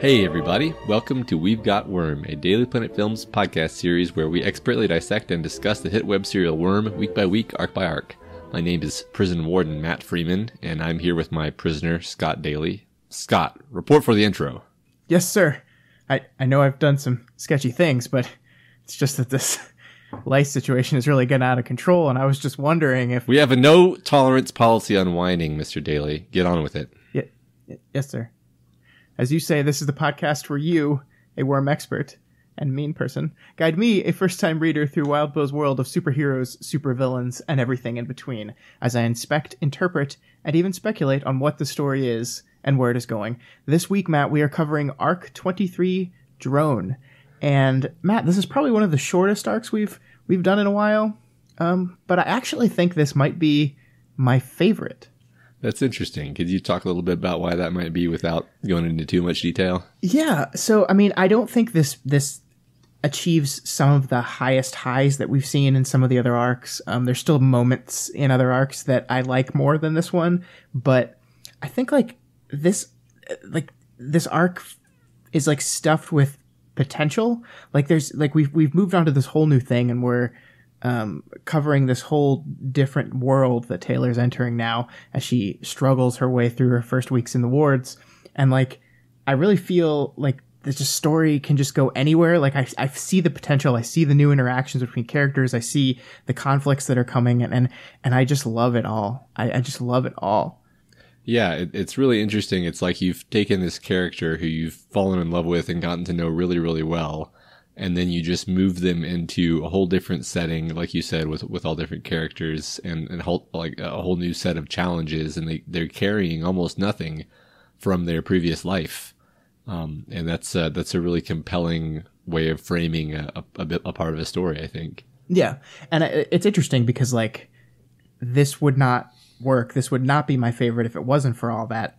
Hey everybody, welcome to We've Got Worm, a Daily Planet Films podcast series where we expertly dissect and discuss the hit web serial Worm week by week, arc by arc. My name is Prison Warden Matt Freeman, and I'm here with my prisoner, Scott Daly. Scott, report for the intro. Yes, sir. I know I've done some sketchy things, but it's just that this lice situation is really getting out of control, and I was just wondering if... We have a no-tolerance policy on whining, Mr. Daly. Get on with it. Yes, sir. As you say, this is the podcast where you, a worm expert and mean person, guide me, a first-time reader, through Wildbow's world of superheroes, supervillains, and everything in between, as I inspect, interpret, and even speculate on what the story is and where it is going. This week, Matt, we are covering Arc 23, Drone. And, Matt, this is probably one of the shortest arcs we've done in a while, but I actually think this might be my favorite. That's interesting. Could you talk a little bit about why that might be without going into too much detail? Yeah. So, I mean, I don't think this achieves some of the highest highs that we've seen in some of the other arcs. There's still moments in other arcs that I like more than this one, but I think this arc is stuffed with potential. We've moved on to this whole new thing, and we're covering this whole different world that Taylor's entering now as she struggles her way through her first weeks in the wards. And I really feel like this story can just go anywhere. I see the potential. I see the new interactions between characters. I see the conflicts that are coming, and I just love it all. I just love it all. Yeah, it's really interesting. It's like you've taken this character who you've fallen in love with and gotten to know really, really well, and then you just move them into a whole different setting, like you said, with all different characters and a whole new set of challenges, and they're carrying almost nothing from their previous life. And that's a really compelling way of framing a part of a story, I think. Yeah, and it's interesting because this would not work. This would not be my favorite if it wasn't for all that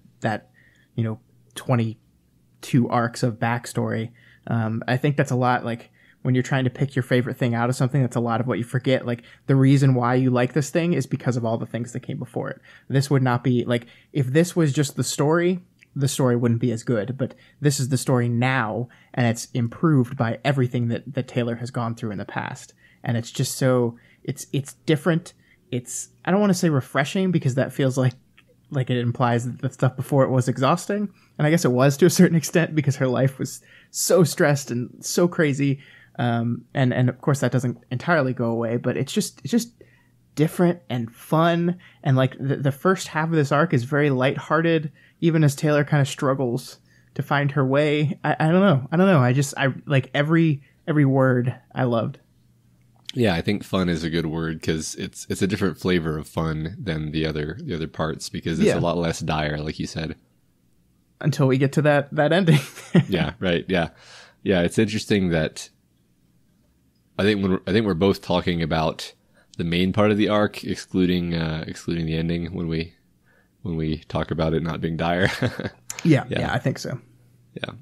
22 arcs of backstory. I think that's a lot. When you're trying to pick your favorite thing out of something, that's a lot of what you forget. The reason why you like this thing is because of all the things that came before it. This would not be if this was just the story wouldn't be as good, but this is the story now, and it's improved by everything that Taylor has gone through in the past. And it's just it's different. It's, I don't want to say refreshing, because that feels like it implies that the stuff before it was exhausting. And I guess it was to a certain extent, because her life was so stressed and so crazy. And of course that doesn't entirely go away, but it's just different and fun. And the first half of this arc is very lighthearted, even as Taylor kind of struggles to find her way. I don't know. I like every word I loved. Yeah, I think fun is a good word, because it's a different flavor of fun than the other parts, because it's a lot less dire, like you said. Until we get to that ending. Yeah, right. Yeah. It's interesting that I think we're both talking about the main part of the arc, excluding the ending when we talk about it not being dire. Yeah, I think so. Yeah.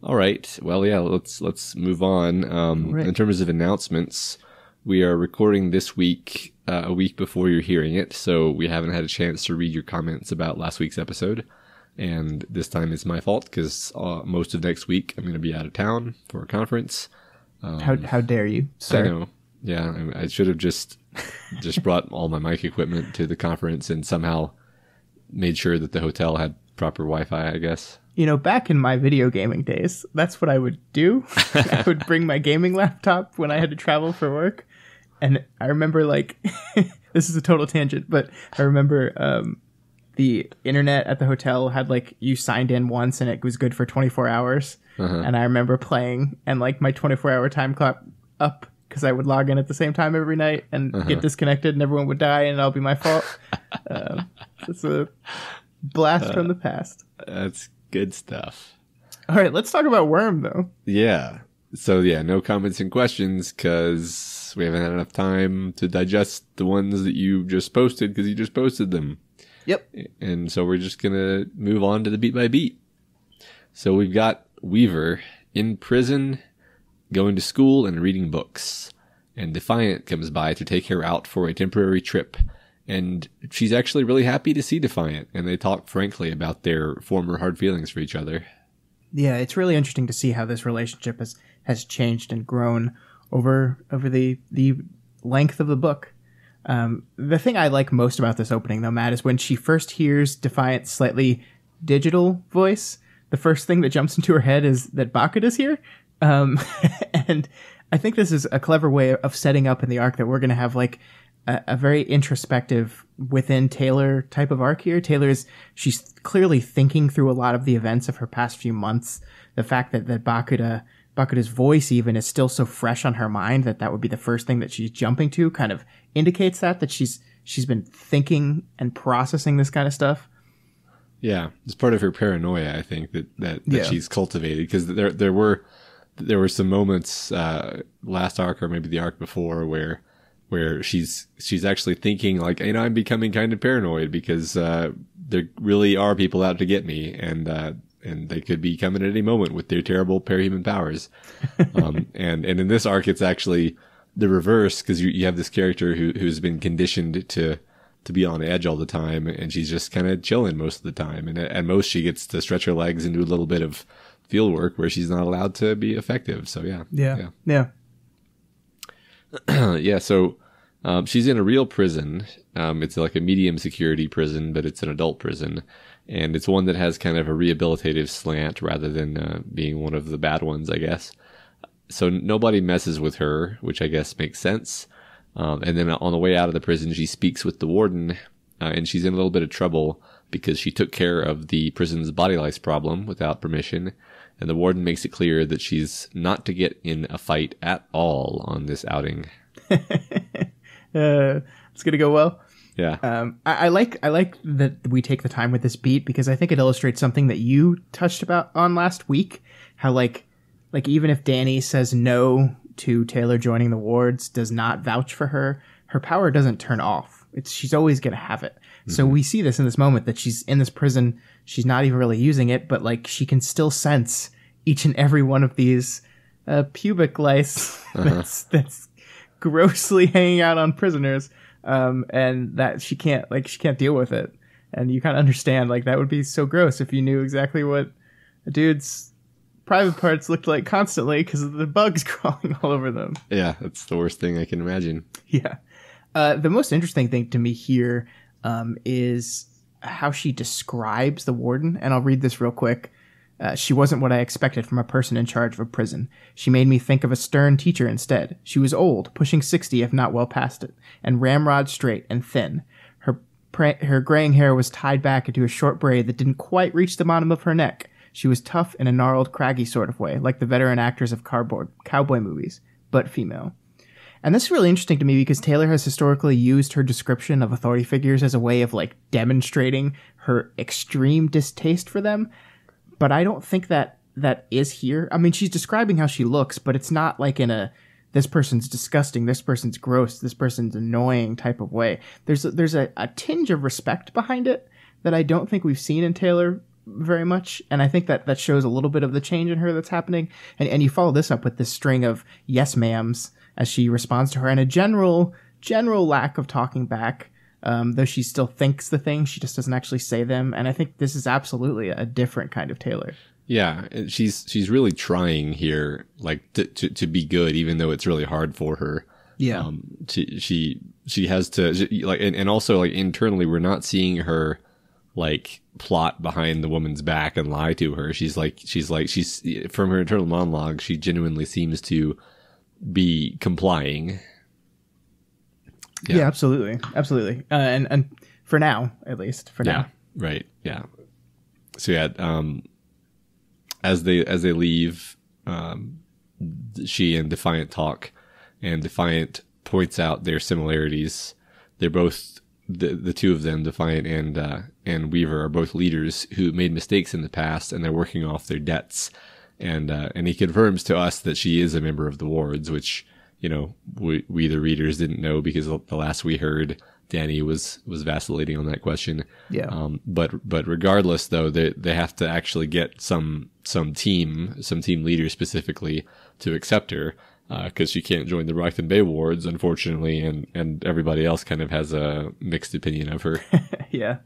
All right. Well, yeah. Let's move on. Right. In terms of announcements, we are recording this week, a week before you're hearing it, so we haven't had a chance to read your comments about last week's episode. And this time it's my fault, because most of next week I'm going to be out of town for a conference. How dare you, sir? I know. Yeah, I should have just brought all my mic equipment to the conference and somehow made sure that the hotel had proper Wi-Fi, I guess. Back in my video gaming days, that's what I would do. I would bring my gaming laptop when I had to travel for work. And I remember, this is a total tangent, but I remember the internet at the hotel had you signed in once and it was good for 24 hours. Uh-huh. And I remember playing and my 24-hour time clock up, because I would log in at the same time every night and get disconnected, and everyone would die, and it'll be my fault. It's a blast from the past. That's good stuff. All right, let's talk about Worm, though. Yeah. So, no comments and questions, because we haven't had enough time to digest the ones that you just posted, because you just posted them. Yep. And so we're just going to move on to the beat by beat. So we've got Weaver in prison, going to school and reading books. And Defiant comes by to take her out for a temporary trip. And she's actually really happy to see Defiant, and they talk frankly about their former hard feelings for each other. Yeah, it's really interesting to see how this relationship has changed and grown over the length of the book. The thing I like most about this opening, though, Matt, is when she first hears Defiant's slightly digital voice, the first thing that jumps into her head is that Bakuda's here. And I think this is a clever way of setting up in the arc that we're going to have like a very introspective within Taylor type of arc here. She's clearly thinking through a lot of the events of her past few months. The fact that Bakuda's voice even is still so fresh on her mind that would be the first thing that she's jumping to kind of indicates that she's been thinking and processing this kind of stuff. Yeah, it's part of her paranoia, I think, that she's cultivated, because there were some moments last arc or maybe the arc before where she's actually thinking like, I'm becoming kind of paranoid because there really are people out to get me, and they could be coming at any moment with their terrible parahuman powers. And in this arc, it's actually the reverse, because you have this character who's been conditioned to be on edge all the time, and she's just kind of chilling most of the time. And at most, she gets to stretch her legs and do a little bit of field work where she's not allowed to be effective. So yeah. Yeah. So she's in a real prison. It's like a medium security prison, but it's an adult prison, and it's one that has kind of a rehabilitative slant rather than being one of the bad ones, I guess. So nobody messes with her, which I guess makes sense. And then on the way out of the prison, she speaks with the warden, and she's in a little bit of trouble because she took care of the prison's body lice problem without permission. And the warden makes it clear that she's not to get in a fight at all on this outing. It's going to go well. Yeah. I like that we take the time with this beat, because I think it illustrates something that you touched on last week. How like even if Danny says no to Taylor joining the wards, does not vouch for her power doesn't turn off. She's always going to have it. Mm-hmm. So we see this in this moment that she's in this prison. She's not even really using it, but like she can still sense each and every one of these pubic lice that's grossly hanging out on prisoners, and that she can't deal with it. And you kind of understand, like, that would be so gross if you knew exactly what a dude's private parts looked like constantly because of the bugs crawling all over them. Yeah, that's the worst thing I can imagine. Yeah. The most interesting thing to me here is how she describes the warden, and I'll read this real quick. She wasn't what I expected from a person in charge of a prison. She made me think of a stern teacher instead. She was old, pushing 60 if not well past it, and ramrod straight and thin. Her graying hair was tied back into a short braid that didn't quite reach the bottom of her neck. She was tough in a gnarled, craggy sort of way, like the veteran actors of cowboy movies, but female. And this is really interesting to me because Taylor has historically used her description of authority figures as a way of like demonstrating her extreme distaste for them. But I don't think that is here. I mean, she's describing how she looks, but it's not like in a this person's disgusting, this person's gross, this person's annoying type of way. There's a tinge of respect behind it that I don't think we've seen in Taylor very much. And I think that shows a little bit of the change in her that's happening. And you follow this up with this string of yes ma'ams as she responds to her, and a general lack of talking back. Though she still thinks the things, she just doesn't actually say them. And I think this is absolutely a different kind of Taylor. Yeah, she's really trying here, like to be good, even though it's really hard for her. Yeah, she has to like, and also like internally, we're not seeing her like plot behind the woman's back and lie to her. She's from her internal monologue, she genuinely seems to be complying. Yeah, absolutely. And for now, at least for now. Right. Yeah. So yeah, as they leave, she and Defiant talk, and Defiant points out their similarities. They're both the two of them, Defiant and Weaver, are both leaders who made mistakes in the past, and they're working off their debts. And he confirms to us that she is a member of the wards, which, you know, we the readers didn't know, because the last we heard, Danny was vacillating on that question. Yeah. But regardless, though, they have to actually get some team leader specifically to accept her, because she can't join the Brockton Bay wards, unfortunately, and everybody else kind of has a mixed opinion of her. Yeah.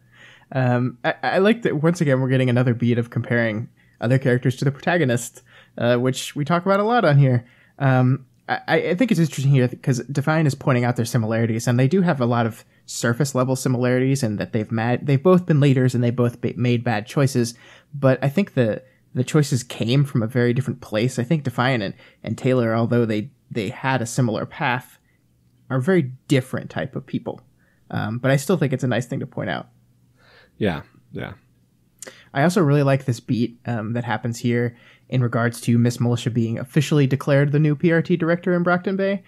I like that once again we're getting another beat of comparing other characters to the protagonist, which we talk about a lot on here. I think it's interesting here because Defiant is pointing out their similarities, and they do have a lot of surface level similarities in that they've both been leaders and they both made bad choices. But I think the choices came from a very different place. I think Defiant and Taylor, although they had a similar path, are very different type of people. But I still think it's a nice thing to point out. Yeah. I also really like this beat that happens here in regards to Miss Militia being officially declared the new PRT director in Brockton Bay.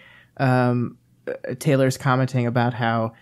Taylor's commenting about how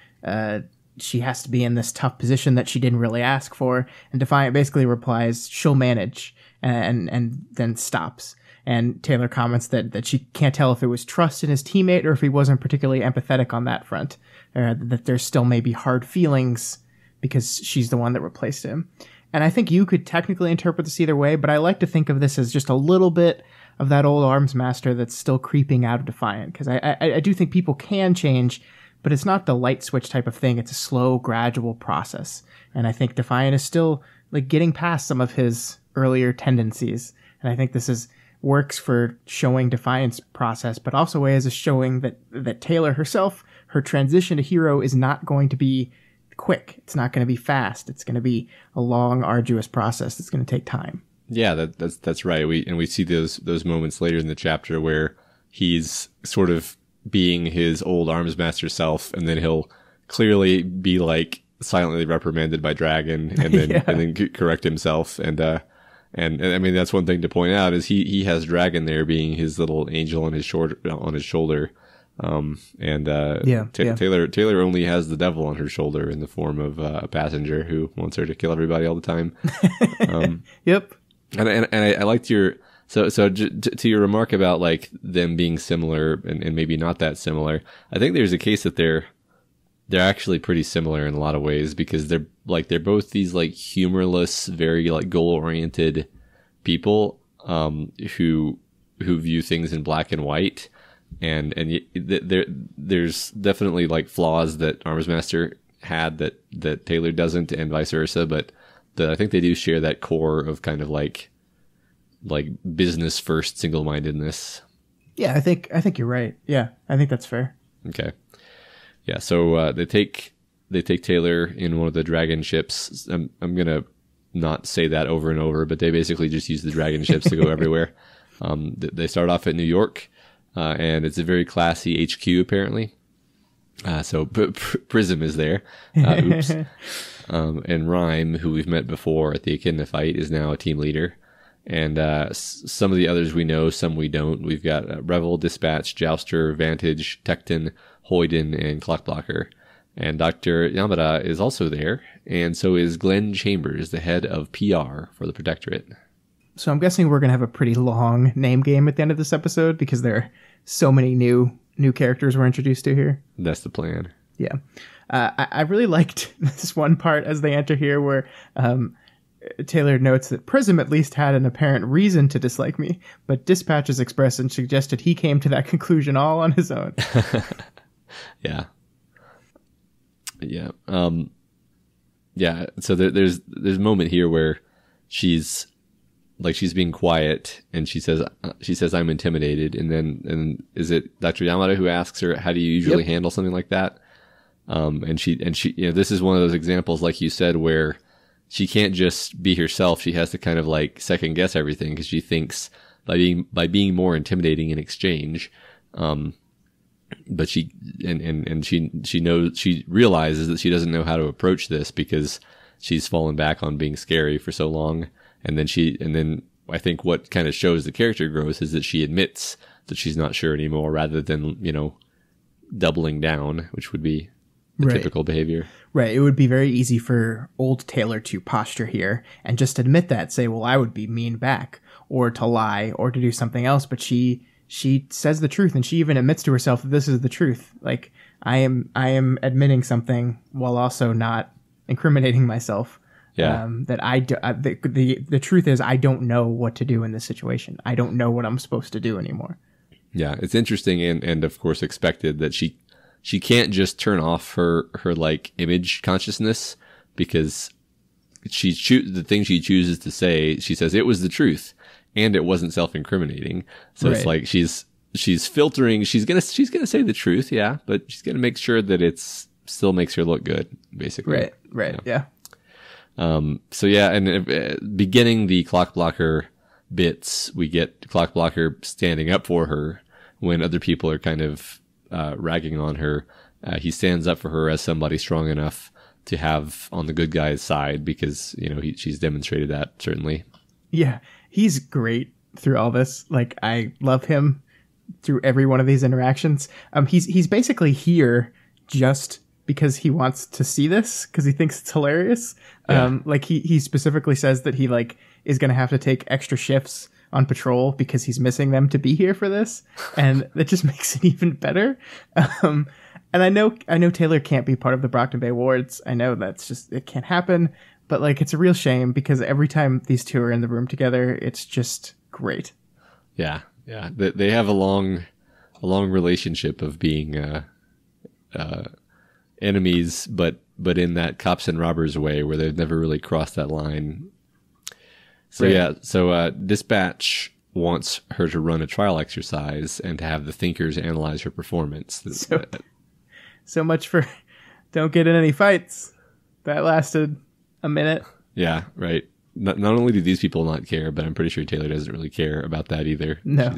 she has to be in this tough position that she didn't really ask for, and Defiant basically replies, "She'll manage," and then stops. And Taylor comments that she can't tell if it was trust in his teammate or if he wasn't particularly empathetic on that front, that there's still maybe hard feelings because she's the one that replaced him. And I think you could technically interpret this either way, but I like to think of this as just a little bit of that old arms master that's still creeping out of Defiant, because I do think people can change, but it's not the light switch type of thing. It's a slow, gradual process. And I think Defiant is still like getting past some of his earlier tendencies. And I think this works for showing Defiant's process, but also as a showing that Taylor herself, her transition to hero is not going to be quick. It's not going to be fast. It's going to be a long, arduous process that's going to take time. Yeah, that's right. We see those moments later in the chapter where he's sort of being his old arms master self, and then he'll clearly be like silently reprimanded by Dragon, and then and then correct himself. And I mean, that's one thing to point out is he has Dragon there being his little angel on his shoulder. Taylor only has the devil on her shoulder in the form of a passenger who wants her to kill everybody all the time. Yep. And I liked your to your remark about like them being similar and maybe not that similar. I think there's a case that they're actually pretty similar in a lot of ways, because they're both these like humorless, very like goal oriented people who view things in black and white. And there's definitely like flaws that Arms Master had that Taylor doesn't, and vice versa. But I think they do share that core of kind of like business first, single mindedness. Yeah, I think you're right. Yeah, I think that's fair. Okay. Yeah. So they take Taylor in one of the dragon ships. I'm gonna not say that over and over, but they basically just use the dragon ships to go everywhere. They start off at New York. And it's a very classy HQ, apparently. So Prism is there. Oops. And Rhyme, who we've met before at the Echidna fight, is now a team leader. And some of the others we know, some we don't. We've got Revel, Dispatch, Jouster, Vantage, Tecton, Hoyden, and Clockblocker. And Dr. Yamada is also there. And so is Glenn Chambers, the head of PR for the Protectorate. So I'm guessing we're going to have a pretty long name game at the end of this episode, because there are so many new characters we're introduced to here. That's the plan. Yeah. I really liked this one part as they enter here where Taylor notes that Prism at least had an apparent reason to dislike me, but Dispatch is expressed and suggested he came to that conclusion all on his own. Yeah. Yeah. Yeah. So there's a moment here where she's being quiet, and she says I'm intimidated, and is it Dr. Yamada who asks her, how do you usually handle something like that? And she this is one of those examples, like you said, where she can't just be herself. She has to kind of like second guess everything, because she thinks by being more intimidating in exchange, but she knows, she realizes that she doesn't know how to approach this because she's fallen back on being scary for so long. And then I think what kind of shows the character growth is that she admits that she's not sure anymore, rather than, doubling down, which would be the typical behavior. Right. It would be very easy for old Taylor to posture here and just admit that, say, well, I would be mean back, or to lie, or to do something else. But she says the truth, and she even admits to herself that this is the truth. Like, I am admitting something while also not incriminating myself. Yeah. The truth is, I don't know what to do in this situation. I don't know what I'm supposed to do anymore. Yeah, it's interesting and of course expected that she can't just turn off her like image consciousness, because the thing she chooses to say, she says it was the truth and it wasn't self-incriminating. So it's like she's filtering. She's gonna say the truth, yeah, but she's gonna make sure that it's still makes her look good, basically. Right, yeah. So yeah, and beginning the clock blocker bits, we get clock blocker standing up for her when other people are kind of ragging on her. He stands up for her as somebody strong enough to have on the good guy's side because, you know, she's demonstrated that, certainly. Yeah, he's great through all this. Like, I love him through every one of these interactions. He's basically here just because he wants to see this, because he thinks it's hilarious. Yeah. Like, he specifically says that he, like, is going to have to take extra shifts on patrol because he's missing them to be here for this. And that just makes it even better. And I know Taylor can't be part of the Brockton Bay Wards. I know it can't happen. But, like, it's a real shame because every time these two are in the room together, it's just great. Yeah. Yeah. They have a long relationship of being enemies, but in that cops and robbers way where they've never really crossed that line. So right. Dispatch wants her to run a trial exercise and to have the thinkers analyze her performance. So much for don't get in any fights. That lasted a minute. Yeah, right. Not only do these people not care, but I'm pretty sure Taylor doesn't really care about that either. No.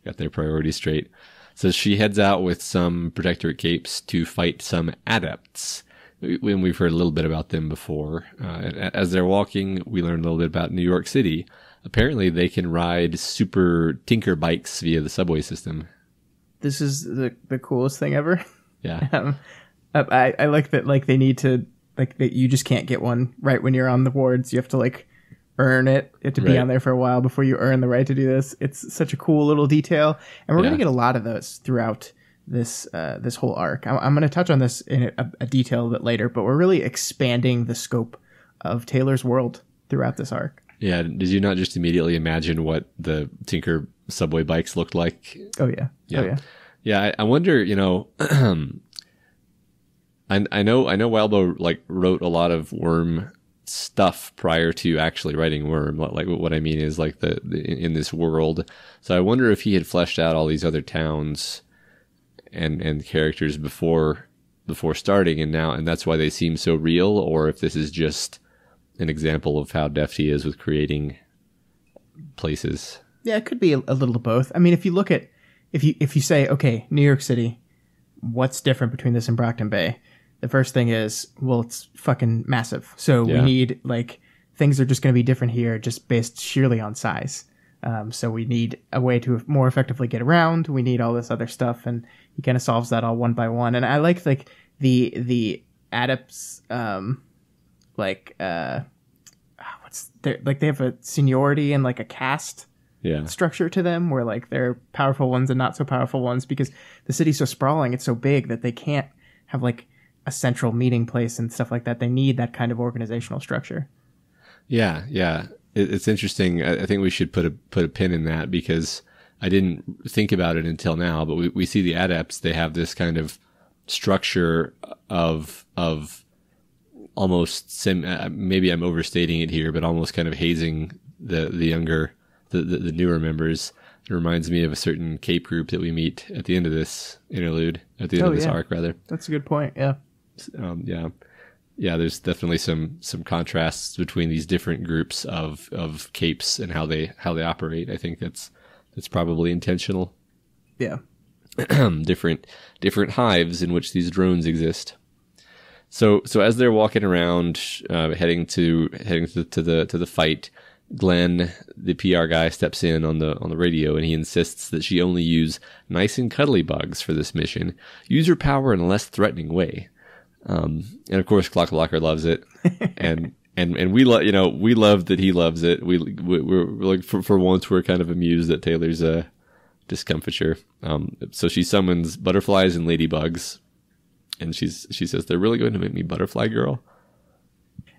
Got their priorities straight. So she heads out with some Protectorate capes to fight some adepts. We've heard a little bit about them before. As they're walking, we learn a little bit about New York City. Apparently, they can ride super tinker bikes via the subway system. This is the coolest thing ever. Yeah. I like that. Like, they need to, like, that you just can't get one right when you're on the wards. You have to, like, earn it. You have to be on there for a while before you earn the right to do this. It's such a cool little detail, and we're going to get a lot of those throughout this whole arc. I'm going to touch on this in a detail a bit later, but we're really expanding the scope of Taylor's world throughout this arc. Yeah. Did you not just immediately imagine what the Tinker subway bikes looked like? Oh yeah. Yeah. I wonder, you know, I know Wildbow like wrote a lot of Worm stuff prior to actually writing Worm. Like, what I mean is like the in this world. So I wonder if he had fleshed out all these other towns and characters before starting, and that's why they seem so real, or if this is just an example of how deft he is with creating places. Yeah, it could be a little of both. I mean, if you look at if you say, okay, New York City, what's different between this and Brockton Bay? The first thing is, well, it's fucking massive. So we need, like, things are just going to be different here just based sheerly on size. So we need a way to more effectively get around. We need all this other stuff, and he kind of solves that all one by one. And I like the adepts, they have a seniority and like a caste structure to them, where like they're powerful ones and not so powerful ones, because the city's so sprawling, it's so big that they can't have like a central meeting place and stuff like that. They need that kind of organizational structure. Yeah. It's interesting. I think we should put a pin in that, because I didn't think about it until now, but we see the adepts, they have this kind of structure of almost maybe I'm overstating it here, but almost kind of hazing the younger, the newer members. It reminds me of a certain Cape group that we meet at the end of this interlude, at the end of this arc, rather. That's a good point. Yeah. There's definitely some contrasts between these different groups of capes and how they operate. I think that's probably intentional. Yeah. different hives in which these drones exist. So as they're walking around, heading to the fight, Glenn, the PR guy, steps in on the radio, and he insists that she only use nice and cuddly bugs for this mission. Use her power in a less threatening way. And of course, Clock Blocker loves it, and we love that he loves it. We're like, for once, we're kind of amused at Taylor's discomfiture. So she summons butterflies and ladybugs, and she says, "They're really going to make me butterfly girl."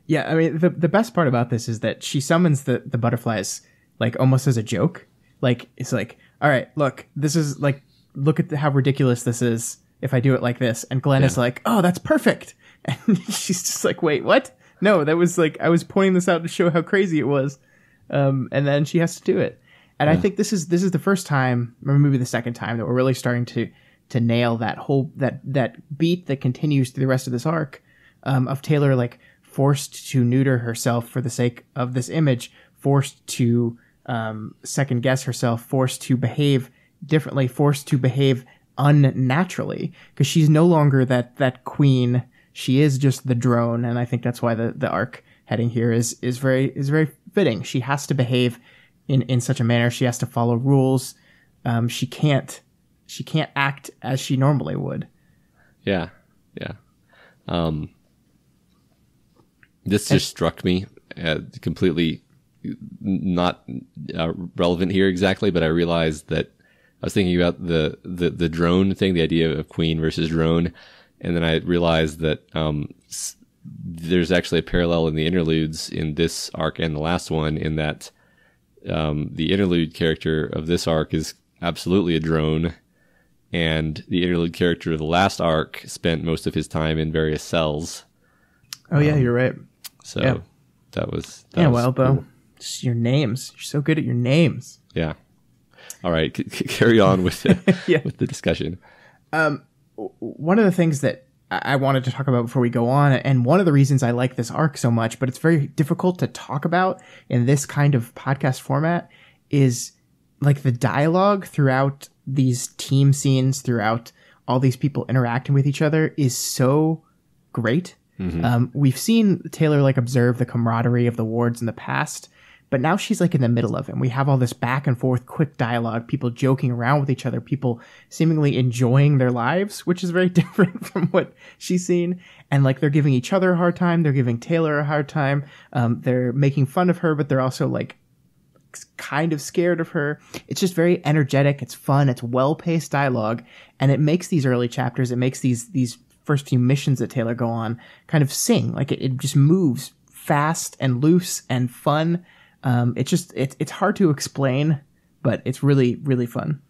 Yeah, I mean, the best part about this is that she summons the butterflies like almost as a joke. Like, it's like, all right, look, this is like, look at how ridiculous this is if I do it like this. And Glenn is like, oh, that's perfect. And she's just like, wait, what? No, that was like, I was pointing this out to show how crazy it was. And then she has to do it. And I think this is the first time, or maybe the second time, that we're really starting to nail that whole, that beat that continues through the rest of this arc, of Taylor, like, forced to neuter herself for the sake of this image, forced to second guess herself, forced to behave differently, forced to behave unnaturally, because she's no longer that queen. She is just the drone. And I think that's why the arc heading here is very fitting. She has to behave in such a manner. She has to follow rules. She can't act as she normally would. Yeah. This just struck me completely not relevant here exactly, but I realized that I was thinking about the drone thing, the idea of queen versus drone, and then I realized that there's actually a parallel in the interludes in this arc and the last one, in that the interlude character of this arc is absolutely a drone, and the interlude character of the last arc spent most of his time in various cells. Oh yeah, you're right. So yeah. that was well, Bo, cool. Just your names. You're so good at your names. Yeah. All right, carry on with with the discussion. One of the things that I wanted to talk about before we go on, and one of the reasons I like this arc so much, but it's very difficult to talk about in this kind of podcast format, is like the dialogue throughout these team scenes, throughout all these people interacting with each other, is so great. Mm-hmm. We've seen Taylor like observe the camaraderie of the wards in the past, but now she's like in the middle of it. And we have all this back and forth, quick dialogue, people joking around with each other, people seemingly enjoying their lives, which is very different from what she's seen. And like, they're giving each other a hard time. They're giving Taylor a hard time. They're making fun of her, but they're also like kind of scared of her. It's just very energetic. It's fun. It's well-paced dialogue. And it makes these early chapters, it makes these first few missions that Taylor go on kind of sing. Like it just moves fast and loose and fun. It's hard to explain, but it's really, really fun.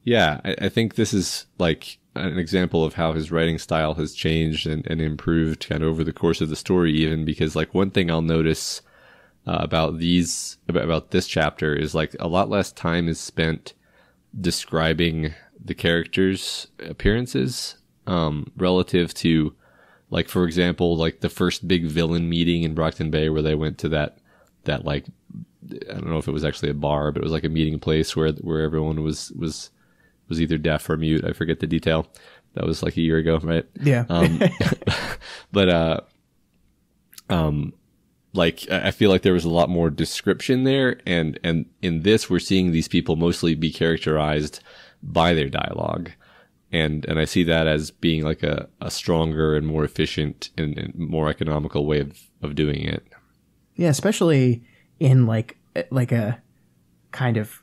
Yeah, I think this is like an example of how his writing style has changed and improved kind of over the course of the story, even because like one thing I'll notice about this chapter is like a lot less time is spent describing the characters' appearances relative to, like, for example, like the first big villain meeting in Brockton Bay, where they went to that like, I don't know if it was actually a bar, but it was like a meeting place where everyone was either deaf or mute. I forget the detail. That was like a year ago, right? Yeah. Like I feel like there was a lot more description there, and in this we're seeing these people mostly be characterized by their dialogue. And I see that as being like a stronger and more efficient and more economical way of doing it. Yeah, especially in like a kind of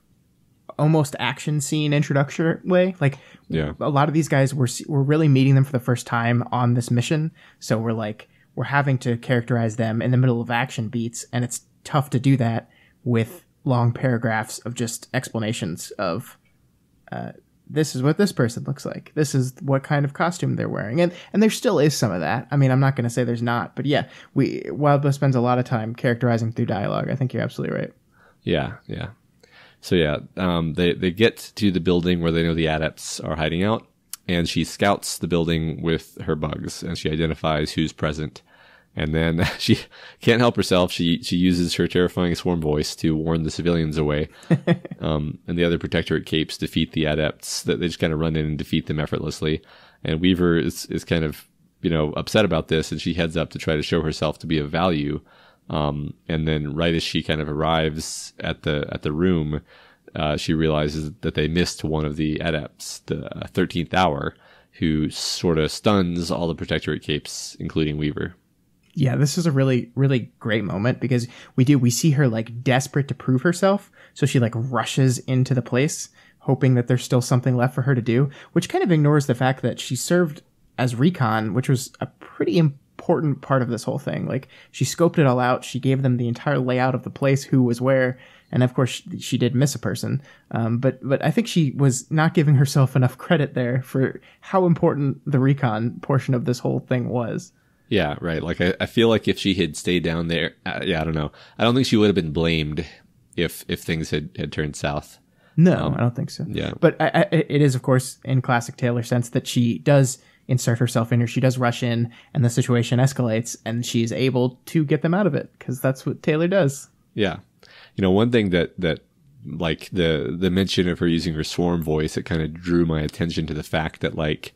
almost action scene introduction way. Like, yeah, a lot of these guys we're really meeting them for the first time on this mission, so we're having to characterize them in the middle of action beats, and it's tough to do that with long paragraphs of just explanations of this is what this person looks like, this is what kind of costume they're wearing, and there still is some of that. I mean, I'm not going to say there's not, but yeah, Wildbow spends a lot of time characterizing through dialogue. I think you're absolutely right. Yeah. So yeah, they get to the building where they know the adepts are hiding out, and she scouts the building with her bugs, and she identifies who's present. And then she can't help herself. She uses her terrifying swarm voice to warn the civilians away. And the other Protectorate capes defeat the adepts. They just kind of run in and defeat them effortlessly. And Weaver is kind of, upset about this, and she heads up to try to show herself to be of value. And then right as she kind of arrives at the room, she realizes that they missed one of the adepts, the 13th hour, who sort of stuns all the Protectorate capes, including Weaver. Yeah, this is a really, really great moment, because we see her like desperate to prove herself. So she like rushes into the place, hoping that there's still something left for her to do, which kind of ignores the fact that she served as recon, which was a pretty important part of this whole thing. Like, she scoped it all out. She gave them the entire layout of the place, who was where. And of course she did miss a person. But I think she was not giving herself enough credit there for how important the recon portion of this whole thing was. Yeah, right. Like I feel like if she had stayed down there, I don't know. I don't think she would have been blamed if things had turned south. No, I don't think so. Yeah. But it is, of course, in classic Taylor sense that she does insert herself in, or she does rush in, and the situation escalates, and she's able to get them out of it, because that's what Taylor does. Yeah. One thing that like the mention of her using her swarm voice, it kind of drew my attention to the fact that like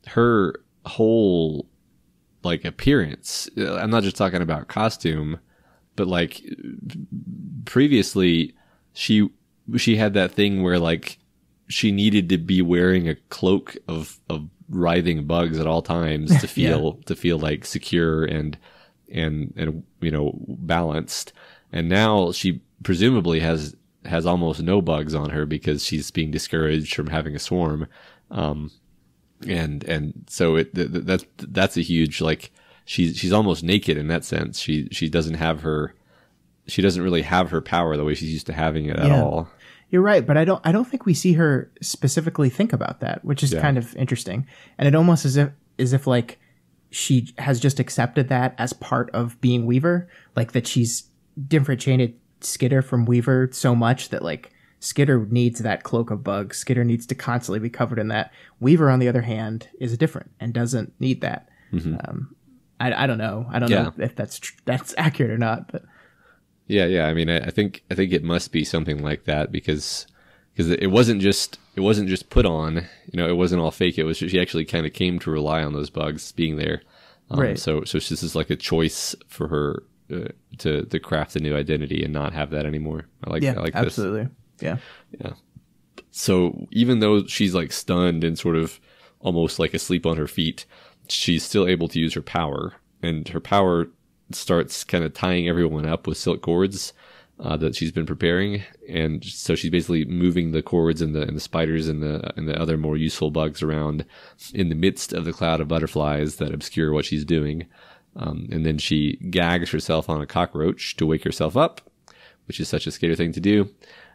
her whole like appearance, I'm not just talking about costume, but like previously she had that thing where like she needed to be wearing a cloak of writhing bugs at all times to feel like secure and balanced. And now she presumably has almost no bugs on her because she's being discouraged from having a swarm. And so that's a huge, like, she's almost naked in that sense. She doesn't really have her power the way she's used to having it at all. You're right, but I don't think we see her specifically think about that, which is kind of interesting. And it almost as if like she has just accepted that as part of being Weaver, like that she's differentiated Skitter from Weaver so much that like Skitter needs that cloak of bugs. Skitter needs to constantly be covered in that. Weaver, on the other hand, is different and doesn't need that. Mm-hmm. I don't know. I don't know if that's accurate or not, but. Yeah. I mean, I think it must be something like that because it wasn't just put on. It wasn't all fake. It was she actually kind of came to rely on those bugs being there. Right. So this is like a choice for her to craft a new identity and not have that anymore. I like absolutely. This. Yeah. So even though she's like stunned and sort of almost like asleep on her feet, she's still able to use her power, and her power starts kind of tying everyone up with silk cords that she's been preparing, and so she's basically moving the cords and the spiders and the other more useful bugs around in the midst of the cloud of butterflies that obscure what she's doing. And then she gags herself on a cockroach to wake herself up, which is such a Skater thing to do.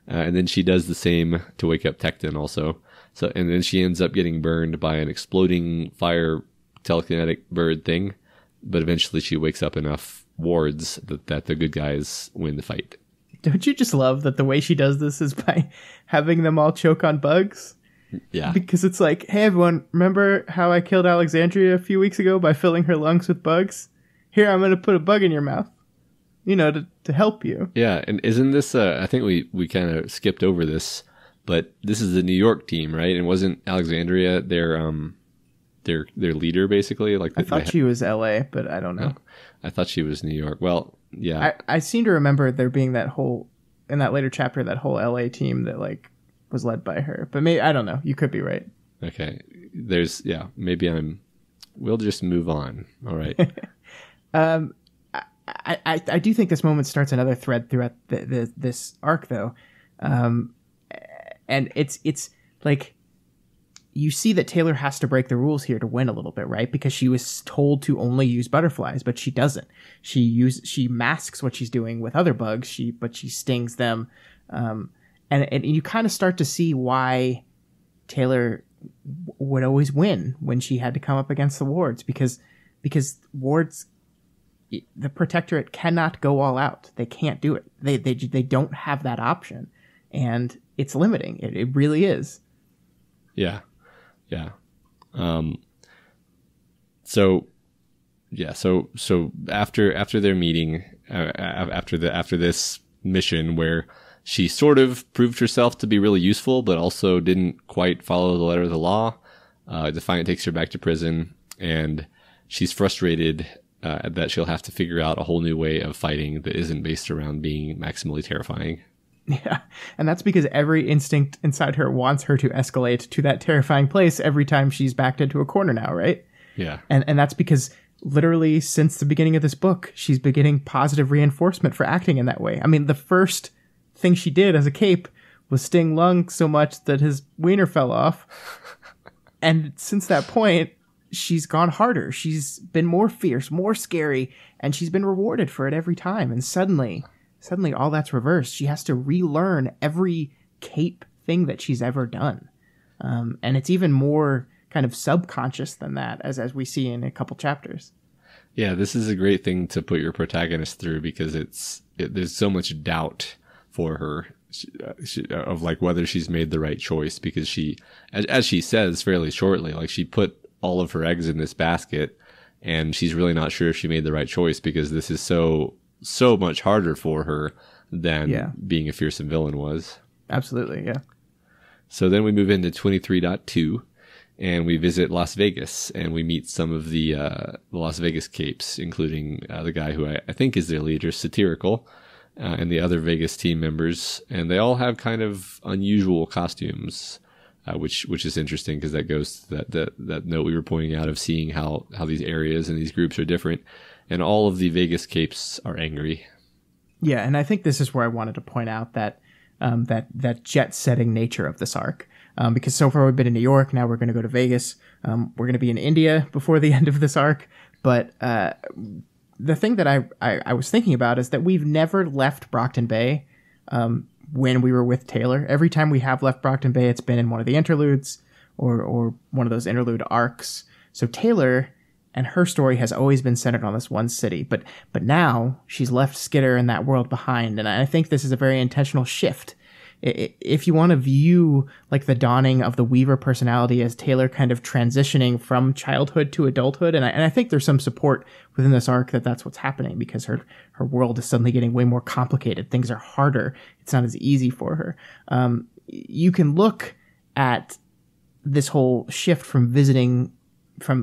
And then she does the same to wake up Tecton also. So, and then she ends up getting burned by an exploding fire telekinetic bird thing. But eventually she wakes up enough wards that the good guys win the fight. Don't you just love that the way she does this is by having them all choke on bugs? Yeah. Because it's like, hey, everyone, remember how I killed Alexandria a few weeks ago by filling her lungs with bugs? Here, I'm going to put a bug in your mouth, to help you. Yeah, and isn't this, I think we kind of skipped over this, but this is the New York team, right? And wasn't Alexandria their leader, basically? Like I thought she was LA, but I don't know. Oh, I thought she was New York. Well, yeah. I seem to remember there being in that later chapter, that whole LA team that like was led by her. But maybe, I don't know. You could be right. Okay. Maybe we'll just move on. All right. I do think this moment starts another thread throughout this arc, though. And it's like, you see that Taylor has to break the rules here to win a little bit, right? Because she was told to only use butterflies, but she doesn't. She masks what she's doing with other bugs, but she stings them. And you kind of start to see why Taylor would always win when she had to come up against the wards, because wards, the Protectorate cannot go all out. They can't do it. They don't have that option, and it's limiting. It really is. Yeah. So after their meeting, after this mission where she sort of proved herself to be really useful, but also didn't quite follow the letter of the law, Defiant takes her back to prison, and she's frustrated that she'll have to figure out a whole new way of fighting that isn't based around being maximally terrifying. Yeah, and that's because every instinct inside her wants her to escalate to that terrifying place every time she's backed into a corner now, right? Yeah. And that's because literally since the beginning of this book, she's been getting positive reinforcement for acting in that way. I mean, the first thing she did as a cape was sting Lung so much that his wiener fell off. And since that point, she's gone harder. She's been more fierce, more scary, and she's been rewarded for it every time. And suddenly all that's reversed. She has to relearn every cape thing that she's ever done. And it's even more kind of subconscious than that, as we see in a couple chapters. Yeah, this is a great thing to put your protagonist through because there's so much doubt for her of like whether she's made the right choice, because she, as she says fairly shortly, like she put all of her eggs in this basket and she's really not sure if she made the right choice because this is so much harder for her than being a fearsome villain was. Absolutely, yeah. So then we move into 23.2 and we visit Las Vegas and we meet some of the Las Vegas Capes, including the guy who I think is their leader, Satirical, and the other Vegas team members. And they all have kind of unusual costumes, which is interesting because that goes to that note we were pointing out of seeing how these areas and these groups are different. And all of the Vegas Capes are angry. Yeah, and I think this is where I wanted to point out that that jet-setting nature of this arc. Because so far we've been in New York, now we're going to go to Vegas. We're going to be in India before the end of this arc. But the thing that I was thinking about is that we've never left Brockton Bay when we were with Taylor. Every time we have left Brockton Bay, it's been in one of the interludes or one of those interlude arcs. So Taylor and her story has always been centered on this one city. But now she's left Skitter and that world behind. And I think this is a very intentional shift. If you want to view like the dawning of the Weaver personality as Taylor kind of transitioning from childhood to adulthood, and I think there's some support within this arc that that's what's happening because her world is suddenly getting way more complicated. Things are harder. It's not as easy for her. You can look at this whole shift from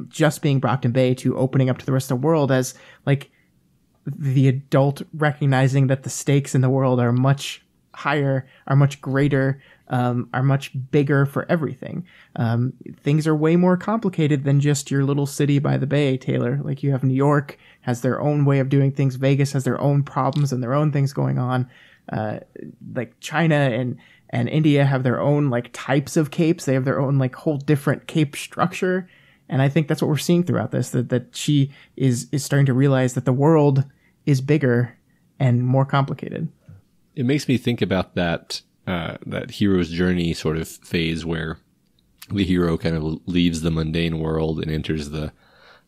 just being Brockton Bay to opening up to the rest of the world as like the adult recognizing that the stakes in the world are much higher, are much greater, are much bigger for everything. Things are way more complicated than just your little city by the bay, Taylor. Like you have New York has their own way of doing things. Vegas has their own problems and their own things going on. Like China and India have their own like types of capes. They have their own like whole different cape structure. And I think that's what we're seeing throughout this, that she is starting to realize that the world is bigger and more complicated. It makes me think about that hero's journey sort of phase where the hero kind of leaves the mundane world and enters the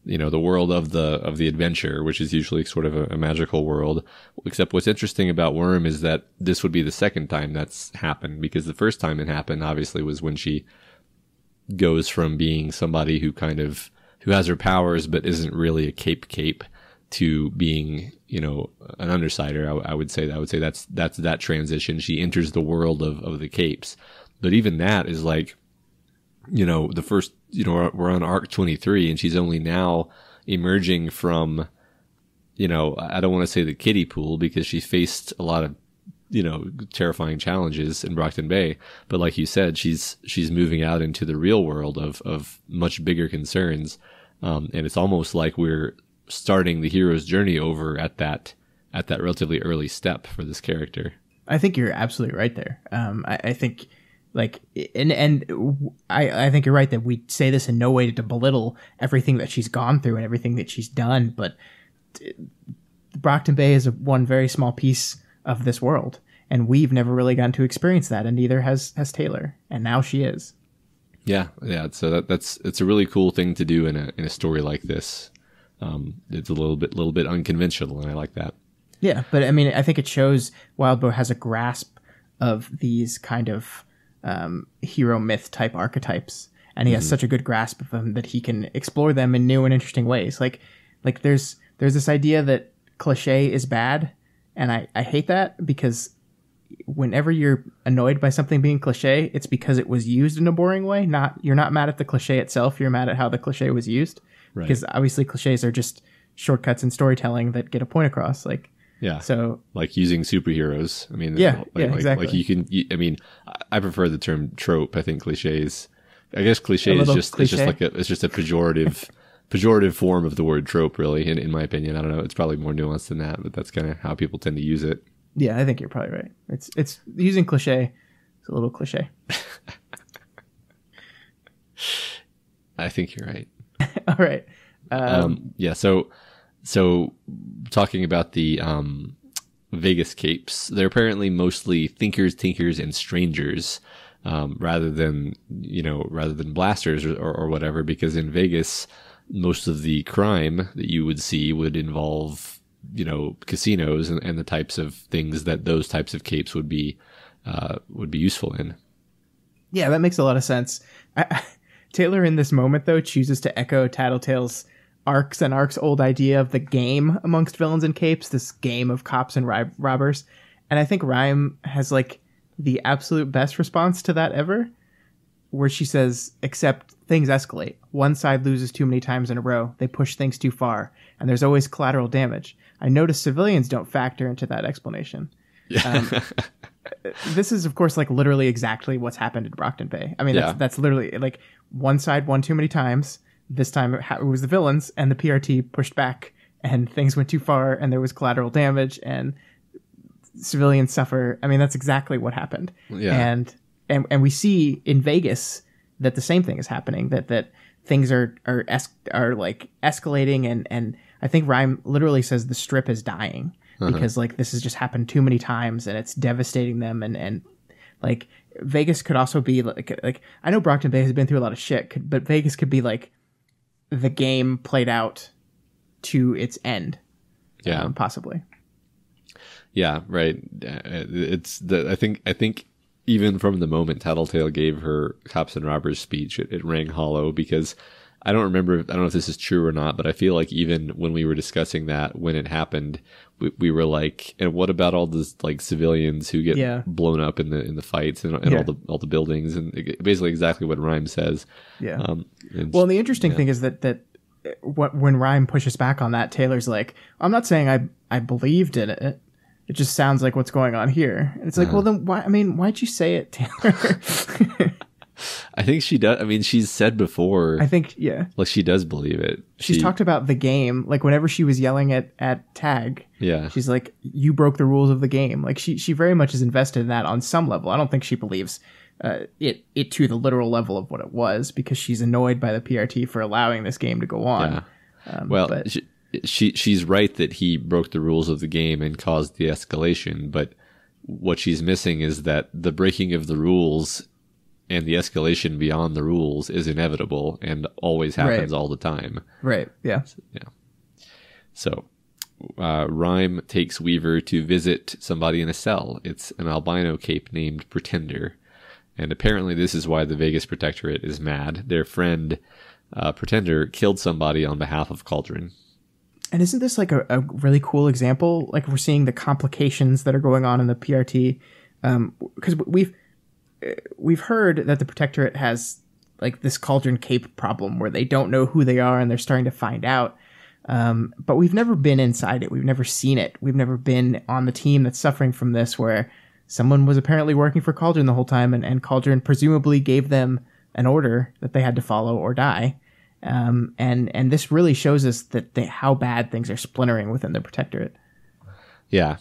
world of the adventure, which is usually sort of a magical world. Except what's interesting about Worm is that this would be the second time that's happened, because the first time it happened obviously was when she goes from being somebody who has her powers but isn't really a cape to being, an undersider. I would say that's that transition. She enters the world of the capes. But even that is like, the first, we're on arc 23 and she's only now emerging from, I don't want to say the kiddie pool because she faced a lot of, terrifying challenges in Brockton Bay. But like you said, she's moving out into the real world of much bigger concerns. And it's almost like we're starting the hero's journey over at that relatively early step for this character. I think you're absolutely right there. I think like, and I think you're right that we say this in no way to belittle everything that she's gone through and everything that she's done, but Brockton Bay is one very small piece of this world, and we've never really gotten to experience that, and neither has Taylor, and now she is. Yeah. So it's a really cool thing to do in a story like this. It's a little bit unconventional, and I like that. Yeah, but I mean, I think it shows Wildbow has a grasp of these kind of hero myth type archetypes, and he has such a good grasp of them that he can explore them in new and interesting ways. Like there's this idea that cliche is bad, and I hate that, because whenever you're annoyed by something being cliche, it's because it was used in a boring way. You're not mad at the cliche itself, you're mad at how the cliche was used. Right. Because obviously cliches are just shortcuts in storytelling that get a point across. So like using superheroes. I mean, exactly. Like I prefer the term trope. I think cliches. I guess cliche is just it's just a pejorative form of the word trope, really. In my opinion, I don't know. It's probably more nuanced than that, but that's kind of how people tend to use it. Yeah, I think you're probably right. It's using cliche. It's a little cliche. I think you're right. All right. So talking about the Vegas capes, they're apparently mostly thinkers, tinkers, and strangers, rather than blasters or whatever. Because in Vegas, most of the crime that you would see would involve, casinos and the types of things that those types of capes would be useful in. Yeah, that makes a lot of sense. Taylor in this moment, though, chooses to echo Tattletale's Ark's old idea of the game amongst villains and capes, this game of cops and robbers. And I think Rhyme has like the absolute best response to that ever, where she says, except things escalate. One side loses too many times in a row. They push things too far. And there's always collateral damage. I notice civilians don't factor into that explanation. Yeah. This is, of course, like literally exactly what's happened in Brockton Bay. I mean, that's literally like one side won too many times. This time it was the villains, and the PRT pushed back, and things went too far, and there was collateral damage, and civilians suffer. I mean, that's exactly what happened. Yeah. And we see in Vegas that the same thing is happening. That things are like escalating, and I think Rhyme literally says the Strip is dying. Because like this has just happened too many times and it's devastating them, and like Vegas could also be like I know Brockton Bay has been through a lot of shit, but Vegas could be like the game played out to its end. Yeah, possibly. Yeah, right. I think even from the moment Tattletale gave her Cops and Robbers speech, it rang hollow, because I don't know if this is true or not, but I feel like even when we were discussing that, when it happened, we were like, and what about all the like civilians who get blown up in the fights and all the buildings, and basically exactly what Rhyme says. Yeah. And the interesting thing is that when Rhyme pushes back on that, Taylor's like, I'm not saying I believed in it. It just sounds like what's going on here. And it's like, well, then why? I mean, why'd you say it, Taylor? I think she does. I mean, she's said before. I think, like she does believe it. She's talked about the game. Like whenever she was yelling at Tag, she's like, "You broke the rules of the game." Like she very much is invested in that on some level. I don't think she believes it to the literal level of what it was, because she's annoyed by the PRT for allowing this game to go on. Yeah. But she's right that he broke the rules of the game and caused the escalation. But what she's missing is that the breaking of the rules and the escalation beyond the rules is inevitable and always happens all the time. Right. Yeah. So, Rhyme takes Weaver to visit somebody in a cell. It's an albino cape named Pretender. And apparently this is why the Vegas Protectorate is mad. Their friend, Pretender, killed somebody on behalf of Cauldron. And isn't this like a really cool example? Like we're seeing the complications that are going on in the PRT. Because we've heard that the Protectorate has like this Cauldron Cape problem where they don't know who they are and they're starting to find out. But we've never been inside it. We've never seen it. We've never been on the team that's suffering from this, where someone was apparently working for Cauldron the whole time, and Cauldron presumably gave them an order that they had to follow or die. And this really shows us that how bad things are splintering within the Protectorate. Yeah.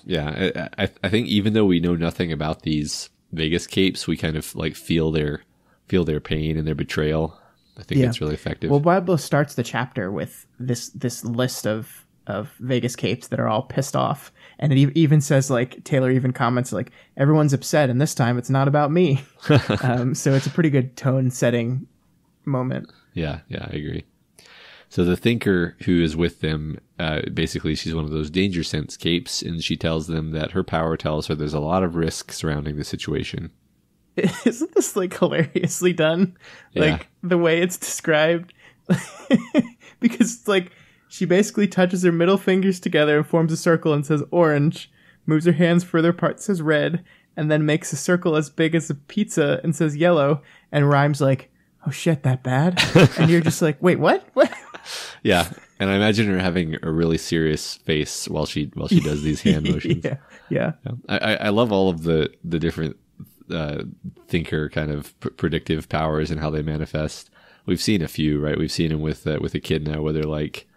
I think even though we know nothing about these Vegas capes, we kind of like feel their pain and their betrayal. I think it's really effective. Well, Bible starts the chapter with this list of Vegas capes that are all pissed off, and it even says, like, Taylor even comments like, everyone's upset, and this time it's not about me. So it's a pretty good tone setting moment. Yeah, I agree. So the Thinker who is with them, basically she's one of those danger sense capes, and she tells them that her power tells her there's a lot of risk surrounding the situation. Isn't this like hilariously done? Like the way it's described? Because it's like she basically touches her middle fingers together and forms a circle and says orange, moves her hands further apart, says red, and then makes a circle as big as a pizza and says yellow, and Rhyme's like, oh shit, that bad? And you're just like, wait, what? Yeah, and I imagine her having a really serious face while she does these hand motions. Yeah. I love all of the different Thinker kind of predictive powers and how they manifest. We've seen a few, right? We've seen them with Echidna, where they're like,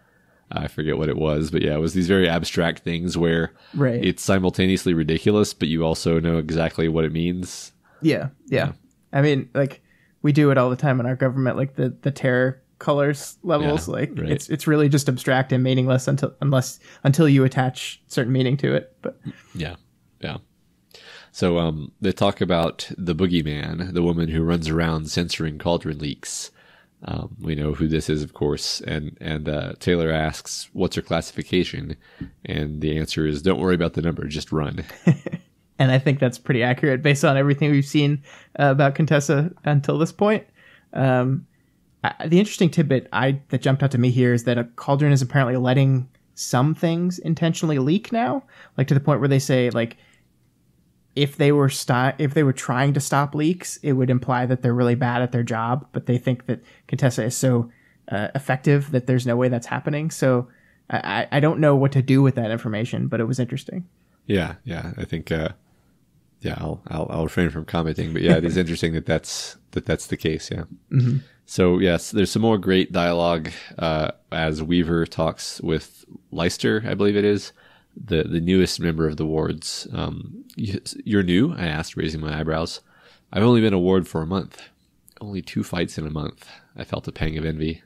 I forget what it was, but yeah, it was these very abstract things where it's simultaneously ridiculous, but you also know exactly what it means. Yeah. I mean, like, we do it all the time in our government, like the terror colors levels. It's really just abstract and meaningless until you attach certain meaning to it. But yeah. So they talk about the boogeyman, the woman who runs around censoring cauldron leaks. We know who this is, of course, and Taylor asks, "What's her classification?" And the answer is, "Don't worry about the number, just run." And I think that's pretty accurate based on everything we've seen about Contessa until this point. The interesting tidbit that jumped out to me here is that a Cauldron is apparently letting some things intentionally leak now, like to the point where they say, like, if they were trying to stop leaks, it would imply that they're really bad at their job. But they think that Contessa is so effective that there's no way that's happening. So I don't know what to do with that information, but it was interesting. Yeah. I think I'll refrain from commenting, but yeah, it is interesting that's the case. Yeah. Mm-hmm. So yes, there's some more great dialogue as Weaver talks with Leicester, I believe it is, the newest member of the wards. You're new? I asked, raising my eyebrows. I've only been a ward for a month. Only 2 fights in a month. I felt a pang of envy.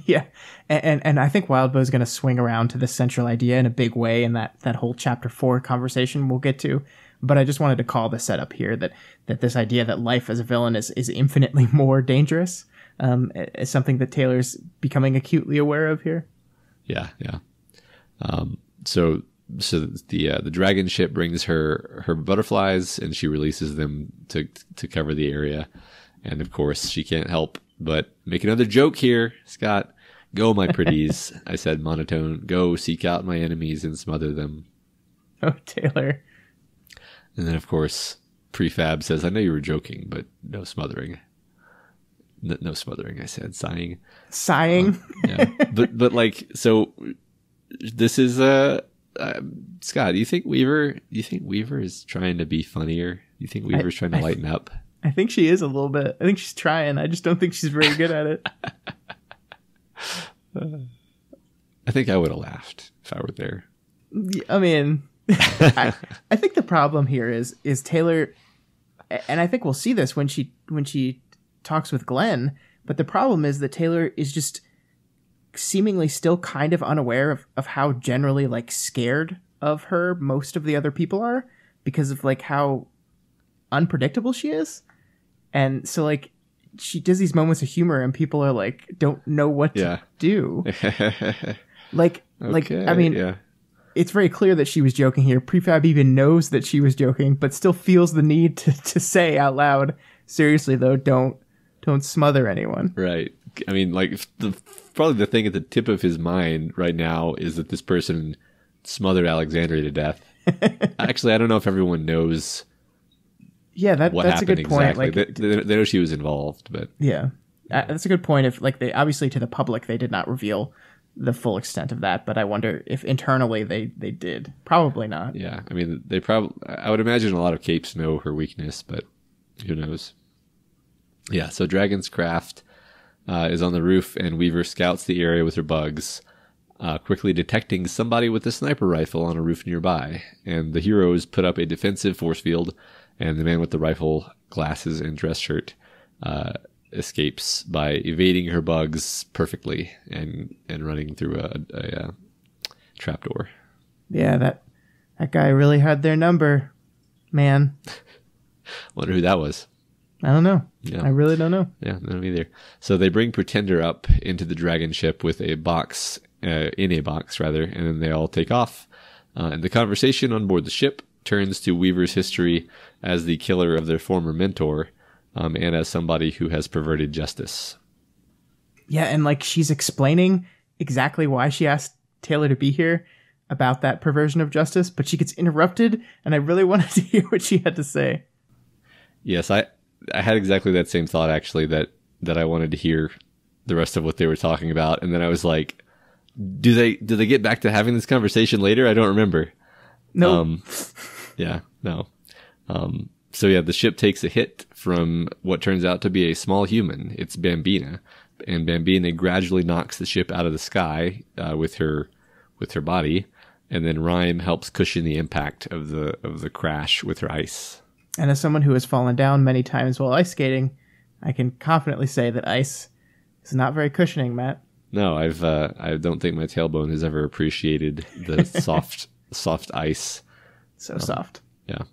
Yeah, and I think Wildbow's going to swing around to this central idea in a big way in that whole chapter 4 conversation we'll get to. But I just wanted to call the setup here that this idea that life as a villain is infinitely more dangerous is something that Taylor's becoming acutely aware of here. Yeah. So the dragon ship brings her butterflies, and she releases them to cover the area. And of course, she can't help but make another joke here. Scott, go, my pretties, I said monotone. Go seek out my enemies and smother them. Oh, Taylor. And then, of course, Prefab says, I know you were joking, but no smothering. No smothering, I said, sighing. Sighing? Yeah. But like, so this is, Scott, do you think Weaver is trying to be funnier? Do you think Weaver's trying to lighten up? I think she is a little bit. I think she's trying. I just don't think she's very good at it. I think I would have laughed if I were there. I mean, I think the problem here is Taylor, and I think we'll see this when she talks with Glenn, but the problem is that Taylor is just seemingly still kind of unaware of how generally, like, scared of her most of the other people are because of, like, how unpredictable she is. And so, like, she does these moments of humor and people are like, don't know what to do. like, I mean, yeah. It's very clear that she was joking here. Prefab even knows that she was joking, but still feels the need to say out loud, seriously though, don't smother anyone. Right. I mean, like, probably the thing at the tip of his mind right now is that this person smothered Alexandria to death. Actually, I don't know if everyone knows. Yeah, that's a good point. Exactly. Like, they know she was involved, but yeah, that's a good point. If, like, they obviously to the public they did not reveal the full extent of that, but I wonder if internally they did. Probably not. Yeah, I mean, I would imagine a lot of capes know her weakness, but who knows? Yeah, so Dragon's Craft is on the roof, and Weaver scouts the area with her bugs, quickly detecting somebody with a sniper rifle on a roof nearby. And the heroes put up a defensive force field, and the man with the rifle, glasses, and dress shirt escapes by evading her bugs perfectly and running through a trapdoor. Yeah, that guy really had their number, man. Wonder who that was. I don't know. Yeah. I really don't know. Yeah, no, me either. So they bring Pretender up into the dragon ship with a box, in a box rather, and then they all take off. And the conversation on board the ship turns to Weaver's history as the killer of their former mentor, and as somebody who has perverted justice. Yeah, and like she's explaining exactly why she asked Taylor to be here about that perversion of justice, but she gets interrupted, and I really wanted to hear what she had to say. Yes, I had exactly that same thought, actually, that I wanted to hear the rest of what they were talking about, and then I was like, do they get back to having this conversation later? I don't remember. No. Yeah, no. So yeah, the ship takes a hit from what turns out to be a small human. It's Bambina, and Bambina gradually knocks the ship out of the sky with her body, and then Rhyme helps cushion the impact of the crash with her ice. And as someone who has fallen down many times while ice skating, I can confidently say that ice is not very cushioning, Matt. No, I don't think my tailbone has ever appreciated the soft ice. So soft. Yeah.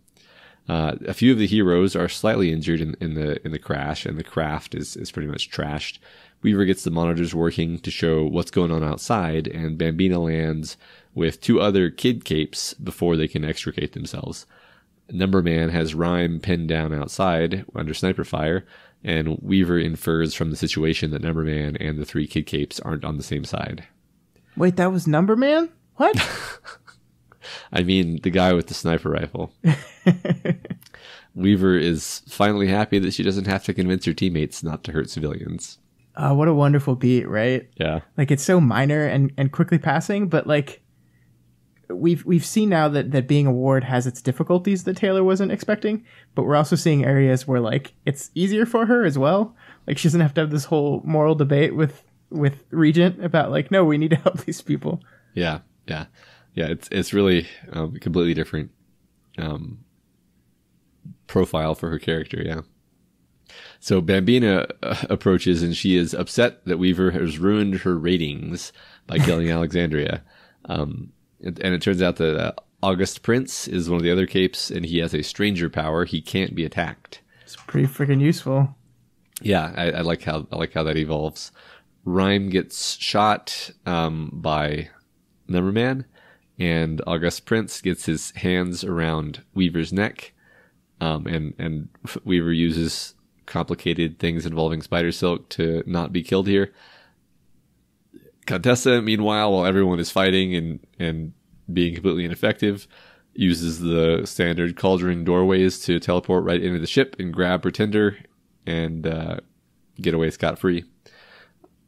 A few of the heroes are slightly injured in the crash, and the craft is pretty much trashed. Weaver gets the monitors working to show what's going on outside, and Bambina lands with 2 other kid capes before they can extricate themselves. Numberman has Rhyme pinned down outside under sniper fire, and Weaver infers from the situation that Numberman and the 3 kid capes aren't on the same side. Wait, that was Numberman? What? I mean, the guy with the sniper rifle. Weaver is finally happy that she doesn't have to convince her teammates not to hurt civilians. Oh, what a wonderful beat, right? Yeah. Like, it's so minor and quickly passing, but like, we've seen now that being a ward has its difficulties that Taylor wasn't expecting, but we're also seeing areas where like it's easier for her as well. Like, she doesn't have to have this whole moral debate with Regent about like, no, we need to help these people. Yeah. It's really completely different profile for her character. Yeah. So Bambina approaches, and she is upset that Weaver has ruined her ratings by killing Alexandria. And it turns out that August Prince is one of the other capes, and he has a stranger power. He can't be attacked. It's pretty freaking useful. Yeah, I like how that evolves. Rhyme gets shot by Numberman, and August Prince gets his hands around Weaver's neck, and Weaver uses complicated things involving spider silk to not be killed here. Contessa, meanwhile, while everyone is fighting and being completely ineffective, uses the standard cauldron doorways to teleport right into the ship and grab Pretender and get away scot-free.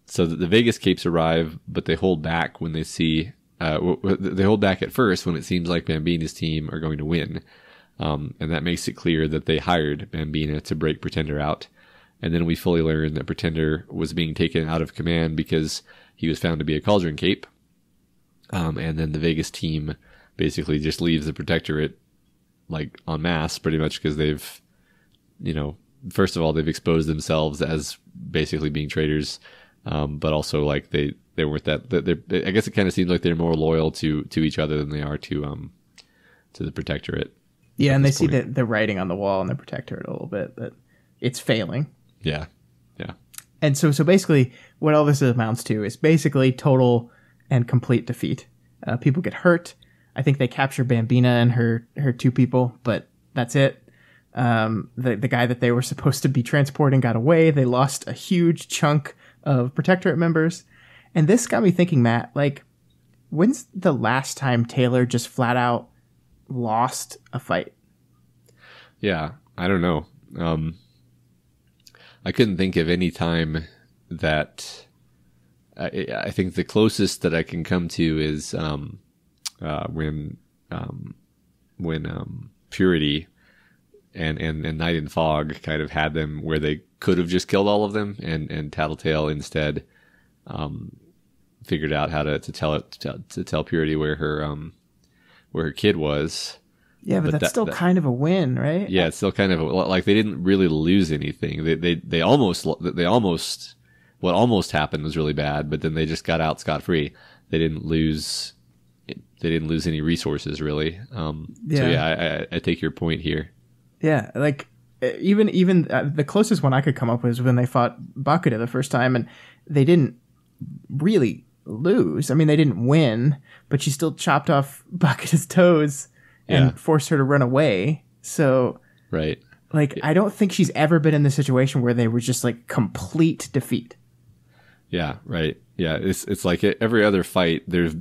So that the Vegas capes arrive, but they hold back when they see... they hold back at first when it seems like Bambina's team are going to win. And that makes it clear that they hired Bambina to break Pretender out. And then we fully learn that Pretender was being taken out of command because he was found to be a cauldron cape. And then the Vegas team basically just leaves the Protectorate like en masse, pretty much, because they've, first of all, they've exposed themselves as basically being traitors. But also like they weren't that, I guess it kind of seems like they're more loyal to each other than they are to the Protectorate. Yeah, and they see the writing on the wall in the Protectorate a little bit, that it's failing. Yeah. And so basically what all this amounts to is basically total and complete defeat. People get hurt. I think they capture Bambina and her 2 people, but that's it. The guy that they were supposed to be transporting got away. They lost a huge chunk of Protectorate members. And this got me thinking, Matt, like, when's the last time Taylor just flat out lost a fight? Yeah, I don't know. I couldn't think of any time that I think the closest that I can come to is when Purity and Night and Fog kind of had them where they could have just killed all of them, and Tattletale instead figured out how to tell Purity where her kid was. Yeah, but that's still kind of a win, right? Yeah, it's still kind of like they didn't really lose anything. They almost what almost happened was really bad, but then they just got out scot-free. They didn't lose any resources really. So yeah, I take your point here. Yeah, like even the closest one I could come up with was when they fought Bakuda the first time, and they didn't really lose. I mean, they didn't win, but she still chopped off Bakuda's toes and forced her to run away. So, right. Like, I don't think she's ever been in the situation where they were just like complete defeat. Yeah, right. Yeah, it's like every other fight. There's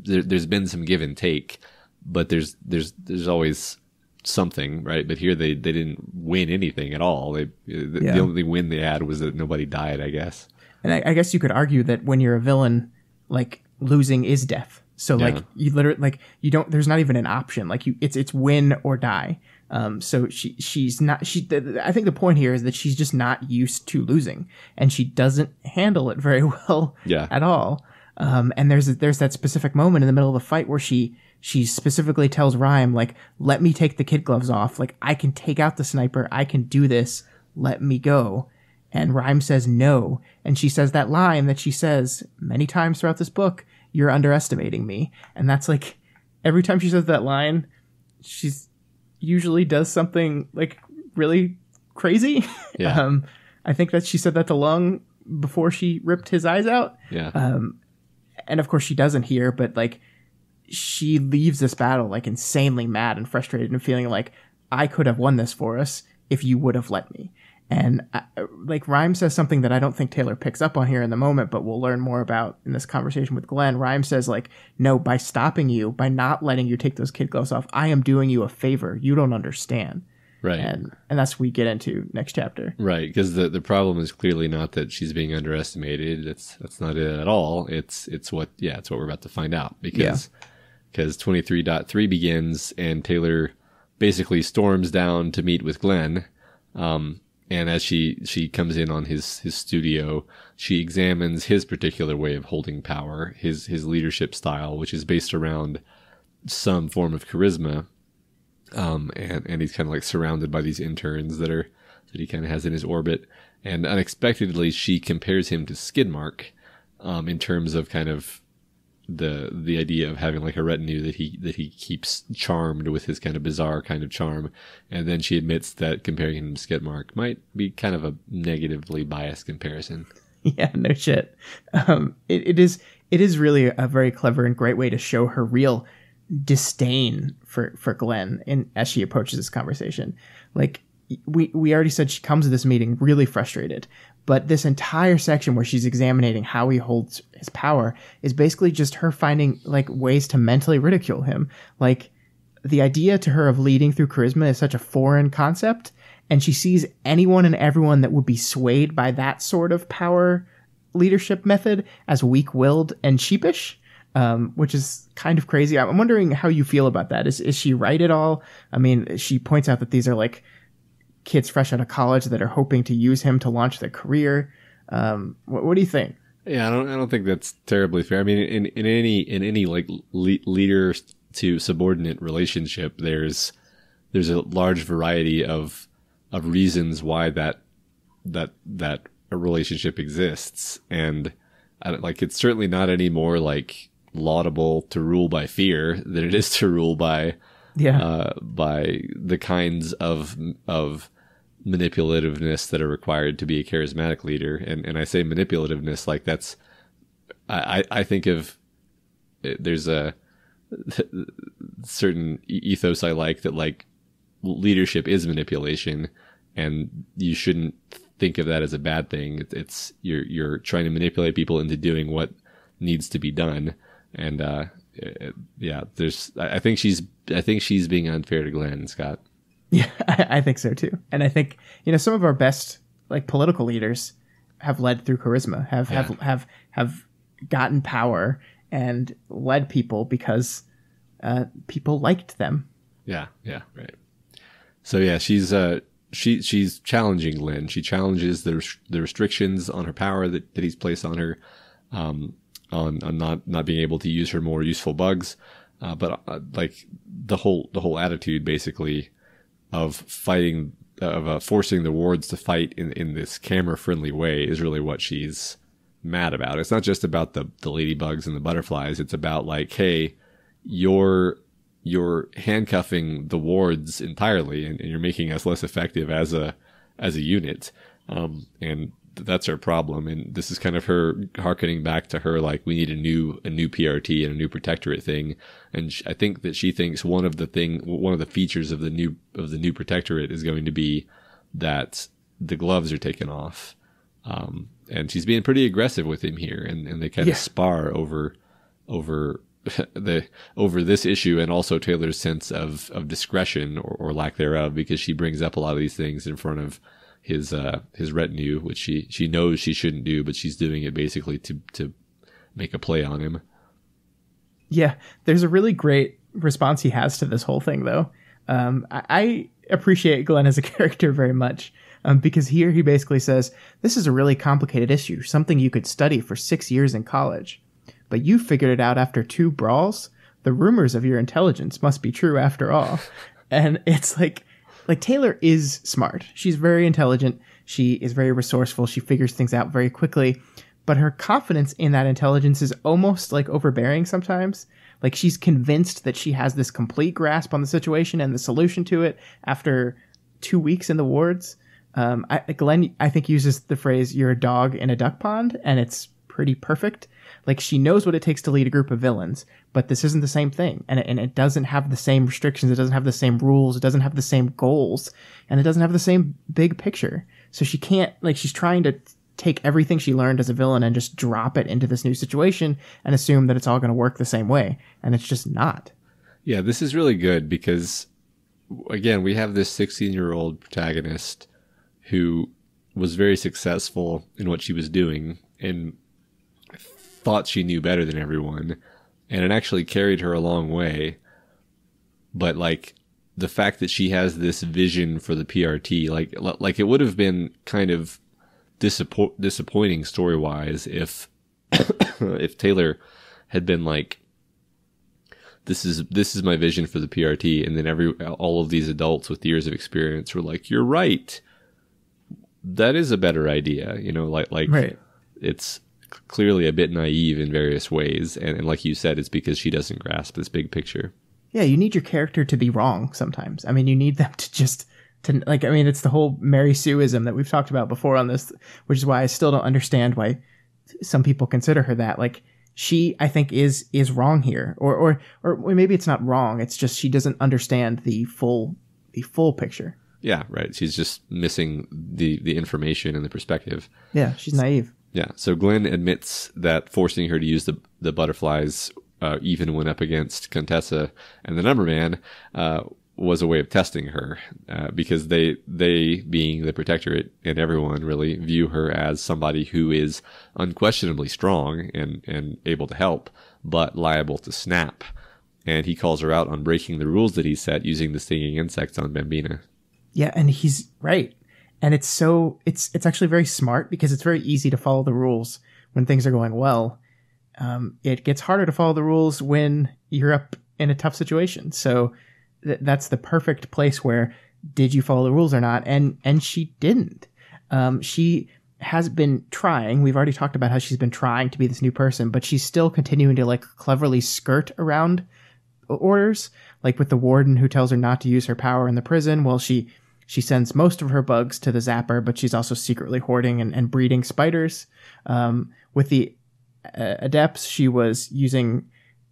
been some give and take, but there's always something, right? But here they didn't win anything at all. The only win they had was that nobody died, I guess. And I guess you could argue that when you're a villain, like, losing is death. So like you literally, like, you don't, there's not even an option. Like, it's win or die. So she's not, I think the point here is that she's just not used to losing, and she doesn't handle it very well at all. And there's that specific moment in the middle of the fight where she specifically tells Rhyme, like, let me take the kid gloves off. Like, I can take out the sniper. I can do this. Let me go. And Rhyme says no. And she says that line that she says many times throughout this book, you're underestimating me. And that's like, every time she says that line, she's usually does something like really crazy. Yeah. I think that she said that to Lung before she ripped his eyes out. Yeah. And of course she doesn't here, but like she leaves this battle like insanely mad and frustrated and feeling like I could have won this for us if you would have let me. And like Rhyme says something that I don't think Taylor picks up on here in the moment, but we'll learn more about in this conversation with Glenn. Rhyme says like, no, by stopping you, by not letting you take those kid gloves off, I am doing you a favor. You don't understand. Right. And that's what we get into next chapter. Right. Because the problem is clearly not that she's being underestimated. That's not it at all. It's what we're about to find out because 23.3 begins and Taylor basically storms down to meet with Glenn. And as she comes in on his studio, she examines his particular way of holding power, his leadership style, which is based around some form of charisma. And he's kind of like surrounded by these interns that he kind of has in his orbit. And unexpectedly, she compares him to Skidmark, in terms of kind of the idea of having like a retinue that he keeps charmed with his kind of bizarre kind of charm. And then she admits that comparing him to Skidmark might be kind of a negatively biased comparison. Yeah, no shit. It is really a very clever and great way to show her real disdain for Glenn as she approaches this conversation. Like we already said, she comes to this meeting really frustrated, but this entire section where she's examining how he holds his power is basically just her finding like ways to mentally ridicule him. Like the idea to her of leading through charisma is such a foreign concept, and she sees anyone and everyone that would be swayed by that sort of power leadership method as weak-willed and sheepish. Which is kind of crazy. I'm wondering how you feel about that. Is she right at all? I mean, she points out that these are like kids fresh out of college that are hoping to use him to launch their career. What do you think? Yeah, I don't think that's terribly fair. I mean, in any like leader to subordinate relationship, there's a large variety of reasons why that a relationship exists, and like it's certainly not any more like laudable to rule by fear than it is to rule by the kinds of manipulativeness that are required to be a charismatic leader. And I say manipulativeness like that's I think of there's a certain ethos I like that like leadership is manipulation, and you shouldn't think of that as a bad thing. It's you're trying to manipulate people into doing what needs to be done. And I think she's being unfair to Glenn, Scott. Yeah, I think so too. And I think, some of our best like political leaders have led through charisma, have gotten power and led people because people liked them. Yeah, right. So yeah, she's challenging Glenn. She challenges the restrictions on her power that he's placed on her. On not being able to use her more useful bugs, but like the whole attitude basically of fighting, of forcing the wards to fight in this camera friendly way is really what she's mad about. It's not just about the ladybugs and the butterflies. It's about like, hey, you're handcuffing the wards entirely, and you're making us less effective as a unit, and that's her problem. And this is kind of her hearkening back to her, like, we need a new PRT and a new protectorate thing. And I think that she thinks one of the features of the new protectorate is going to be that the gloves are taken off. And she's being pretty aggressive with him here, and they kind of spar over this issue, and also Taylor's sense of discretion or lack thereof, because she brings up a lot of these things in front of his retinue, which she knows she shouldn't do, but she's doing it basically to make a play on him. Yeah, there's a really great response he has to this whole thing, though. I appreciate Glenn as a character very much, because here he basically says, this is a really complicated issue, something you could study for 6 years in college. But you figured it out after 2 brawls? The rumors of your intelligence must be true after all. And it's like Taylor is smart. She's very intelligent. She is very resourceful. She figures things out very quickly. But her confidence in that intelligence is almost like overbearing sometimes. Like, she's convinced that she has this complete grasp on the situation and the solution to it after 2 weeks in the wards. Glenn, I think, uses the phrase, "you're a dog in a duck pond," and it's pretty perfect. Like, she knows what it takes to lead a group of villains, but this isn't the same thing. And it doesn't have the same restrictions. It doesn't have the same rules. It doesn't have the same goals. And it doesn't have the same big picture. So she can't, like, she's trying to take everything she learned as a villain and just drop it into this new situation and assume that it's all going to work the same way. And it's just not. Yeah, this is really good because, again, we have this 16-year-old protagonist who was very successful in what she was doing and thought she knew better than everyone, and it actually carried her a long way. But like, the fact that she has this vision for the PRT, like it would have been kind of disappointing story-wise if if Taylor had been like, this is my vision for the PRT, and then all of these adults with years of experience were like, "You're right, that is a better idea," you know, like right. It's clearly a bit naive in various ways, and like you said, it's because she doesn't grasp this big picture. Yeah, you need your character to be wrong sometimes. I mean, you need them to like, I mean, it's the whole Mary Sue-ism that we've talked about before on this, which is why I still don't understand why some people consider her that. Like, she, I think, is wrong here, or maybe it's not wrong. It's just she doesn't understand the full picture. Yeah, right. She's just missing the information and the perspective. Yeah, she's naive. Yeah, so Glenn admits that forcing her to use the butterflies, even when up against Contessa and the Number Man, was a way of testing her, because they being the Protectorate and everyone really view her as somebody who is unquestionably strong and able to help, but liable to snap. And he calls her out on breaking the rules that he set using the stinging insects on Bambina. Yeah, and he's right. And it's actually very smart, because it's very easy to follow the rules when things are going well. It gets harder to follow the rules when you're up in a tough situation. So that's the perfect place where, did you follow the rules or not? And she didn't. She has been trying. We've already talked about how she's been trying to be this new person, but she's still continuing to like cleverly skirt around orders, like with the warden who tells her not to use her power in the prison. Well, she sends most of her bugs to the zapper, but she's also secretly hoarding and breeding spiders. With the adepts, she was using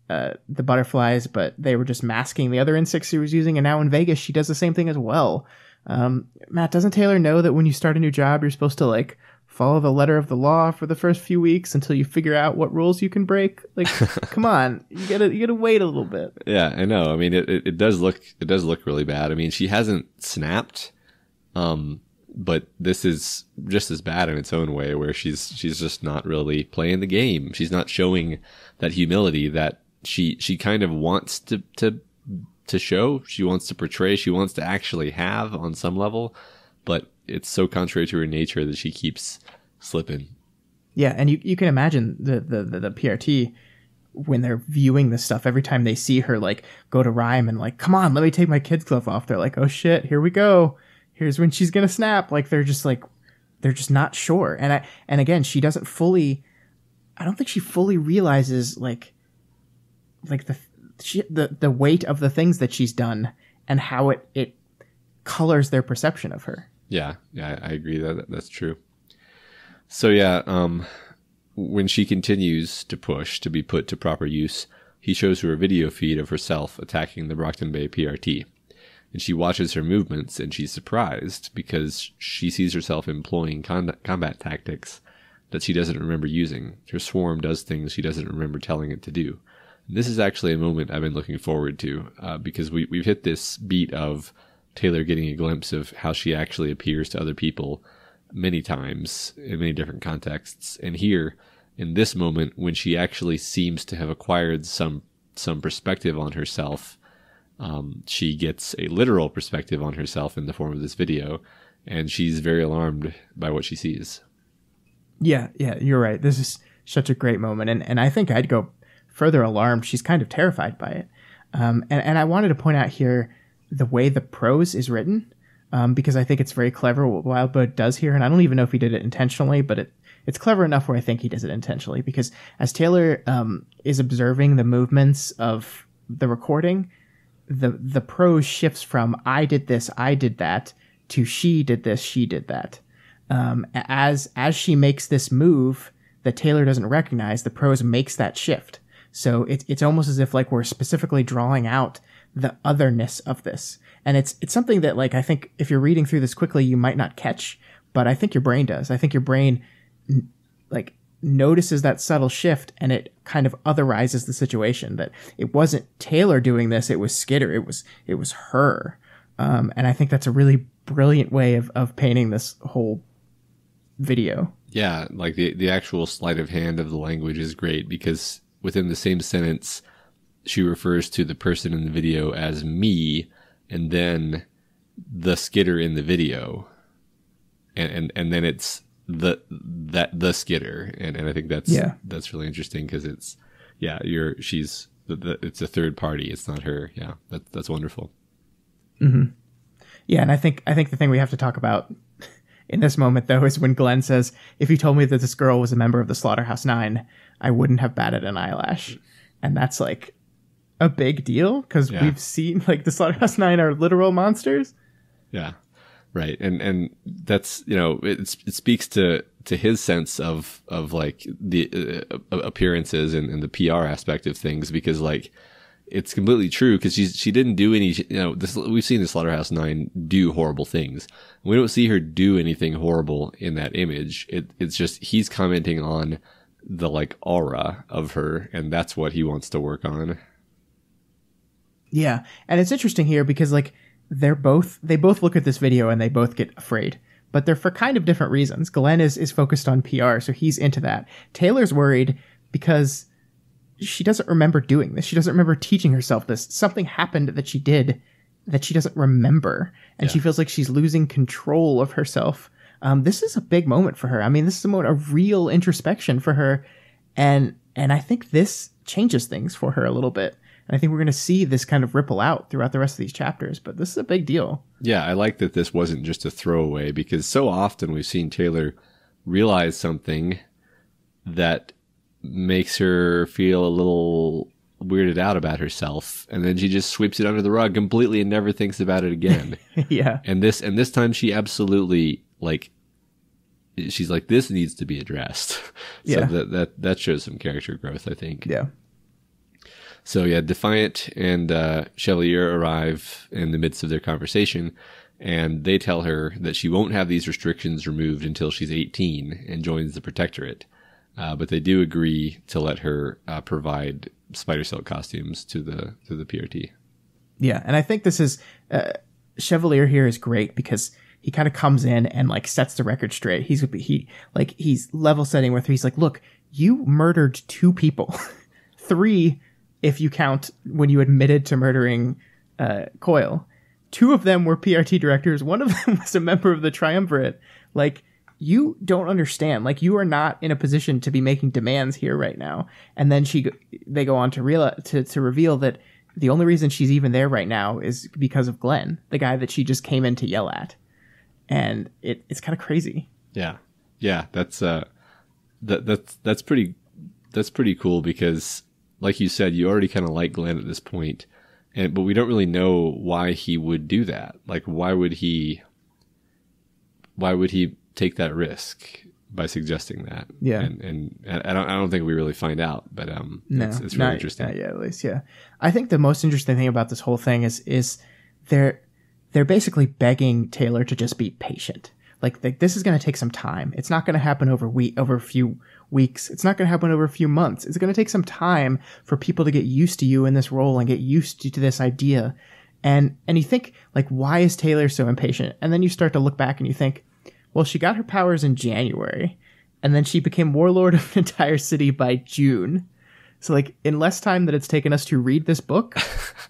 the butterflies, but they were just masking the other insects she was using. And now in Vegas, she does the same thing as well. Matt, doesn't Taylor know that when you start a new job, you're supposed to like follow the letter of the law for the first few weeks until you figure out what rules you can break? Like, come on, you gotta wait a little bit. Yeah, I know. I mean, it does look really bad. I mean, she hasn't snapped, but this is just as bad in its own way, where she's just not really playing the game. She's not showing that humility that she kind of wants to show. She wants to portray. She wants to actually have on some level, but it's so contrary to her nature that she keeps slipping. Yeah, and you can imagine the PRT when they're viewing this stuff, every time they see her like go to rhyme and like, come on, let me take my kid's glove off, they're like, oh shit, here we go. Here's when she's gonna snap. Like, they're just not sure. And again, she doesn't fully, I don't think she fully realizes like the weight of the things that she's done and how it colors their perception of her. Yeah, I agree that's true. So yeah, when she continues to push to be put to proper use, he shows her a video feed of herself attacking the Brockton Bay PRT. And she watches her movements, and she's surprised because she sees herself employing combat tactics that she doesn't remember using. Her swarm does things she doesn't remember telling it to do. And this is actually a moment I've been looking forward to, because we've hit this beat of Taylor getting a glimpse of how she actually appears to other people many times in many different contexts. And here, in this moment, when she actually seems to have acquired some perspective on herself, she gets a literal perspective on herself in the form of this video, and she's very alarmed by what she sees. Yeah, you're right. This is such a great moment, and I think I'd go further alarmed. She's kind of terrified by it. And I wanted to point out here the way the prose is written, because I think it's very clever what Wildbow does here, and I don't even know if he did it intentionally, but it's clever enough where I think he does it intentionally, because as Taylor is observing the movements of the recording, the prose shifts from I did this, I did that, to she did this, she did that. As she makes this move that Taylor doesn't recognize, the prose makes that shift. So it's almost as if like we're specifically drawing out the otherness of this. And it's something that, like, I think if you're reading through this quickly, you might not catch, but I think your brain does. I think your brain like notices that subtle shift, and it kind of otherizes the situation, that it wasn't Taylor doing this, it was Skitter, it was her. And I think that's a really brilliant way of painting this whole video. Yeah, like the actual sleight of hand of the language is great, because within the same sentence, she refers to the person in the video as me, and then the Skitter in the video, and then it's the Skitter, and I think that's really interesting, because it's it's a third party, it's not her. Yeah, that's wonderful. Mm-hmm. Yeah, and I think the thing we have to talk about in this moment, though, is when Glenn says, "If you told me that this girl was a member of the Slaughterhouse-9, I wouldn't have batted an eyelash," and that's like a big deal, because we've seen like the Slaughterhouse-9 are literal monsters. Yeah, right, and that's, you know, it speaks to his sense of like the appearances and the PR aspect of things, because like it's completely true, because she didn't do any, you know, we've seen the Slaughterhouse-9 do horrible things. We don't see her do anything horrible in that image. It's just he's commenting on the like aura of her, and that's what he wants to work on. Yeah, and it's interesting here because like they both look at this video and they both get afraid, but they're for kind of different reasons. Glenn is focused on PR, so he's into that. Taylor's worried because she doesn't remember doing this. She doesn't remember teaching herself this. Something happened that she did that she doesn't remember, and she feels like she's losing control of herself. This is a big moment for her. I mean, this is a moment of real introspection for her, and I think this changes things for her a little bit. And I think we're going to see this kind of ripple out throughout the rest of these chapters, but this is a big deal. Yeah, I like that this wasn't just a throwaway, because so often we've seen Taylor realize something that makes her feel a little weirded out about herself, and then she just sweeps it under the rug completely and never thinks about it again. Yeah. And this time she absolutely, like, she's like, this needs to be addressed. So that shows some character growth, I think. Yeah. So yeah, Defiant and Chevalier arrive in the midst of their conversation, and they tell her that she won't have these restrictions removed until she's 18 and joins the Protectorate. But they do agree to let her provide spider silk costumes to the PRT. Yeah, and I think this is Chevalier here is great because he kind of comes in and like sets the record straight. He's level setting with her. He's like, look, you murdered 2 people, 3 if you count when you admitted to murdering Coyle. 2 of them were PRT directors. 1 of them was a member of the Triumvirate. Like, you don't understand. Like, you are not in a position to be making demands here right now. And then they go on to reveal that the only reason she's even there right now is because of Glenn, the guy that she just came in to yell at. And it's kind of crazy. Yeah. Yeah. That's pretty cool, because like you said, you already kind of like Glenn at this point, but we don't really know why he would do that. Like, why would he take that risk by suggesting that? Yeah. And I don't think we really find out, but it's really interesting. Not yet, at least. Yeah. I think the most interesting thing about this whole thing is they're basically begging Taylor to just be patient. Like this is going to take some time. It's not going to happen over a few weeks. It's not going to happen over a few months. It's going to take some time for people to get used to you in this role and get used to this idea. And you think, like, why is Taylor so impatient? And then you start to look back and you think, well, she got her powers in January, and then she became warlord of an entire city by June. So, like, in less time that it's taken us to read this book,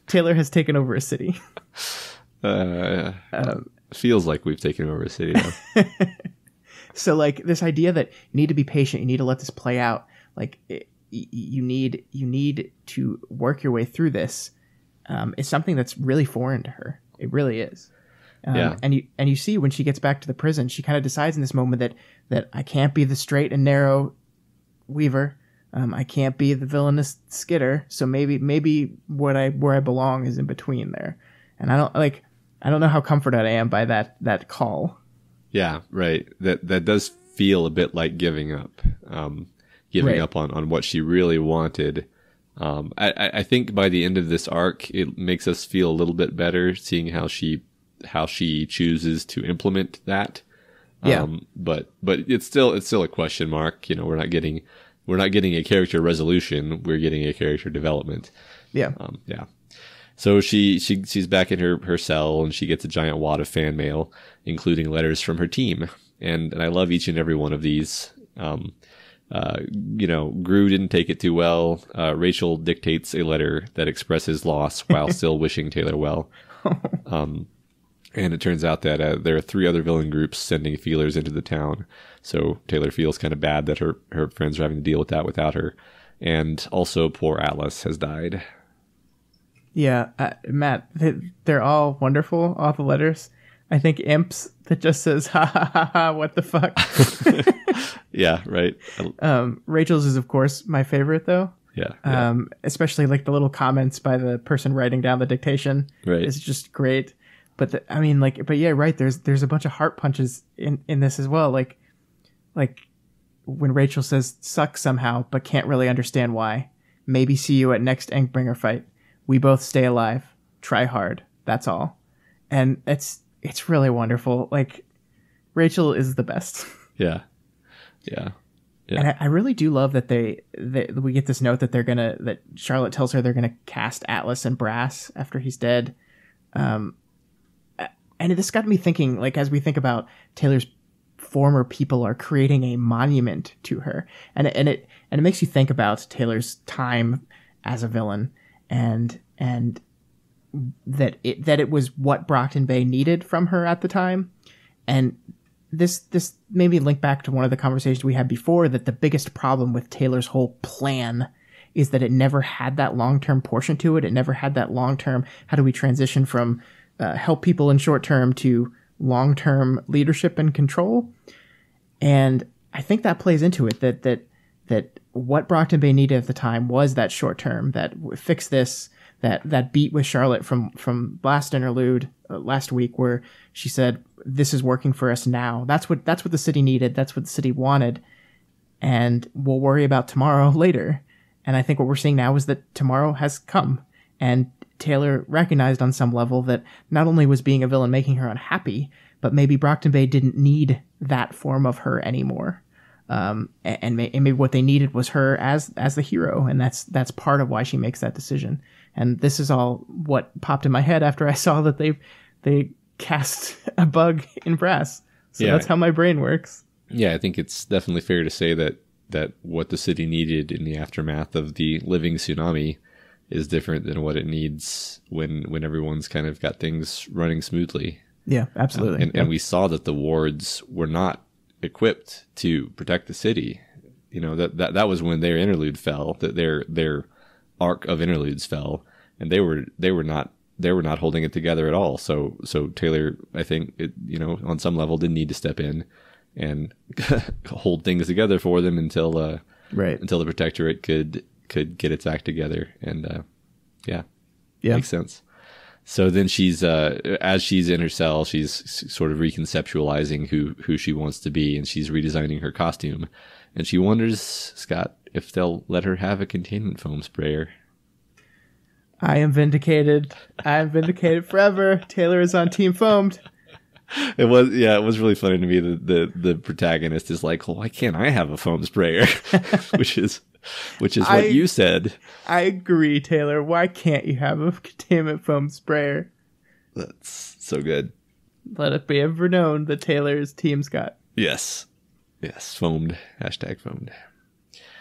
Taylor has taken over a city. Feels like we've taken over a city, though. So, like, this idea that you need to be patient, you need to let this play out, like, you need to work your way through this, is something that's really foreign to her. It really is. Yeah. And you see when she gets back to the prison, she kind of decides in this moment that I can't be the straight and narrow Weaver. I can't be the villainous Skitter. So maybe where I belong is in between there. And I don't know how comforted I am by that call. Yeah, right. That does feel a bit like giving up. Giving up on what she really wanted. I think by the end of this arc, it makes us feel a little bit better seeing how she chooses to implement that. Yeah. But it's still a question mark. You know, we're not getting a character resolution. We're getting a character development. Yeah. Yeah. So she's back in her cell, and she gets a giant wad of fan mail, including letters from her team. And I love each and every one of these. Gru didn't take it too well. Rachel dictates a letter that expresses loss while still wishing Taylor well. And it turns out that there are 3 other villain groups sending feelers into the town. So Taylor feels kind of bad that her friends are having to deal with that without her. And also poor Atlas has died. Yeah, Matt, they're all wonderful, all the letters. I think Imps that just says, ha ha ha ha, what the fuck? Yeah, right. Rachel's is, of course, my favorite, though. Yeah. Especially like the little comments by the person writing down the dictation. Right. It's just great. But yeah, right. There's a bunch of heart punches in this as well. Like when Rachel says suck somehow, but can't really understand why. Maybe see you at next Endbringer fight. We both stay alive. Try hard. That's all. And it's really wonderful. Like, Rachel is the best. Yeah. Yeah. Yeah. And I really do love that we get this note that Charlotte tells her they're gonna cast Atlas and Brass after he's dead. And this got me thinking, like, as we think about Taylor's former people are creating a monument to her, and it makes you think about Taylor's time as a villain, and that it was what Brockton Bay needed from her at the time. And this made me link back to one of the conversations we had before, that the biggest problem with Taylor's whole plan is that it never had that long-term portion to it. It never had that long-term, how do we transition from help people in short term to long-term leadership and control. And I think that plays into it, that what Brockton Bay needed at the time was that short term, that fix this, that beat with Charlotte from last Interlude last week, where she said, this is working for us now. That's what the city needed. That's what the city wanted. And we'll worry about tomorrow later. And I think what we're seeing now is that tomorrow has come. And Taylor recognized on some level that not only was being a villain making her unhappy, but maybe Brockton Bay didn't need that form of her anymore. And maybe what they needed was her as the hero. And that's part of why she makes that decision. And this is all what popped in my head after I saw that they cast a bug in Brass. So That's how my brain works. Yeah, I think it's definitely fair to say that what the city needed in the aftermath of the living tsunami is different than what it needs when everyone's kind of got things running smoothly. Yeah, absolutely. And we saw that the wards were not equipped to protect the city. You know, that was when their interlude fell, that their arc of interludes fell, and they were not holding it together at all. So Taylor, I think, on some level did need to step in and hold things together for them until the protectorate could get its act together. And makes sense. So then she's as she's in her cell, she's sort of reconceptualizing who she wants to be, and she's redesigning her costume. And she wonders, Scott, if they'll let her have a containment foam sprayer. I am vindicated. I am vindicated forever. Taylor is on Team Foamed. It was really funny to me that the protagonist is like, well, why can't I have a foam sprayer? which is what you said. I agree, Taylor. Why can't you have a containment foam sprayer? That's so good. Let it be ever known that Taylor's Team Scott. Yes, foamed. #foamed.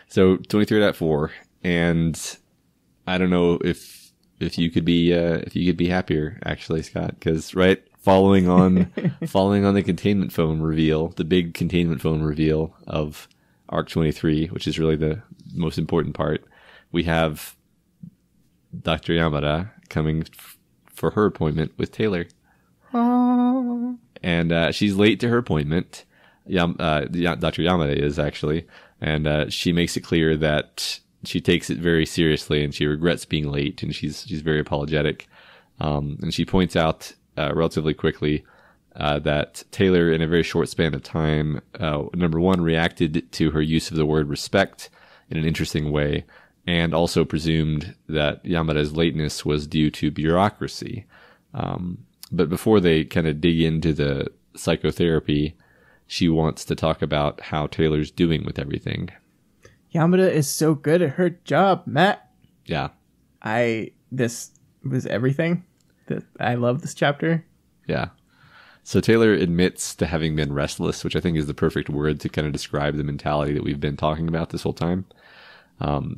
So 23.4, and I don't know if you could be happier, actually, Scott, because following on the containment foam reveal, the big containment foam reveal of Arc 23, which is really the most important part, we have Dr. Yamada coming for her appointment with Taylor. And she's late to her appointment. Dr. Yamada is actually. And she makes it clear that she takes it very seriously and she regrets being late, and she's very apologetic. And she points out relatively quickly that Taylor, in a very short span of time, number one, reacted to her use of the word respect in an interesting way, and also presumed that Yamada's lateness was due to bureaucracy. But before they kind of dig into the psychotherapy, she wants to talk about how Taylor's doing with everything. Yamada is so good at her job, Matt. Yeah. This was everything. I love this chapter. Yeah. So Taylor admits to having been restless, which I think is the perfect word to kind of describe the mentality that we've been talking about this whole time.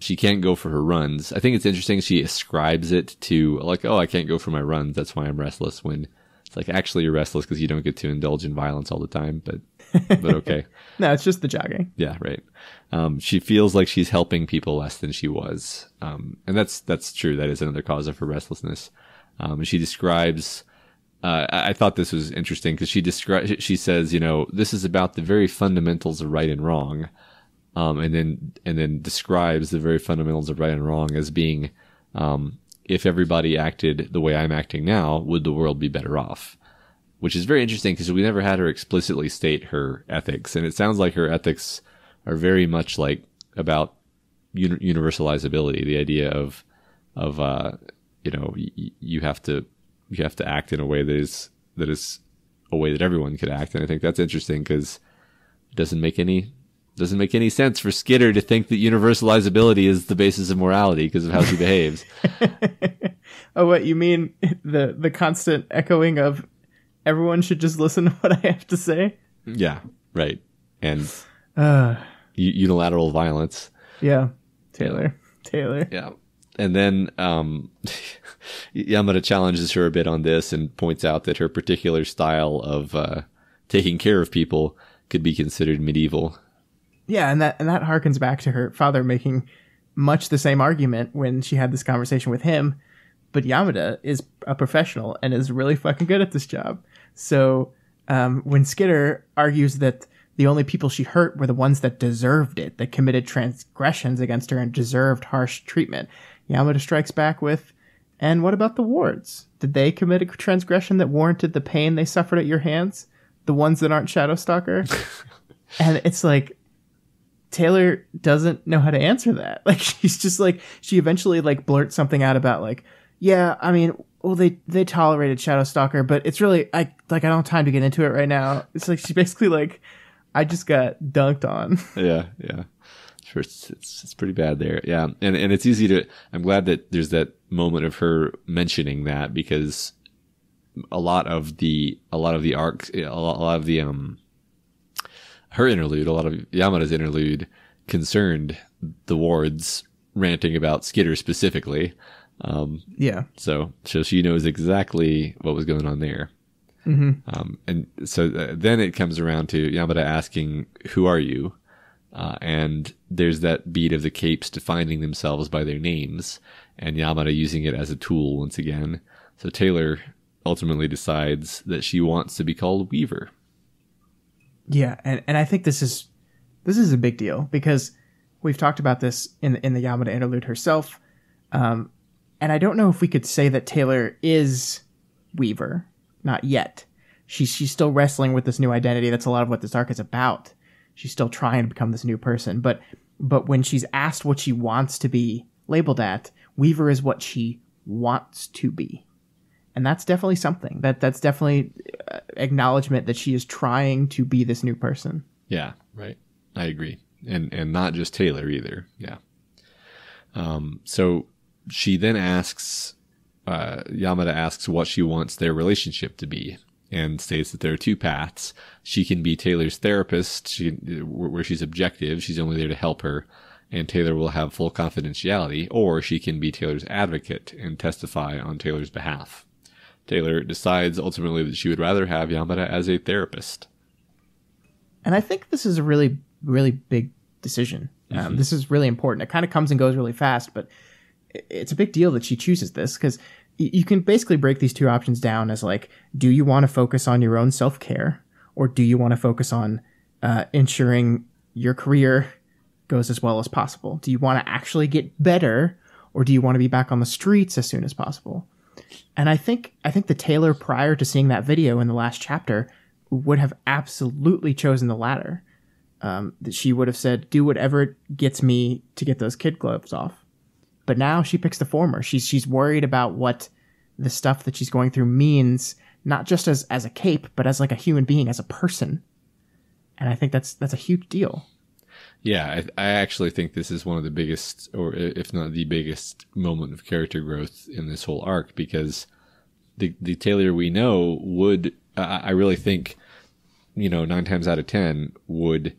She can't go for her runs. I think it's interesting. She ascribes it to like, oh, I can't go for my runs. That's why I'm restless. When it's like, actually, you're restless because you don't get to indulge in violence all the time. But okay. No, it's just the jogging. Yeah, right. She feels like she's helping people less than she was. And that's true. That is another cause of her restlessness. And she describes, I thought this was interesting because she says, this is about the very fundamentals of right and wrong. And then describes the very fundamentals of right and wrong as being, if everybody acted the way I'm acting now, would the world be better off? Which is very interesting because we never had her explicitly state her ethics. And it sounds like her ethics are very much like about universalizability, the idea of you have to act in a way that is a way that everyone could act. And I think that's interesting because it doesn't make any sense for Skitter to think that universalizability is the basis of morality because of how she behaves. Oh, what you mean? The constant echoing of everyone should just listen to what I have to say? Yeah, right. And unilateral violence. Yeah. Taylor. Yeah. And then Yamada challenges her a bit on this and points out that her particular style of taking care of people could be considered medieval. Yeah, and that harkens back to her father making much the same argument when she had this conversation with him. But Yamada is a professional and is really fucking good at this job. So when Skitter argues that the only people she hurt were the ones that deserved it, that committed transgressions against her and deserved harsh treatment, Yamada strikes back with, and what about the wards? Did they commit a transgression that warranted the pain they suffered at your hands? The ones that aren't Shadowstalker? And it's like, Taylor doesn't know how to answer that. Like, she's just like, she eventually like blurts something out about like, yeah, I mean, well, they tolerated Shadowstalker, but it's really, I don't have time to get into it right now. It's like, she's basically like, I just got dunked on. Yeah. Sure, it's pretty bad there. Yeah. And it's easy to, I'm glad that there's that moment of her mentioning that, because a lot of the arcs, her interlude, a lot of Yamada's interlude concerned the wards ranting about Skitter specifically. Yeah. So she knows exactly what was going on there. Mm-hmm. And so then it comes around to Yamada asking, "Who are you?" And there's that beat of the capes defining themselves by their names, and Yamada using it as a tool once again. So Taylor ultimately decides that she wants to be called Weaver. Yeah, and I think this is a big deal because we've talked about this in the Yamada interlude herself, and I don't know if we could say that Taylor is Weaver, not yet. She's still wrestling with this new identity. That's a lot of what this arc is about. She's still trying to become this new person, but when she's asked what she wants to be labeled at, Weaver is what she wants to be. And that's definitely something. That's definitely acknowledgement that she is trying to be this new person. Yeah, right. I agree. And not just Taylor either. Yeah. So she then asks, Yamada asks what she wants their relationship to be, and states that there are two paths. She can be Taylor's therapist, where she's objective, she's only there to help her, and Taylor will have full confidentiality, or she can be Taylor's advocate and testify on Taylor's behalf. Taylor decides ultimately that she would rather have Yamada as a therapist. And I think this is a really, really big decision. This is really important. It kind of comes and goes really fast, but it's a big deal that she chooses this because you can basically break these two options down as like, do you want to focus on your own self-care, or do you want to focus on ensuring your career goes as well as possible? Do you want to actually get better, or do you want to be back on the streets as soon as possible? And I think the Taylor prior to seeing that video in the last chapter would have absolutely chosen the latter. That she would have said, do whatever gets me to get those kid gloves off. But now she picks the former. She's worried about what the stuff that she's going through means, not just as a cape, but as like a human being, as a person. And I think that's a huge deal. Yeah, I actually think this is one of the biggest, or if not the biggest, moment of character growth in this whole arc, because the Taylor we know would, I really think, 9 times out of 10 would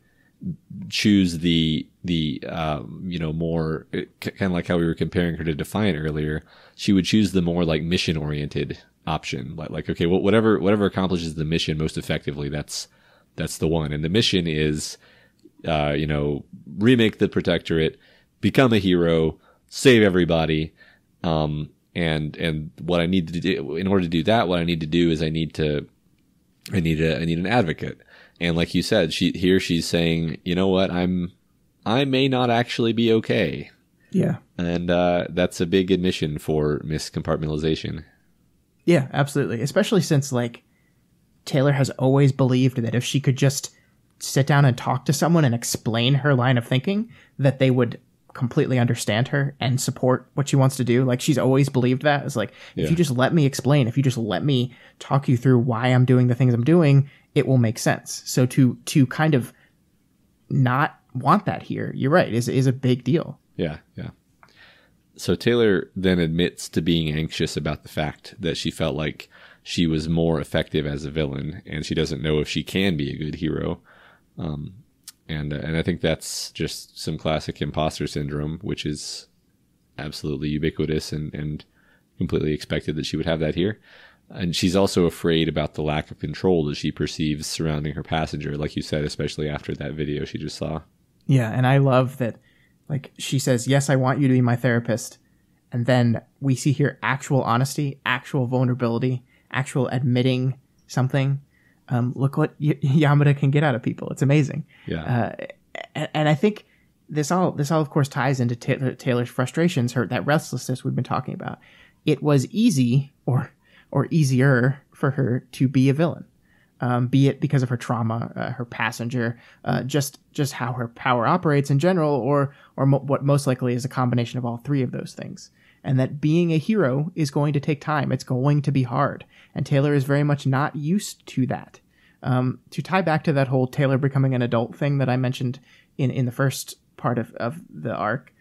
choose the more, kind of like how we were comparing her to Defiant earlier. She would choose the more like mission oriented option, like okay, well, whatever accomplishes the mission most effectively, that's the one. And the mission is remake the Protectorate, become a hero, save everybody. And what I need to do in order to do that, what I need to do is I need an advocate. And like you said, she's saying, you know what, I may not actually be okay. Yeah. And that's a big admission for miscompartmentalization. Yeah, absolutely. Especially since like Taylor has always believed that if she could just sit down and talk to someone and explain her line of thinking, that they would completely understand her and support what she wants to do. Like, she's always believed that. It's like, if you just let me explain, if you just let me talk you through why I'm doing the things I'm doing, it will make sense. So to kind of not want that here, you're right, is a big deal. Yeah. So Taylor then admits to being anxious about the fact that she felt like she was more effective as a villain, and she doesn't know if she can be a good hero. And I think that's just some classic imposter syndrome, which is absolutely ubiquitous and completely expected that she would have that here. And she's also afraid about the lack of control that she perceives surrounding her passenger, like you said, especially after that video she just saw. Yeah, and I love that, like, she says, yes, I want you to be my therapist. And then we see here actual honesty, actual vulnerability, actual admitting something. Look what Yamada can get out of people. It's amazing. Yeah. And I think this all of course ties into Taylor's frustrations, that restlessness we've been talking about. It was easy or easier for her to be a villain, be it because of her trauma, her passenger, just how her power operates in general, or what most likely is a combination of all three of those things. And that being a hero is going to take time. It's going to be hard. And Taylor is very much not used to that. To tie back to that whole Taylor becoming an adult thing that I mentioned in the first part of the arc,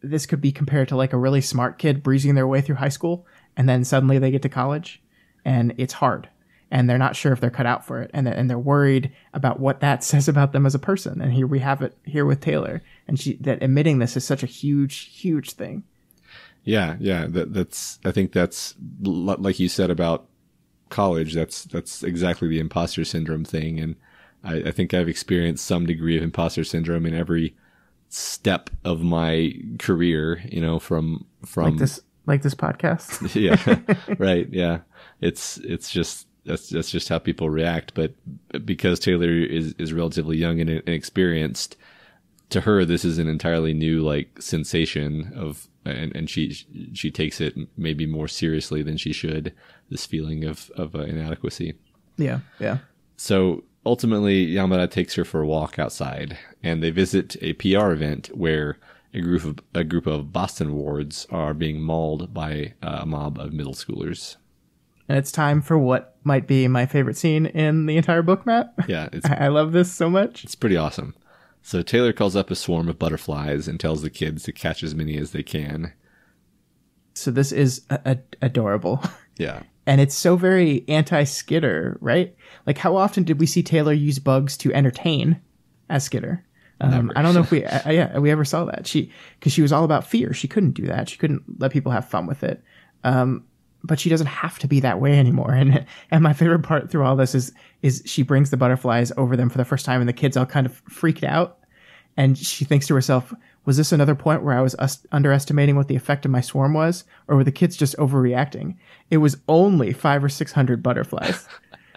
this could be compared to like a really smart kid breezing their way through high school, and then suddenly they get to college, and it's hard. And they're not sure if they're cut out for it. And they're worried about what that says about them as a person. And here we have it here with Taylor. And that admitting this is such a huge, huge thing. Yeah. I think that's, like you said about college, that's exactly the imposter syndrome thing. And I think I've experienced some degree of imposter syndrome in every step of my career, from like this podcast. Yeah. Right. Yeah. It's just, that's just how people react. But because Taylor is relatively young and inexperienced, to her, this is an entirely new like sensation of, and she takes it maybe more seriously than she should, this feeling of inadequacy. Yeah. So ultimately, Yamada takes her for a walk outside, and they visit a PR event where a group of Boston wards are being mauled by a mob of middle schoolers. And it's time for what might be my favorite scene in the entire book, Matt. Yeah, I love this so much. It's pretty awesome. So Taylor calls up a swarm of butterflies and tells the kids to catch as many as they can. So this is adorable. Yeah. And it's so very anti-Skitter, right? Like, how often did we see Taylor use bugs to entertain as Skitter? I don't know if we ever saw that. Because she was all about fear. She couldn't do that. She couldn't let people have fun with it. But she doesn't have to be that way anymore. And my favorite part through all this is she brings the butterflies over them for the first time, and the kids all kind of freaked out. And she thinks to herself, Was this another point where I was underestimating what the effect of my swarm was, or were the kids just overreacting? It was only 500 or 600 butterflies.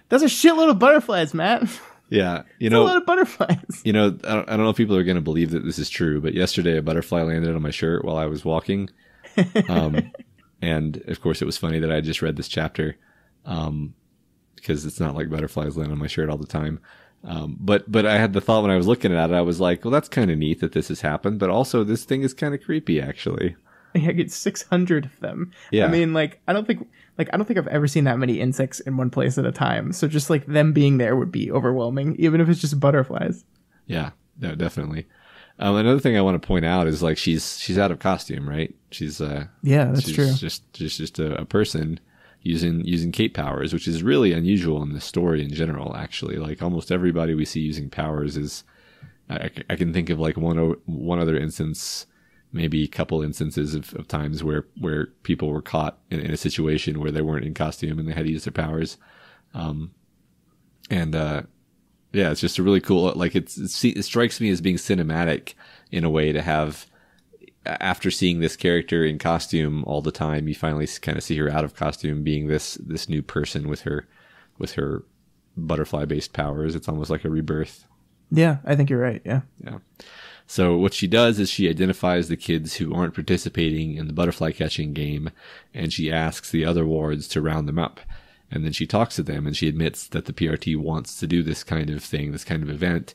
That's a shitload of butterflies, Matt. Yeah, a lot of butterflies. I don't know if people are going to believe that this is true, but yesterday a butterfly landed on my shirt while I was walking. And of course it was funny that I just read this chapter, because it's not like butterflies land on my shirt all the time. But I had the thought when I was looking at it, I was like, well, that's kind of neat that this has happened, but also this thing is kind of creepy, actually. Yeah, I get 600 of them. Yeah. I mean, I don't think I've ever seen that many insects in one place at a time. So just like them being there would be overwhelming, even if it's just butterflies. Yeah, no, definitely. Another thing I want to point out is like she's out of costume, right? She's true. Just a person using cape powers, which is really unusual in this story in general. Actually, like almost everybody we see using powers is, I can think of like one other instance, maybe a couple instances of times where people were caught in a situation where they weren't in costume and they had to use their powers. Yeah, it's just a really cool, like it strikes me as being cinematic in a way to have, after seeing this character in costume all the time, you finally kind of see her out of costume being this new person with her butterfly based powers. It's almost like a rebirth. Yeah, I think you're right. Yeah. Yeah. So what she does is she identifies the kids who aren't participating in the butterfly catching game, and she asks the other wards to round them up. And then she talks to them, and she admits that the PRT wants to do this kind of thing, this kind of event,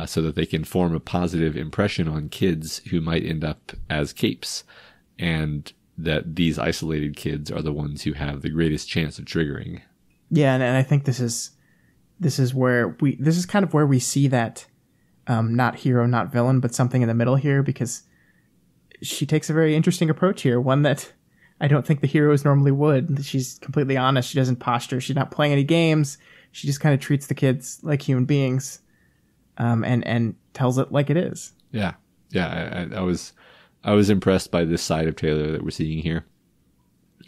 so that they can form a positive impression on kids who might end up as capes, and that these isolated kids are the ones who have the greatest chance of triggering. Yeah, and I think this is kind of where we see that not hero, not villain, but something in the middle here, because she takes a very interesting approach here, one that I don't think the heroes normally would. She's completely honest. She doesn't posture. She's not playing any games. She just kind of treats the kids like human beings, and tells it like it is. Yeah. Yeah. I was impressed by this side of Taylor that we're seeing here.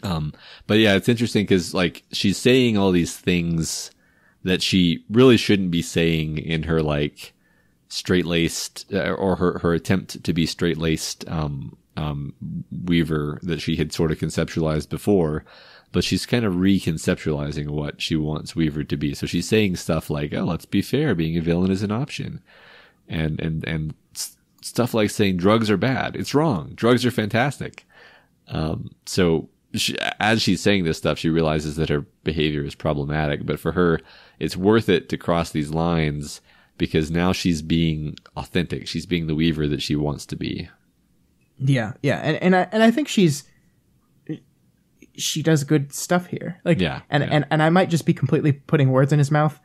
But yeah, it's interesting because like she's saying all these things that she really shouldn't be saying in her like straight-laced or her attempt to be straight-laced, Weaver that she had sort of conceptualized before, but she's kind of reconceptualizing what she wants Weaver to be. So she's saying stuff like, "Oh, let's be fair, being a villain is an option," and stuff like saying drugs are bad. It's wrong. Drugs are fantastic. So as she's saying this stuff, she realizes that her behavior is problematic. But for her, it's worth it to cross these lines because now she's being authentic. She's being the Weaver that she wants to be. Yeah, yeah, and I think she does good stuff here. Like, yeah, and I might just be completely putting words in his mouth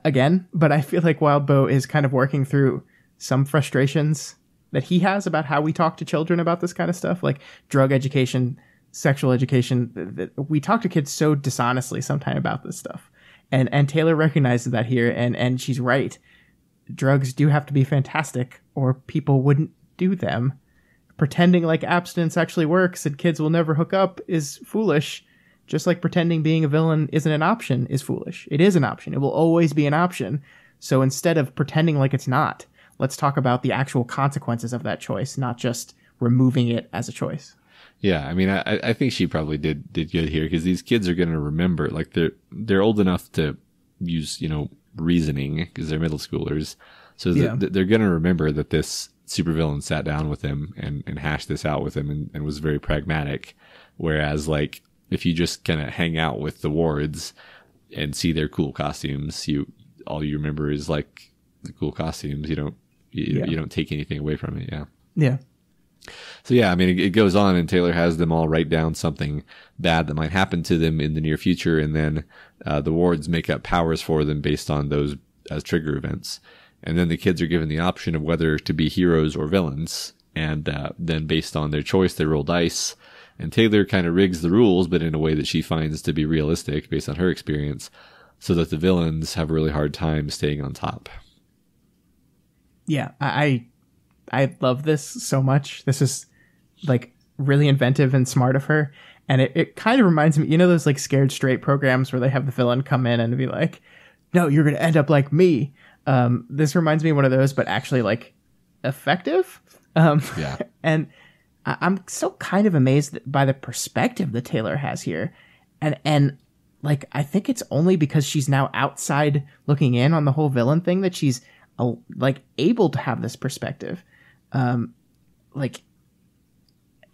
again, but I feel like Wildbow is kind of working through some frustrations that he has about how we talk to children about this kind of stuff, like drug education, sexual education. We talk to kids so dishonestly sometimes about this stuff, and Taylor recognizes that here, and she's right. Drugs do have to be fantastic, or people wouldn't do them. Pretending like abstinence actually works and kids will never hook up is foolish, just like pretending being a villain isn't an option is foolish. It is an option. It will always be an option. So instead of pretending like it's not, let's talk about the actual consequences of that choice, not just removing it as a choice. Yeah, I mean, I think she probably did good here because these kids are going to remember, like they're old enough to use, reasoning because they're middle schoolers. So they're going to remember that this supervillain sat down with him and hashed this out with him and was very pragmatic. Whereas like if you just kind of hang out with the wards and see their cool costumes, all you remember is like the cool costumes. You don't take anything away from it. Yeah. Yeah. So yeah, I mean, it goes on and Taylor has them all write down something bad that might happen to them in the near future. And then the wards make up powers for them based on those as trigger events. And then the kids are given the option of whether to be heroes or villains. And then based on their choice, they roll dice. And Taylor kind of rigs the rules, but in a way that she finds to be realistic based on her experience, so that the villains have a really hard time staying on top. Yeah, I love this so much. This is like really inventive and smart of her. And it kind of reminds me, those like Scared Straight programs where they have the villain come in and be like, no, you're going to end up like me. This reminds me of one of those, but actually like effective. Yeah. And I'm still kind of amazed by the perspective that Taylor has here. And like, I think it's only because she's now outside looking in on the whole villain thing that she's like able to have this perspective. Like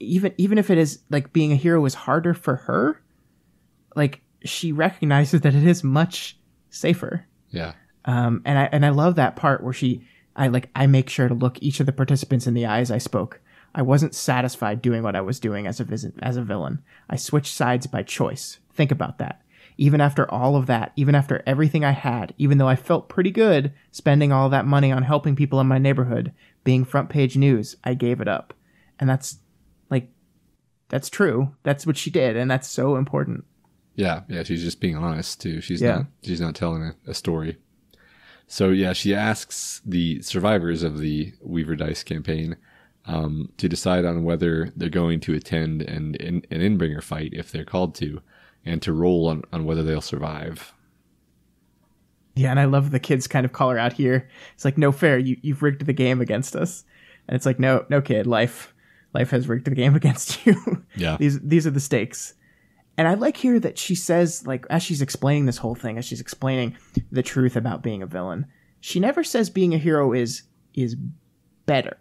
even if it is like being a hero is harder for her, like she recognizes that it is much safer. Yeah. And I love that part where I make sure to look each of the participants in the eye as I spoke. I wasn't satisfied doing what I was doing as a villain. I switched sides by choice. Think about that. Even after all of that, even after everything I had, even though I felt pretty good spending all that money on helping people in my neighborhood, being front page news, I gave it up. And that's true. That's what she did. And that's so important. Yeah. Yeah. She's just being honest too. She's not telling a story. So yeah, she asks the survivors of the Weaver Dice campaign to decide on whether they're going to attend an Endbringer fight if they're called to, and to roll on whether they'll survive. Yeah, and I love the kids kind of call her out here. It's like, no fair, you've rigged the game against us. And it's like, no kid, life has rigged the game against you. Yeah. These are the stakes. And I like here that she says, like, as she's explaining this whole thing, as she's explaining the truth about being a villain, she never says being a hero is better.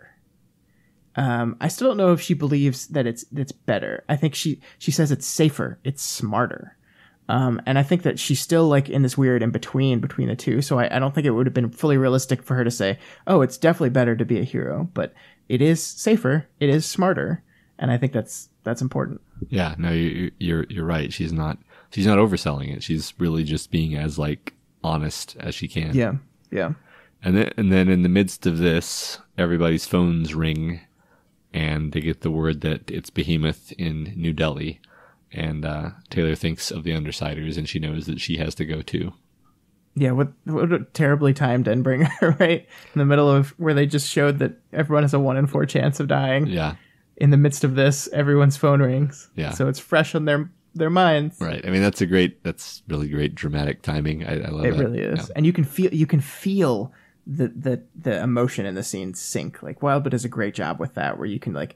I still don't know if she believes that it's better. I think she says it's safer, it's smarter. And I think that she's still like in this weird in between the two. So I don't think it would have been fully realistic for her to say, oh, it's definitely better to be a hero, but it is safer, it is smarter. And I think that's important. Yeah, no, you're right. She's not overselling it. She's really just being as like honest as she can. Yeah. Yeah. And then in the midst of this, everybody's phones ring and they get the word that it's Behemoth in New Delhi. And Taylor thinks of the Undersiders, and she knows that she has to go too. Yeah, what a terribly timed Endbringer, right? In the middle of where they just showed that everyone has a 1 in 4 chance of dying. Yeah. In the midst of this, everyone's phone rings. Yeah. So it's fresh on their minds. Right. I mean, that's really great dramatic timing. I love it. It really is. Yeah. And you can feel the emotion in the scene sink. Like Wildwood does a great job with that, where you can like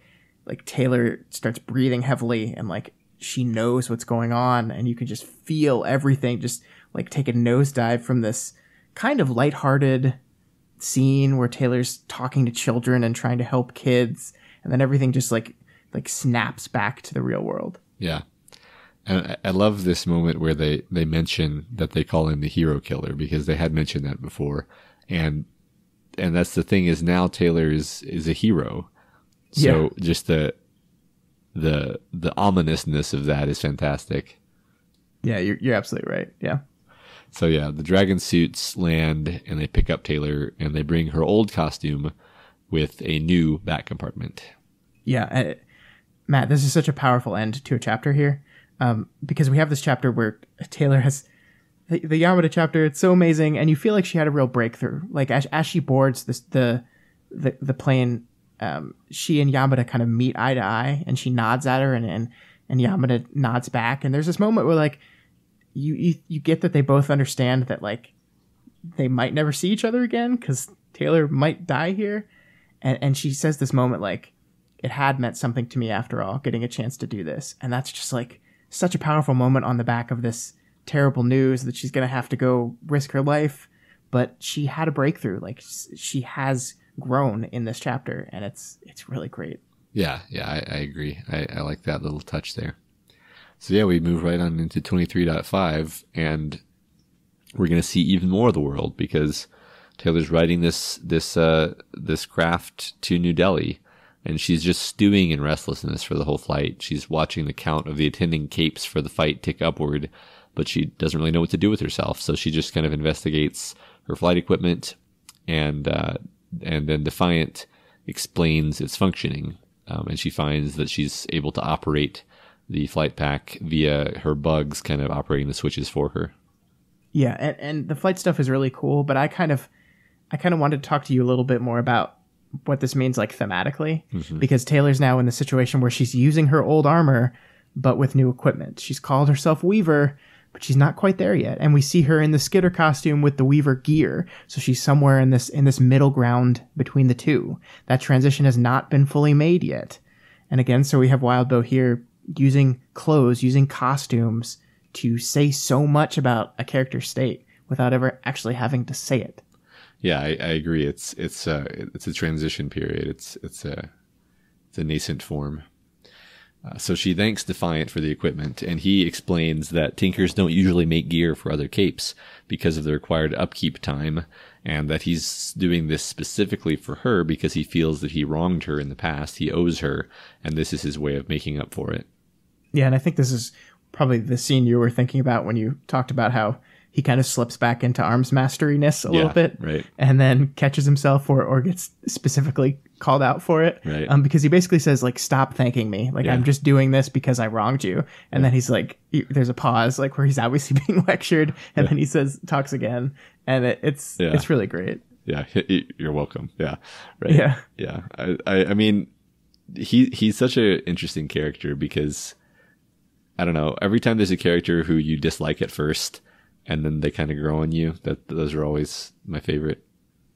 Taylor starts breathing heavily and like she knows what's going on, and you can just feel everything just like take a nosedive from this kind of lighthearted scene where Taylor's talking to children and trying to help kids, and then everything just like snaps back to the real world. Yeah. And I love this moment where they mention that they call him the hero killer, because they had mentioned that before. And that's the thing, is now Taylor is a hero. So yeah. Just the ominousness of that is fantastic. Yeah, you're absolutely right. Yeah. So yeah, the dragon suits land and they pick up Taylor and they bring her old costume with a new back compartment. Yeah, Matt, this is such a powerful end to a chapter here, because we have this chapter where Taylor has the Yamada chapter. It's so amazing, and you feel like she had a real breakthrough. Like as she boards the plane, she and Yamada kind of meet eye to eye, and she nods at her, and Yamada nods back, and there's this moment where like you get that they both understand that like they might never see each other again because Taylor might die here, and she says this moment like, it had meant something to me after all, getting a chance to do this. And that's just like such a powerful moment on the back of this terrible news that she's going to have to go risk her life. But she had a breakthrough. Like she has grown in this chapter, and it's really great. Yeah, I agree. I like that little touch there. So yeah, we move right on into 23.5, and we're going to see even more of the world, because Taylor's riding this craft to New Delhi. And she's just stewing in restlessness for the whole flight. She's watching the count of the attending capes for the fight tick upward, but she doesn't really know what to do with herself. So she just kind of investigates her flight equipment, and then Defiant explains its functioning. And she finds that she's able to operate the flight pack via her bugs kind of operating the switches for her. Yeah, and the flight stuff is really cool, but I kind of wanted to talk to you a little bit more about what this means like thematically, because Taylor's now in the situation where she's using her old armor but with new equipment. She's called herself Weaver, but she's not quite there yet. And we see her in the Skitter costume with the Weaver gear. So she's somewhere in this middle ground between the two. That transition has not been fully made yet. And again, so we have Wildbow here using clothes, using costumes to say so much about a character's state without ever actually having to say it. Yeah, I agree. It's a transition period. It's a nascent form. So she thanks Defiant for the equipment, and he explains that Tinkers don't usually make gear for other capes because of the required upkeep time, and that he's doing this specifically for her because he feels that he wronged her in the past. He owes her, and this is his way of making up for it. Yeah, and I think this is probably the scene you were thinking about when you talked about how he kind of slips back into arms masteriness a little bit, right? And then catches himself or gets specifically called out for it, right? Because he basically says, like, stop thanking me, like, I'm just doing this because I wronged you. And then he's like, there's a pause, like, where he's obviously being lectured, and then he talks again, and it's really great. Yeah, you're welcome. Yeah, right. Yeah. I mean, he's such an interesting character because, I don't know, every time there's a character who you dislike at first, and then they kind of grow on you, those are always my favorite.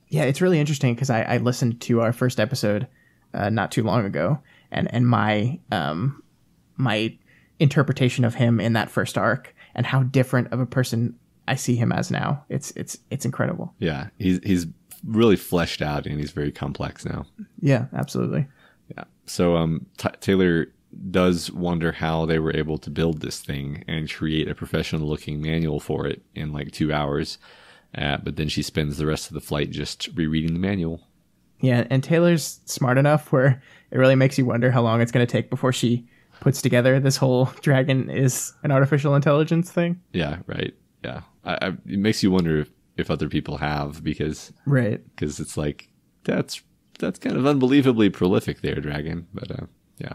Yeah, it's really interesting because I listened to our first episode not too long ago, and my my interpretation of him in that first arc and how different of a person I see him as now. It's incredible. Yeah, he's really fleshed out, and he's very complex now. Yeah, absolutely. Yeah. So Taylor does wonder how they were able to build this thing and create a professional looking manual for it in like 2 hours. But then she spends the rest of the flight just rereading the manual. Yeah, and Taylor's smart enough where it really makes you wonder how long it's going to take before she puts together this whole dragon is an artificial intelligence thing. Yeah, right. Yeah. It makes you wonder if other people have, because it's like, that's kind of unbelievably prolific there, dragon. But yeah.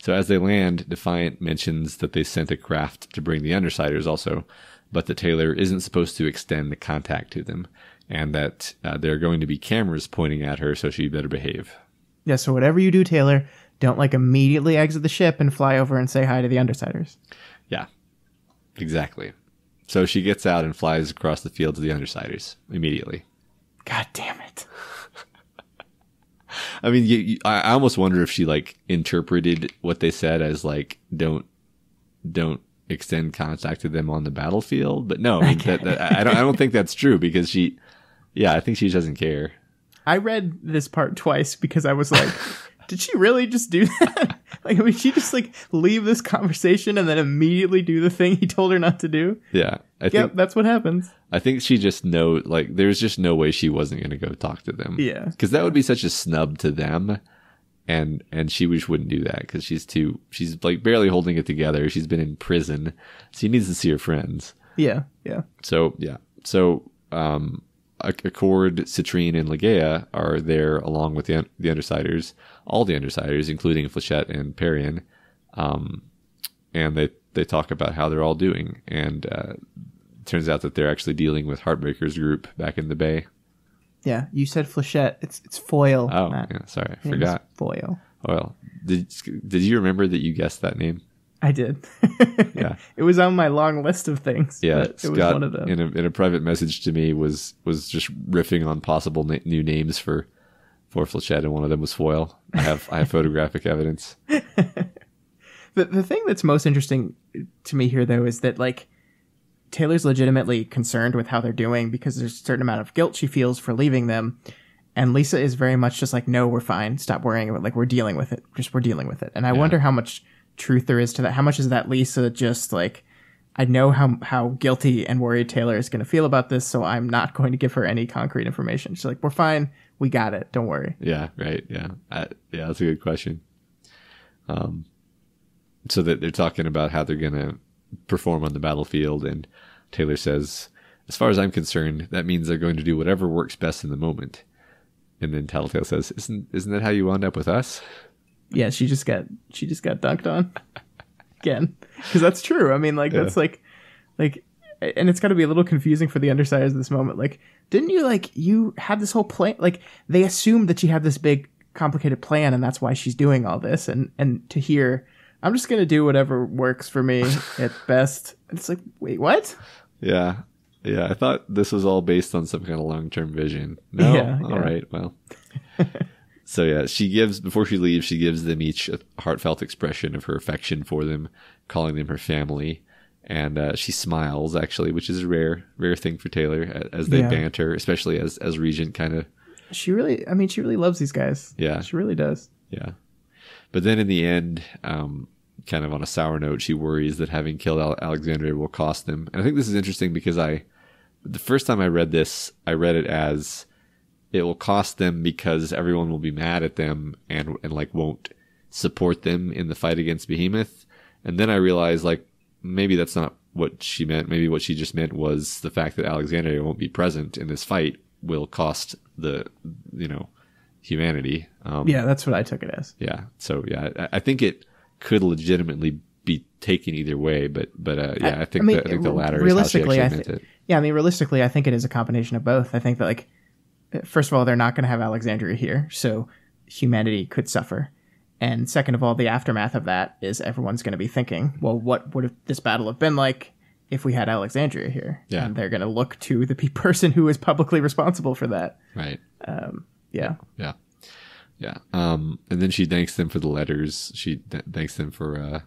So as they land, Defiant mentions that they sent a craft to bring the Undersiders also, but that Taylor isn't supposed to extend the contact to them, and that there are going to be cameras pointing at her, so she better behave. Yeah, so whatever you do, Taylor, don't like immediately exit the ship and fly over and say hi to the Undersiders. Yeah, exactly. So she gets out and flies across the field to the Undersiders immediately. God damn it. I mean, I almost wonder if she like interpreted what they said as like, don't extend contact to them on the battlefield. But no, I mean, I don't think that's true, because I think she doesn't care. I read this part twice because I was like, did she really just do that? Like, I mean, she just like leave this conversation and then immediately do the thing he told her not to do. Yeah. I think that's what happens. I think she just like, there's just no way she wasn't going to go talk to them. Yeah. Because that would be such a snub to them. And she just wouldn't do that because she's like barely holding it together. She's been in prison. She needs to see her friends. Yeah. Yeah. So, Accord, Citrine, and Legea are there along with the Undersiders, all the Undersiders, including Flechette and Perian. And they talk about how they're all doing. And it turns out that they're actually dealing with Heartbreaker's group back in the Bay. Yeah, you said Flechette. It's Foil. Oh, Matt. yeah, sorry, I forgot. Foil. Well, did you remember that you guessed that name? I did. Yeah, it was on my long list of things. Yeah, but it was one of them. In a private message to me was just riffing on possible new names for Flechette, and one of them was Foil. I have photographic evidence. The thing that's most interesting to me here, though, is that like Taylor's legitimately concerned with how they're doing because there's a certain amount of guilt she feels for leaving them. And Lisa is very much just like, no, we're fine. Stop worrying about it. Like, we're dealing with it. We're dealing with it. And I wonder how much truth there is to that. How much is that Lisa just like, I know how guilty and worried Taylor is going to feel about this, so I'm not going to give her any concrete information. She's like, we're fine. We got it. Don't worry. Yeah, right. Yeah. That's a good question. So that they're talking about how they're going to perform on the battlefield, and Taylor says, as far as I'm concerned, that means they're going to do whatever works best in the moment. And then Tattletale says, isn't that how you wound up with us? Yeah, she just got dunked on again, because that's true. I mean, like, that's like, and it's got to be a little confusing for the Undersiders at this moment. Like, didn't you had this whole plan? Like, they assumed that she had this big complicated plan, and that's why she's doing all this. And to hear, I'm just going to do whatever works for me at best. It's like, wait, what? Yeah. Yeah, I thought this was all based on some kind of long-term vision. No? Yeah, all right, well. So yeah, before she leaves, she gives them each a heartfelt expression of her affection for them, calling them her family. And she smiles, actually, which is a rare thing for Taylor as they banter, especially as Regent kind of... She really loves these guys. Yeah. She really does. Yeah. But then in the end, kind of on a sour note, she worries that having killed Alexandria will cost them. And I think this is interesting because the first time I read this, I read it as it will cost them because everyone will be mad at them and like won't support them in the fight against Behemoth. And then I realized like maybe that's not what she meant. Maybe what she just meant was the fact that Alexandria won't be present in this fight will cost humanity. Yeah, that's what I took it as. Yeah. So yeah, I think it could legitimately be taken either way, but I think the latter is how she actually meant it. Yeah, I mean, realistically, I think it is a combination of both. I think that, like, first of all, they're not going to have Alexandria here, so humanity could suffer. And second of all, the aftermath of that is everyone's going to be thinking, well, what would this battle have been like if we had Alexandria here? Yeah. And they're going to look to the person who is publicly responsible for that. Right. Yeah. Yeah. Yeah. And then she thanks them for the letters. She thanks them for...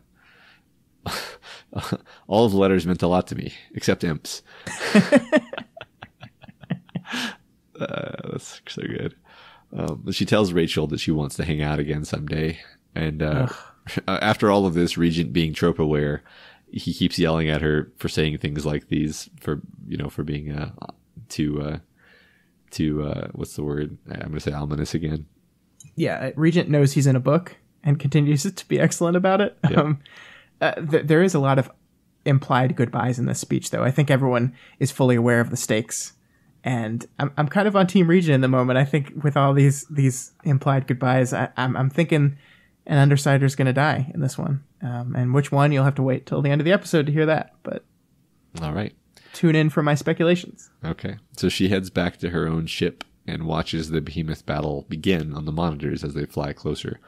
all of the letters meant a lot to me, except imps. That's so good. She tells Rachel that she wants to hang out again someday. And after all of this, Regent being trope aware, he keeps yelling at her for saying things like these, for being what's the word? I'm going to say ominous again. Yeah, Regent knows he's in a book and continues to be excellent about it. Yeah. There is a lot of implied goodbyes in this speech, though. I think everyone is fully aware of the stakes, and I'm kind of on Team Regent in the moment. I think with all these implied goodbyes, I'm thinking an Undersider's going to die in this one, and which one you'll have to wait till the end of the episode to hear that. But all right, tune in for my speculations. Okay, so she heads back to her own ship and watches the Behemoth battle begin on the monitors as they fly closer.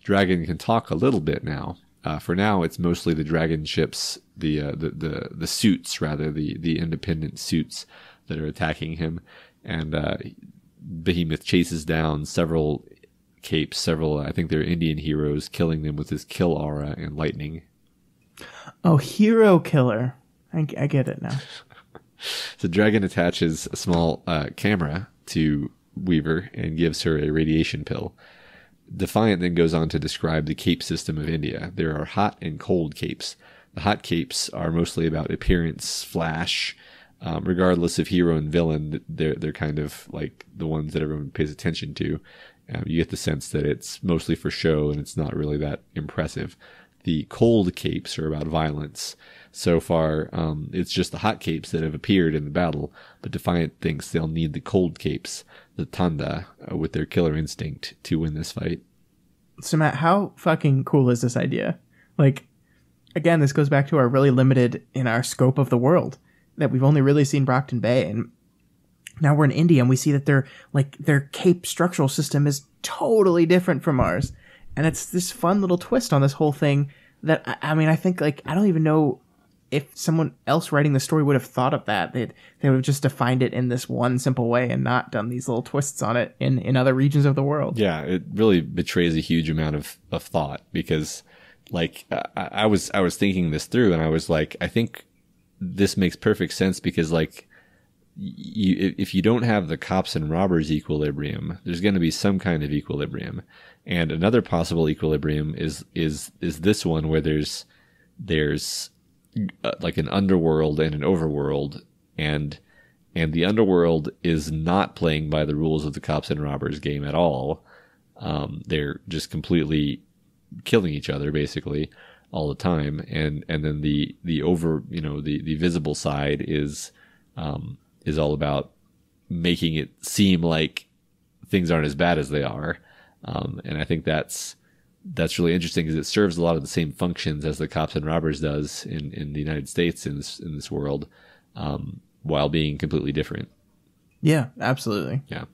Dragon can talk a little bit now. For now, it's mostly the dragon ships, the suits, rather, the independent suits that are attacking him. And Behemoth chases down several capes, I think they're Indian heroes, killing them with his kill aura and lightning. Oh, hero killer. I get it now. So Dragon attaches a small camera to Weaver and gives her a radiation pill. Defiant then goes on to describe the cape system of India. There are hot and cold capes. The hot capes are mostly about appearance, flash. Regardless of hero and villain, they're kind of like the ones that everyone pays attention to. You get the sense that it's mostly for show and it's not really that impressive. The cold capes are about violence. So far, it's just the hot capes that have appeared in the battle, but Defiant thinks they'll need the cold capes, the Tanda, with their killer instinct to win this fight. So Matt, how fucking cool is this idea? Like, again, this goes back to our really limited in our scope of the world, that we've only really seen Brockton Bay, and now we're in India and we see that their cape structural system is totally different from ours. And it's this fun little twist on this whole thing that, I mean, I think, like, I don't even know if someone else writing the story would have thought of that. They would have just defined it in this one simple way and not done these little twists on it in other regions of the world. Yeah, it really betrays a huge amount of thought because, like, I was thinking this through and I was like, I think this makes perfect sense because, like, if you don't have the cops and robbers equilibrium, there's going to be some kind of equilibrium. And another possible equilibrium is this one where there's like an underworld and an overworld, and the underworld is not playing by the rules of the cops and robbers game at all. They're just completely killing each other basically all the time, and then the the visible side is all about making it seem like things aren't as bad as they are. And I think that's really interesting because it serves a lot of the same functions as the cops and robbers does in the United States in this world, while being completely different. Yeah, absolutely. Yeah.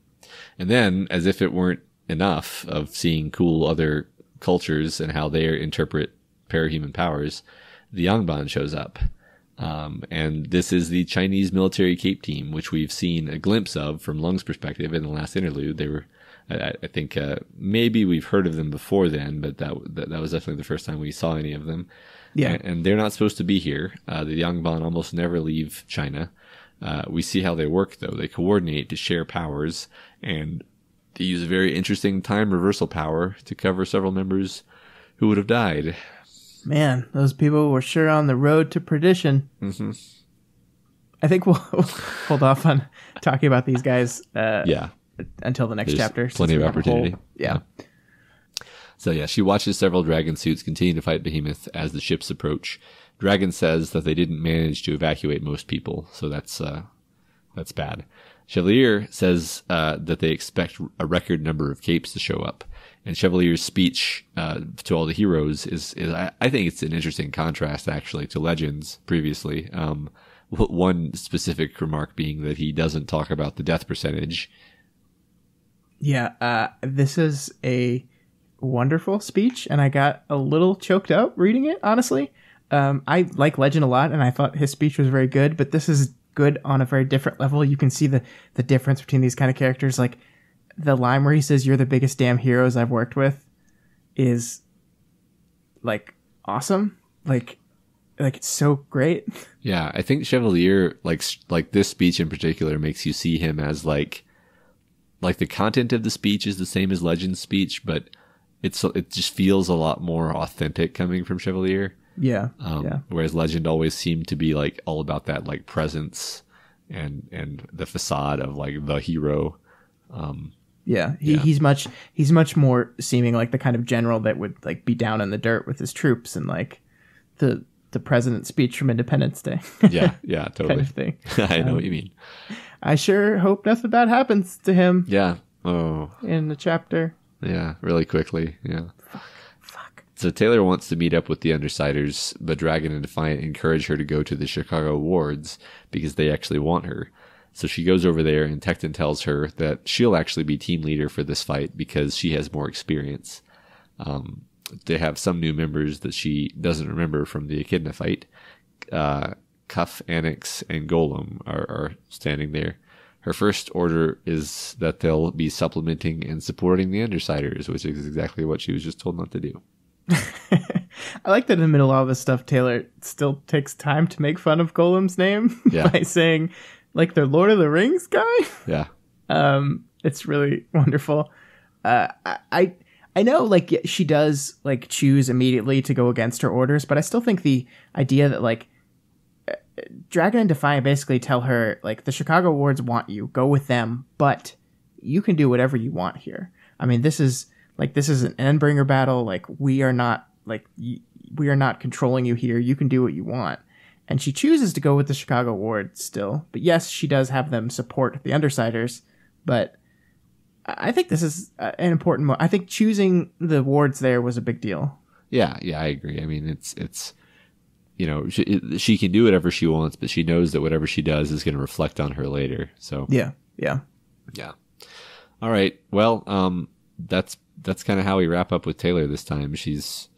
And then, as if it weren't enough of seeing cool other cultures and how they interpret parahuman powers, the Yangban shows up. And this is the Chinese military cape team, which we've seen a glimpse of from Lung's perspective in the last interlude. They were, I think, maybe we've heard of them before then, but that was definitely the first time we saw any of them. Yeah. And they're not supposed to be here. The Yangban almost never leave China. We see how they work, though. They coordinate to share powers, and they use a very interesting time reversal power to cover several members who would have died. Man, those people were sure on the road to perdition. Mm-hmm. I think we'll hold off on talking about these guys until the next There's chapter. Plenty of opportunity. Yeah. So yeah, she watches several dragon suits continue to fight Behemoth as the ships approach. Dragon says that they didn't manage to evacuate most people, so that's bad. Chevalier says that they expect a record number of capes to show up. And Chevalier's speech to all the heroes is I think it's an interesting contrast, actually, to Legends previously. One specific remark being that he doesn't talk about the death percentage. Yeah, this is a wonderful speech, and I got a little choked up reading it, honestly. I like Legend a lot, and I thought his speech was very good, but this is good on a very different level. You can see the difference between these kind of characters. Like, the line where he says, "You're the biggest damn heroes I've worked with," is, like, awesome. Like it's so great. Yeah, I think Chevalier, like this speech in particular, makes you see him as like the content of the speech is the same as Legend's speech, but it just feels a lot more authentic coming from Chevalier. Yeah. Whereas Legend always seemed to be like all about that like presence and the facade of like the hero. He's much more seeming like the kind of general that would like be down in the dirt with his troops and like the president's speech from Independence Day. yeah, totally. Kind of thing. I know what you mean. I sure hope nothing bad happens to him. Yeah. Oh. In the chapter. Yeah, really quickly. Yeah. Fuck. So Taylor wants to meet up with the Undersiders, but Dragon and Defiant encourage her to go to the Chicago wards because they actually want her. So she goes over there, and Tecton tells her that she'll actually be team leader for this fight because she has more experience. They have some new members that she doesn't remember from the Echidna fight. Cuff, Annex, and Golem are standing there. Her first order is that they'll be supplementing and supporting the Undersiders, which is exactly what she was just told not to do. I like that in the middle of all this stuff, Taylor still takes time to make fun of Golem's name by saying, like, they're Lord of the Rings guy. Yeah. It's really wonderful. I know, like, she does, like, choose immediately to go against her orders, but I still think the idea that, like, Dragon and Defiant basically tell her, like, the Chicago wards want you, go with them, but you can do whatever you want here. I mean, this is an Endbringer battle. Like, we are not controlling you here. You can do what you want. And she chooses to go with the Chicago wards still. But yes, she does have them support the Undersiders, but I think this is an important I think choosing the wards there was a big deal. Yeah, I agree. I mean, it's you know, she can do whatever she wants, but she knows that whatever she does is going to reflect on her later. So yeah. All right. Well, that's kind of how we wrap up with Taylor this time. She's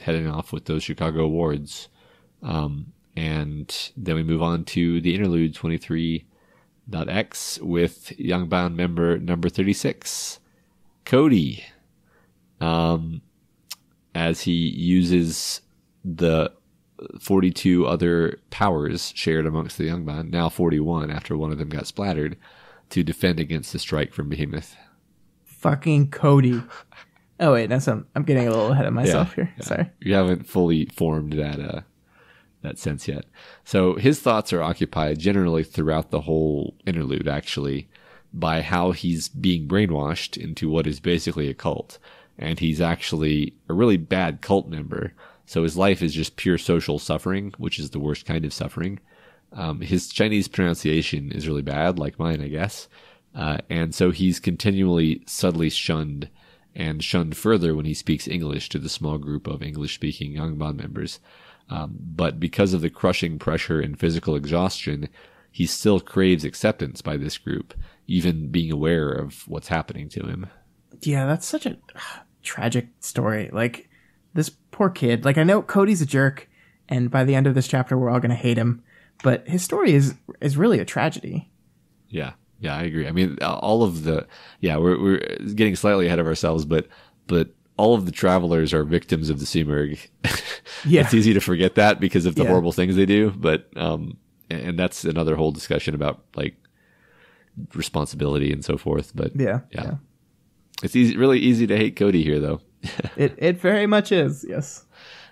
heading off with those Chicago wards, and then we move on to the interlude 23.x with Youngbound member number 36, Cody, as he uses the 42 other powers shared amongst the Youngbound, now 41 after one of them got splattered, to defend against the strike from Behemoth. Fucking Cody. Oh wait, I'm getting a little ahead of myself here. Yeah. Sorry. You haven't fully formed that sense yet. So his thoughts are occupied generally throughout the whole interlude, actually, by how he's being brainwashed into what is basically a cult. And he's actually a really bad cult member. So his life is just pure social suffering, which is the worst kind of suffering. His Chinese pronunciation is really bad, like mine, I guess. And so he's continually subtly shunned, and shunned further when he speaks English to the small group of English-speaking Yangban members. But because of the crushing pressure and physical exhaustion, he still craves acceptance by this group, even being aware of what's happening to him. Yeah, that's such a tragic story. Like, this poor kid. Like, I know Cody's a jerk, and by the end of this chapter, we're all going to hate him. but his story is really a tragedy. Yeah. Yeah, I agree. I mean, all of the, we're getting slightly ahead of ourselves, but all of the travelers are victims of the Simurgh. Yeah. It's easy to forget that because of the horrible things they do, but, and that's another whole discussion about like responsibility and so forth. But yeah. It's really easy to hate Cody here though. It very much is. Yes.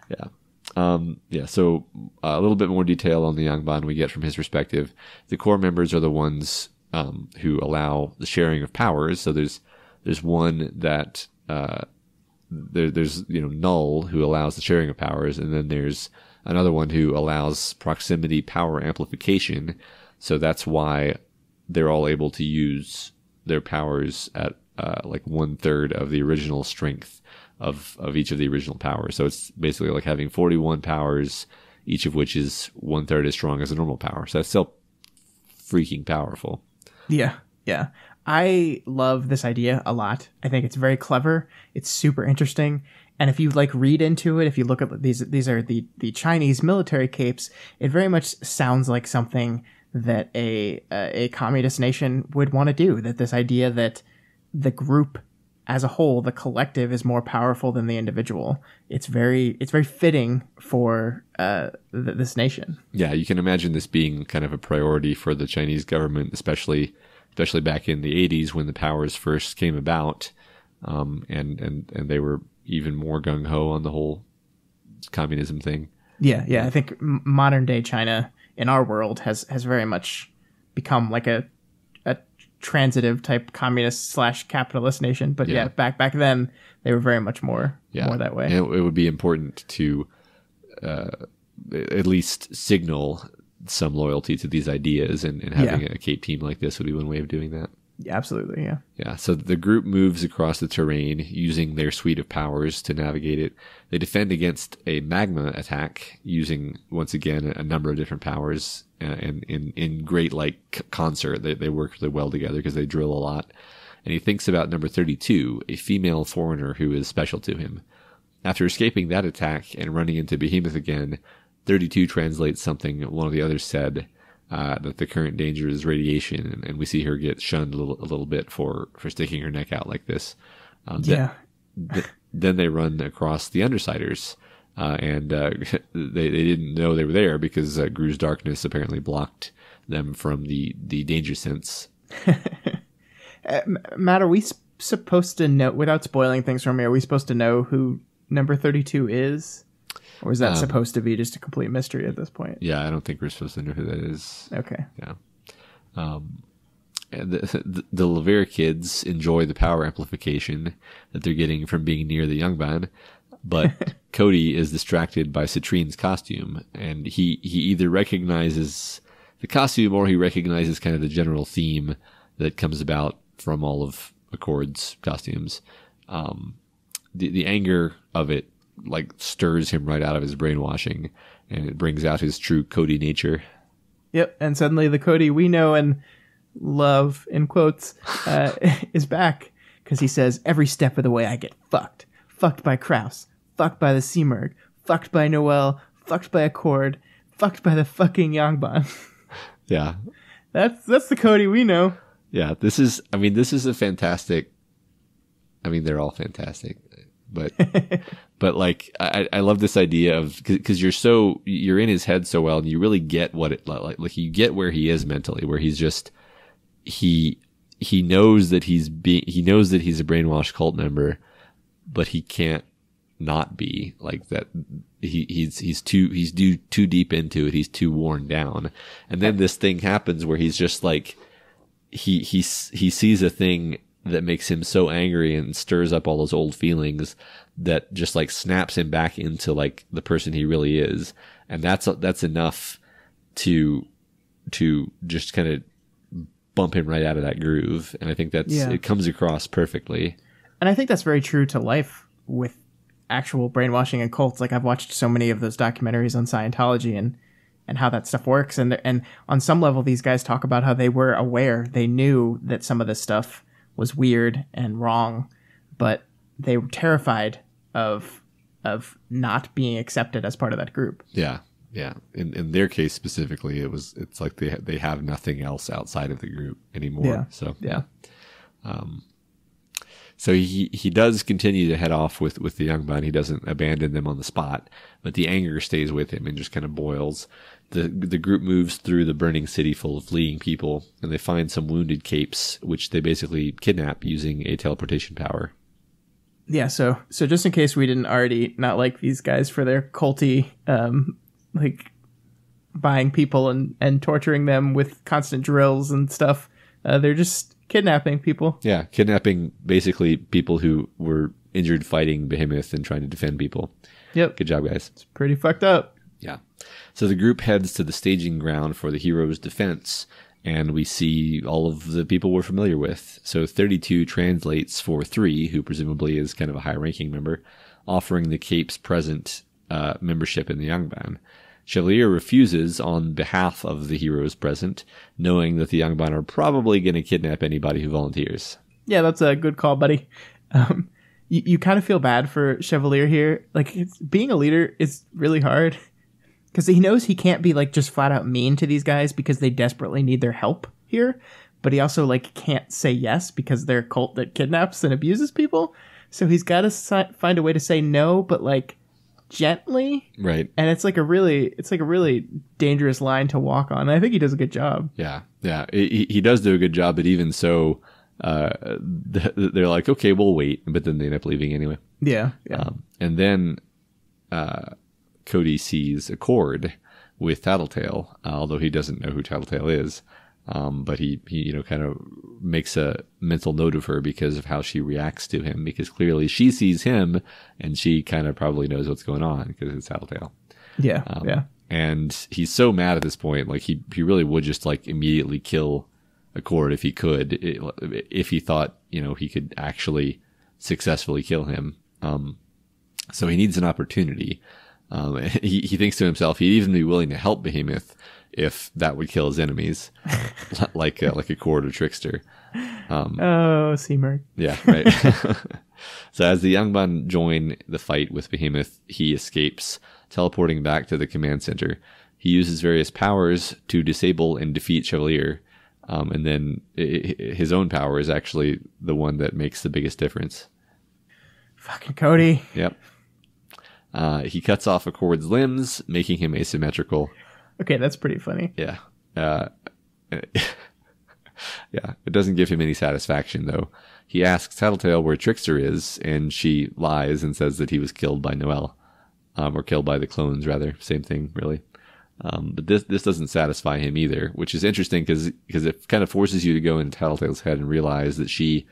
Yeah. So a little bit more detail on the Yangban we get from his perspective. The core members are the ones who allow the sharing of powers. So there's one that there's Null who allows the sharing of powers, and then there's another one who allows proximity power amplification. So that's why they're all able to use their powers at like 1/3 of the original strength of each of the original powers. So it's basically like having 41 powers, each of which is 1/3 as strong as a normal power. So that's still freaking powerful. Yeah. I love this idea a lot. I think it's very clever. It's super interesting. And if you like read into it, if you look at these are the Chinese military capes, it very much sounds like something that a communist nation would want to do. That this idea that the group as a whole, the collective, is more powerful than the individual. It's very fitting for this nation. Yeah, you can imagine this being kind of a priority for the Chinese government, especially back in the 80s when the powers first came about, and they were even more gung ho on the whole communism thing. Yeah. I think modern day China in our world has very much become like a transitive type communist / capitalist nation, but back then they were very much more that way. And it would be important to at least signal some loyalty to these ideas, and having a Cape team like this would be one way of doing that. Yeah, absolutely. Yeah. So the group moves across the terrain using their suite of powers to navigate it. They defend against a magma attack using, once again, a number of different powers, and in great concert. They work really well together because they drill a lot. And he thinks about number 32, a female foreigner who is special to him. After escaping that attack and running into Behemoth again, 32 translates something one of the others said, that the current danger is radiation, and we see her get shunned a little bit for sticking her neck out like this. Then they run across the Undersiders, and they didn't know they were there because Gru's darkness apparently blocked them from the danger sense. Matt, are we supposed to know, without spoiling things for me, are we supposed to know who number 32 is? Or is that supposed to be just a complete mystery at this point? Yeah, I don't think we're supposed to know who that is. Okay. Yeah. And the Levere kids enjoy the power amplification that they're getting from being near the Yangban, but Cody is distracted by Citrine's costume, and he either recognizes the costume or he recognizes kind of the general theme that comes about from all of Accord's costumes. The anger of it stirs him right out of his brainwashing, and it brings out his true Cody nature. Yep, and suddenly the Cody we know and love, in quotes, is back, because he says, every step of the way I get fucked. Fucked by Kraus, fucked by the Simurgh, fucked by Noel, fucked by Accord, fucked by the fucking Yangban. Yeah. That's the Cody we know. Yeah, this is a fantastic, they're all fantastic. But I love this idea of, because you're in his head so well, and you really get what it like. You get where he is mentally, where he's just he knows that he's a brainwashed cult member, but he can't not be like that. He's too deep into it. He's too worn down, and then this thing happens where he's just like he sees a thing that makes him so angry and stirs up all those old feelings that just snaps him back into the person he really is. And that's enough to just kind of bump him right out of that groove. And I think it comes across perfectly. And I think that's very true to life with actual brainwashing and cults. I've watched so many of those documentaries on Scientology and how that stuff works. And on some level, these guys talk about how they were aware, they knew that some of this stuff was weird and wrong, but they were terrified of not being accepted as part of that group. Yeah. Yeah. In their case specifically, it's like they have nothing else outside of the group anymore. Yeah. So Yeah. So he does continue to head off with the young bun. He doesn't abandon them on the spot, but the anger stays with him and just kind of boils. The group moves through the burning city full of fleeing people, and they find some wounded capes, which they basically kidnap using a teleportation power. Yeah, so just in case we didn't already not like these guys for their culty, like buying people and torturing them with constant drills and stuff, they're just kidnapping people. Yeah, kidnapping basically people who were injured fighting Behemoth and trying to defend people. Yep. Good job, guys. It's pretty fucked up. Yeah. So the group heads to the staging ground for the hero's defense, and we see all of the people we're familiar with. So 32 translates for 3, who presumably is kind of a high-ranking member, offering the Capes present membership in the Yangban. Chevalier refuses on behalf of the heroes present, knowing that the Yangban are probably going to kidnap anybody who volunteers. Yeah, that's a good call, buddy. You kind of feel bad for Chevalier here. Like, being a leader is really hard. Because he knows he can't be, like, just flat out mean to these guys because they desperately need their help here. But he also, like, can't say yes because they're a cult that kidnaps and abuses people. So he's got to find a way to say no, but, like, gently. Right. And it's like a really dangerous line to walk on. I think he does a good job. Yeah. Yeah. He does do a good job, but even so, they're like, okay, we'll wait. But then they end up leaving anyway. Yeah. Yeah. And then Cody sees a cord with Tattletale, although he doesn't know who Tattletale is. But he kind of makes a mental note of her because of how she reacts to him, because clearly she sees him and she kind of probably knows what's going on because it's Tattletale. Yeah. Yeah. And he's so mad at this point, like he really would just like immediately kill Accord if he could, if he thought, he could actually successfully kill him. So he needs an opportunity. He thinks to himself, he'd even be willing to help Behemoth if that would kill his enemies, like a Cord or Trickster. Seamer. Yeah, right. So as the Yangban join the fight with Behemoth, he escapes, teleporting back to the command center. He uses various powers to disable and defeat Chevalier, and then his own power is actually the one that makes the biggest difference. Fucking Cody. Yep. He cuts off Accord's limbs, making him asymmetrical. Okay, that's pretty funny. Yeah. Yeah. It doesn't give him any satisfaction, though. He asks Tattletale where Trickster is, and she lies and says that he was killed by Noelle. Or killed by the clones, rather. Same thing, really. But this doesn't satisfy him either, which is interesting because it kind of forces you to go into Tattletale's head and realize that she's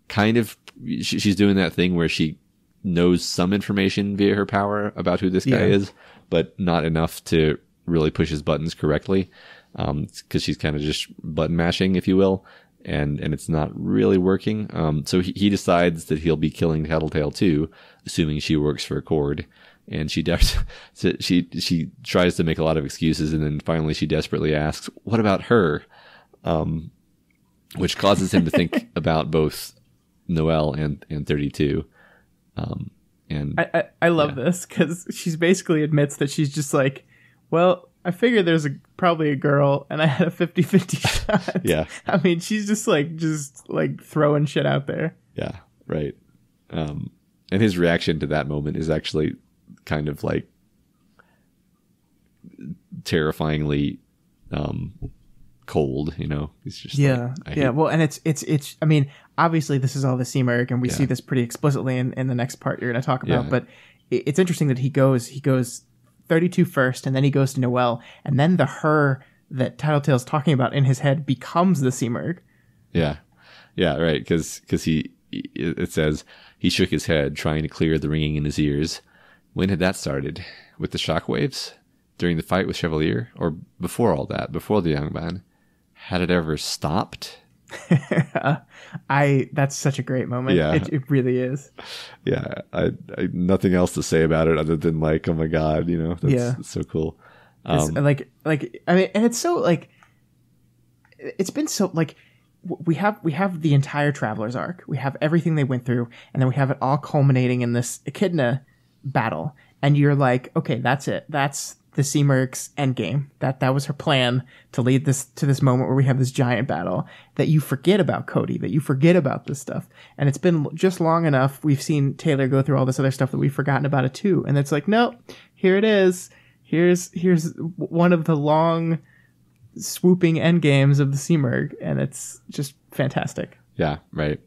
doing that thing where she knows some information via her power about who this guy is, but not enough to really push his buttons correctly, because she's kind of just button mashing, if you will, and it's not really working. So he decides that he'll be killing Tattletale too, assuming she works for Accord, and she tries to make a lot of excuses, and then finally she desperately asks, "What about her?" Which causes him to think about both Noelle and 32. And I love this because she's basically admits that she's just like, well, I figured there's probably a girl and I had a 50-50 shot. Yeah. I mean, she's just like throwing shit out there. Yeah. Right. And his reaction to that moment is actually kind of like terrifyingly, cold, He's just well, and it's I mean, obviously this is all the Seamer, and we see this pretty explicitly in the next part you're going to talk about, but it's interesting that he goes 32 first, and then he goes to Noelle, and then the her that Tattletale's talking about in his head becomes the Seamer. Yeah, right, because it says he shook his head, trying to clear the ringing in his ears. When had that started? With the shockwaves? During the fight with Chevalier? Or before all that? Before the Yangban? Had it ever stopped? That's such a great moment. Yeah. It really is. Yeah. I nothing else to say about it other than like, oh my God, that's so cool. It's like, I mean, and it's so like, it's been so like, we have the entire Traveler's arc. We have everything they went through, and then we have it all culminating in this Echidna battle. And you're like, okay, that's it. That's the Sea Merc's endgame. That was her plan to lead this to this moment where we have this giant battle, that you forget about Cody, that you forget about this stuff. And it's been just long enough. We've seen Taylor go through all this other stuff that we've forgotten about it too. And it's like, nope, here it is. Here's one of the long swooping endgames of the Sea Merc, and it's just fantastic. Yeah, right.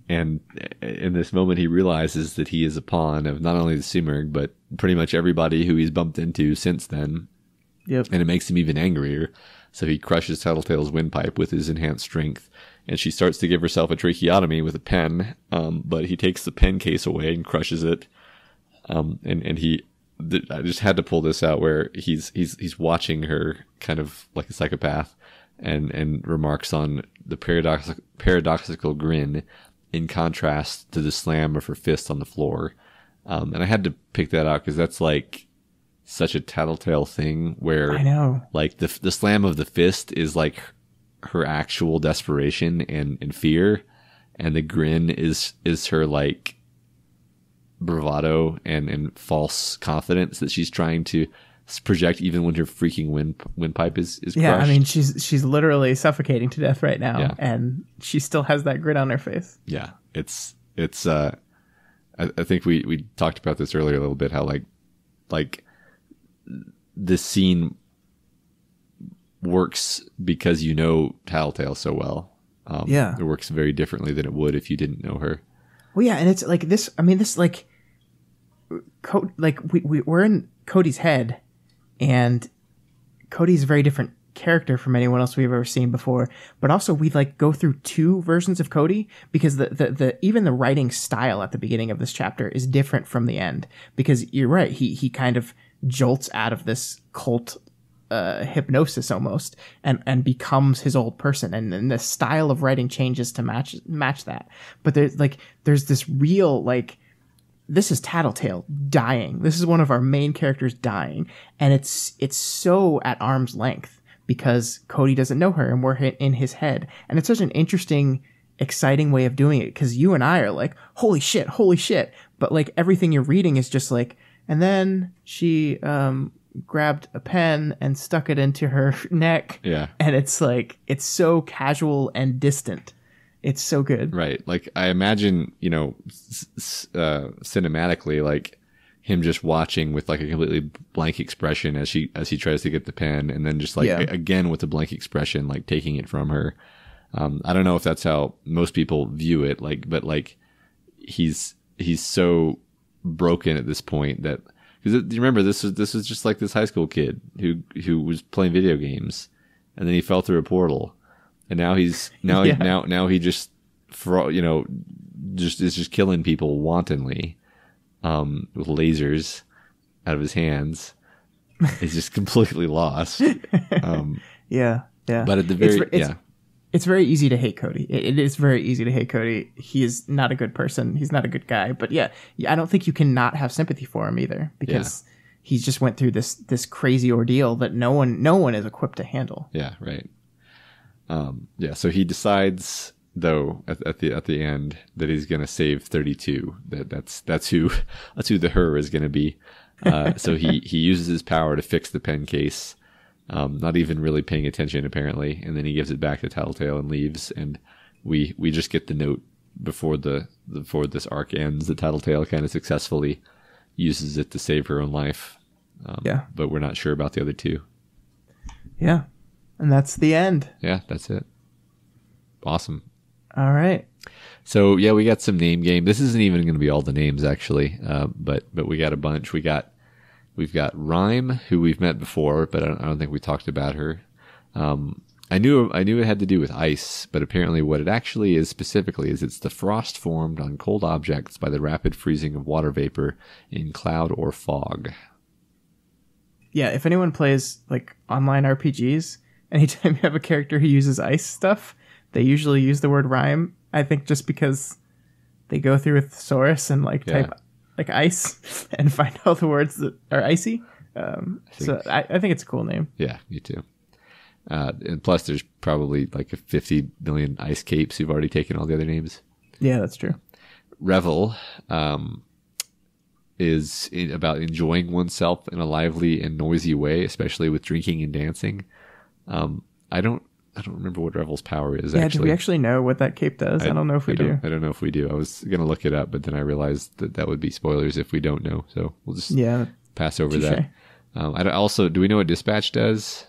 And in this moment, he realizes that he is a pawn of not only the Sea Merc, but pretty much everybody who he's bumped into since then. Yep. And it makes him even angrier. So he crushes Tattletale's windpipe with his enhanced strength. And she starts to give herself a tracheotomy with a pen. But he takes the pen case away and crushes it. I just had to pull this out where he's watching her kind of like a psychopath and remarks on the paradoxical grin in contrast to the slam of her fist on the floor. And I had to pick that out because that's like such a Tattletale thing where I know, like the slam of the fist is like her actual desperation and fear. And the grin is her like bravado and false confidence that she's trying to project even when her freaking windpipe is crushed. Yeah, I mean, she's literally suffocating to death right now, and she still has that grin on her face. Yeah, it's I think we talked about this earlier a little bit, how like this scene works because you know Tattletale so well. It works very differently than it would if you didn't know her. Well, yeah, and it's like this. I mean, this like we're in Cody's head. And Cody's a very different character from anyone else we've ever seen before. But also we like go through two versions of Cody, because the even the writing style at the beginning of this chapter is different from the end. Because you're right, he kind of jolts out of this cult hypnosis almost and becomes his old person. And the style of writing changes to match that. But there's this real like, this is Tattletale dying. This is one of our main characters dying. And it's so at arm's length because Cody doesn't know her and we're in his head. And it's such an interesting, exciting way of doing it, because you and I are like, holy shit. But like everything you're reading is just like, and then she grabbed a pen and stuck it into her neck. Yeah. And it's like, it's so casual and distant. It's so good. Right. Like I imagine, cinematically, like him just watching with like a completely blank expression as he tries to get the pen, and then just like again with a blank expression, like taking it from her. I don't know if that's how most people view it, but he's so broken at this point that, because you remember this was just like this high school kid who was playing video games, and then he fell through a portal. And now he just is killing people wantonly, with lasers out of his hands. He's just completely lost. Yeah. But at the it's very easy to hate Cody. It is very easy to hate Cody. He is not a good person. He's not a good guy. But I don't think you can not have sympathy for him either, because he's just went through this crazy ordeal that no one is equipped to handle. Yeah. Right. So he decides, though, at the end, that he's going to save 32. That's who the her is going to be. So he uses his power to fix the pen case, not even really paying attention apparently, and then he gives it back to Tattletale and leaves. And we just get the note before this arc ends that Tattletale kind of successfully uses it to save her own life. But we're not sure about the other two. Yeah. And that's the end. Yeah, that's it. Awesome. All right. So we got some name game. This isn't even going to be all the names actually, but we got a bunch. We've got Rhyme, who we've met before, but I don't think we talked about her. I knew it had to do with ice, but apparently what it actually is specifically is it's the frost formed on cold objects by the rapid freezing of water vapor in cloud or fog. Yeah, if anyone plays like online RPGs, anytime you have a character who uses ice stuff, they usually use the word rhyme. I think just because they go through a thesaurus and type like ice and find all the words that are icy. I think it's a cool name. Yeah, me too. And plus there's probably like 50 million ice capes who've already taken all the other names. Yeah, that's true. Revel, is about enjoying oneself in a lively and noisy way, especially with drinking and dancing. I don't remember what Revel's power is. Yeah, do we actually know what that cape does? I don't know if we do. I don't know if we do. I was going to look it up, but then I realized that would be spoilers if we don't know. So we'll just pass over that. Do we know what dispatch does?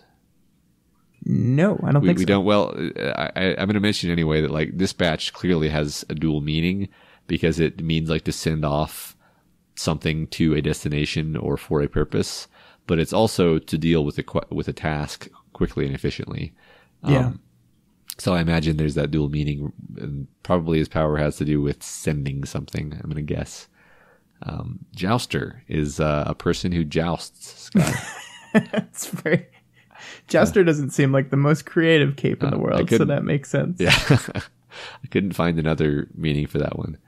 No, I don't think so. We don't. Well, I'm going to mention anyway that like dispatch clearly has a dual meaning because it means like to send off something to a destination or for a purpose, but it's also to deal with a task quickly and efficiently. So I imagine there's that dual meaning, and probably his power has to do with sending something. I'm going to guess. Jouster is a person who jousts, Scott. It's very... Jouster doesn't seem like the most creative cape in the world, so that makes sense. Yeah. I couldn't find another meaning for that one.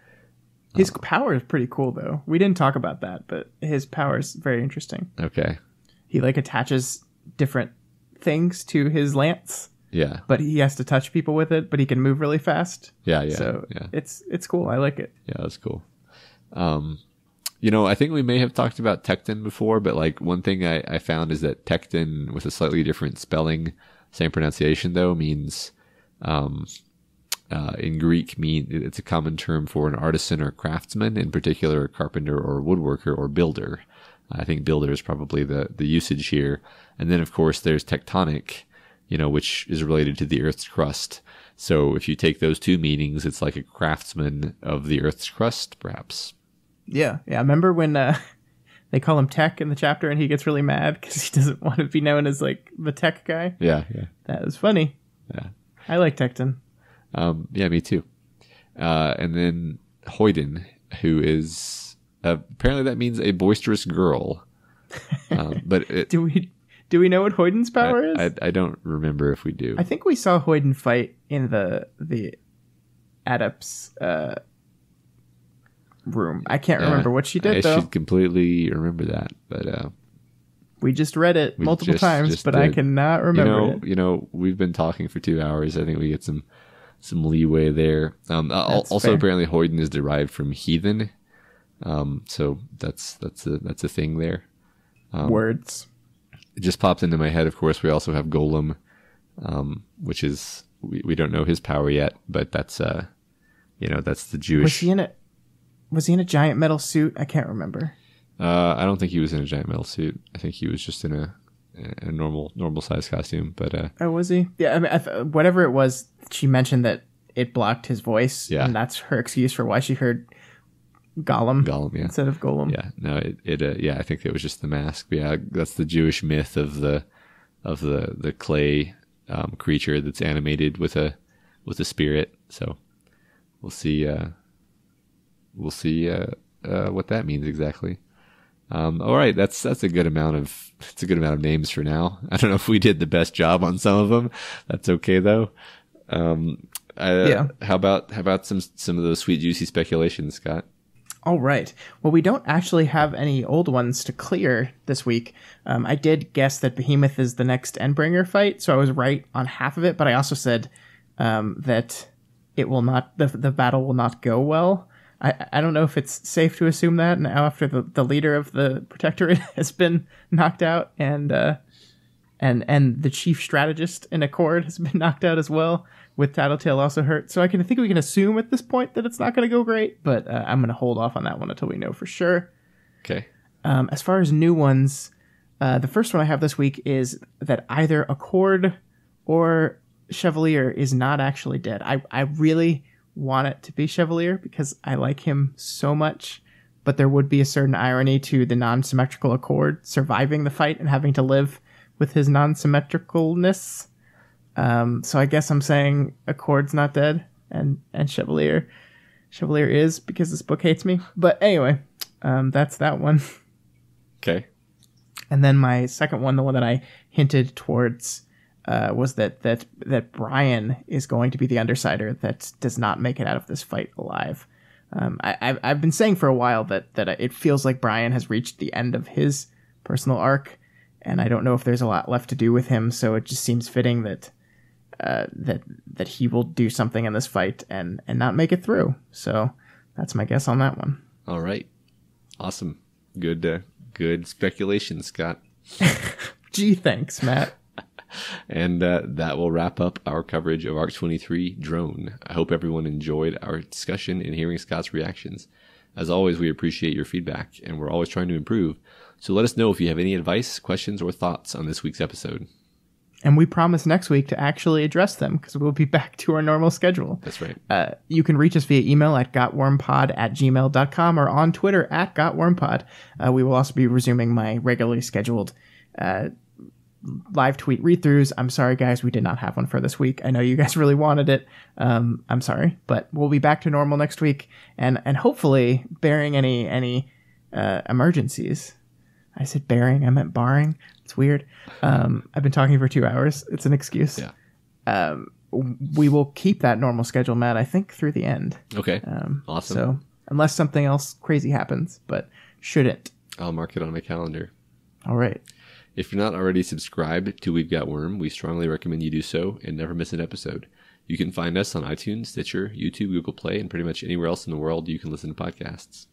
His power is pretty cool, though. We didn't talk about that, but his power is very interesting. Okay. He like attaches different things to his lance. Yeah. But he has to touch people with it, but he can move really fast. Yeah. So it's cool. I like it. Yeah, that's cool. I think we may have talked about Tekton before, but like one thing I found is that Tekton with a slightly different spelling, same pronunciation though, means in Greek it's a common term for an artisan or craftsman, in particular a carpenter or woodworker or builder. I think builder is probably the usage here. And then of course there's tectonic, which is related to the Earth's crust. So if you take those two meanings, it's like a craftsman of the Earth's crust, perhaps. Yeah. I remember when they call him Tech in the chapter and he gets really mad because he doesn't want to be known as like the tech guy. Yeah. That was funny. Yeah. I like Tekton. Yeah, me too. And then Hoyden, who is apparently that means a boisterous girl. But do we know what Hoyden's power is? I don't remember if we do. I think we saw Hoyden fight in the Adepts room. I can't remember what she did though. I should completely remember that, but we just read it multiple times, but I cannot remember it. We've been talking for 2 hours. I think we get some leeway there. Also, fair. Apparently, Hoyden is derived from heathen. So that's a thing there. Words. It just popped into my head. Of course, we also have Golem, which is we don't know his power yet, but that's the Jewish. Was he in a giant metal suit? I can't remember. I don't think he was in a giant metal suit. I think he was just in a normal size costume. But oh, was he? Yeah, I mean, whatever it was, she mentioned that it blocked his voice, and that's her excuse for why she heard Gollum, instead of Golem. Yeah, no, I think it was just the mask. Yeah, that's the Jewish myth of the clay creature that's animated with a spirit. So we'll see what that means exactly. All right, that's a good amount of names for now. I don't know if we did the best job on some of them. That's okay though. How about some of those sweet juicy speculations, Scott? All right. Well, we don't actually have any old ones to clear this week. I did guess that Behemoth is the next Endbringer fight, so I was right on half of it. But I also said that it will not. The battle will not go well. I don't know if it's safe to assume that now after the leader of the Protectorate has been knocked out and the chief strategist in Accord has been knocked out as well, with Tattletale also hurt. So I think we can assume at this point that it's not going to go great, but I'm going to hold off on that one until we know for sure. Okay. As far as new ones, the first one I have this week is that either Accord or Chevalier is not actually dead. I really want it to be Chevalier because I like him so much, but there would be a certain irony to the non-symmetrical Accord surviving the fight and having to live with his non-symmetricalness. So I guess I'm saying Accord's not dead and Chevalier is, because this book hates me. But anyway, that's that one. Okay. And then my second one, the one that I hinted towards, was that Brian is going to be the Undersider that does not make it out of this fight alive. I've been saying for a while that it feels like Brian has reached the end of his personal arc, and I don't know if there's a lot left to do with him. So it just seems fitting that he will do something in this fight and not make it through. So that's my guess on that one. All right, awesome. Good speculation, Scott. Gee, thanks, Matt. And that will wrap up our coverage of Arc 23 Drone. I hope everyone enjoyed our discussion and hearing Scott's reactions. As always, we appreciate your feedback, and we're always trying to improve. So let us know if you have any advice, questions, or thoughts on this week's episode. And we promise next week to actually address them because we'll be back to our normal schedule. That's right. You can reach us via email at gotwormpod@gmail.com or on Twitter at gotwormpod. We will also be resuming my regularly scheduled live tweet read-throughs. I'm sorry, guys, we did not have one for this week. I know you guys really wanted it. I'm sorry, but we'll be back to normal next week. And hopefully, bearing any emergencies. I said bearing, I meant barring. It's weird. I've been talking for 2 hours. It's an excuse. Yeah. We will keep that normal schedule, Matt, I think, through the end. Okay. Awesome. So, unless something else crazy happens, but shouldn't. I'll mark it on my calendar. All right. If you're not already subscribed to We've Got Worm, we strongly recommend you do so and never miss an episode. You can find us on iTunes, Stitcher, YouTube, Google Play, and pretty much anywhere else in the world you can listen to podcasts.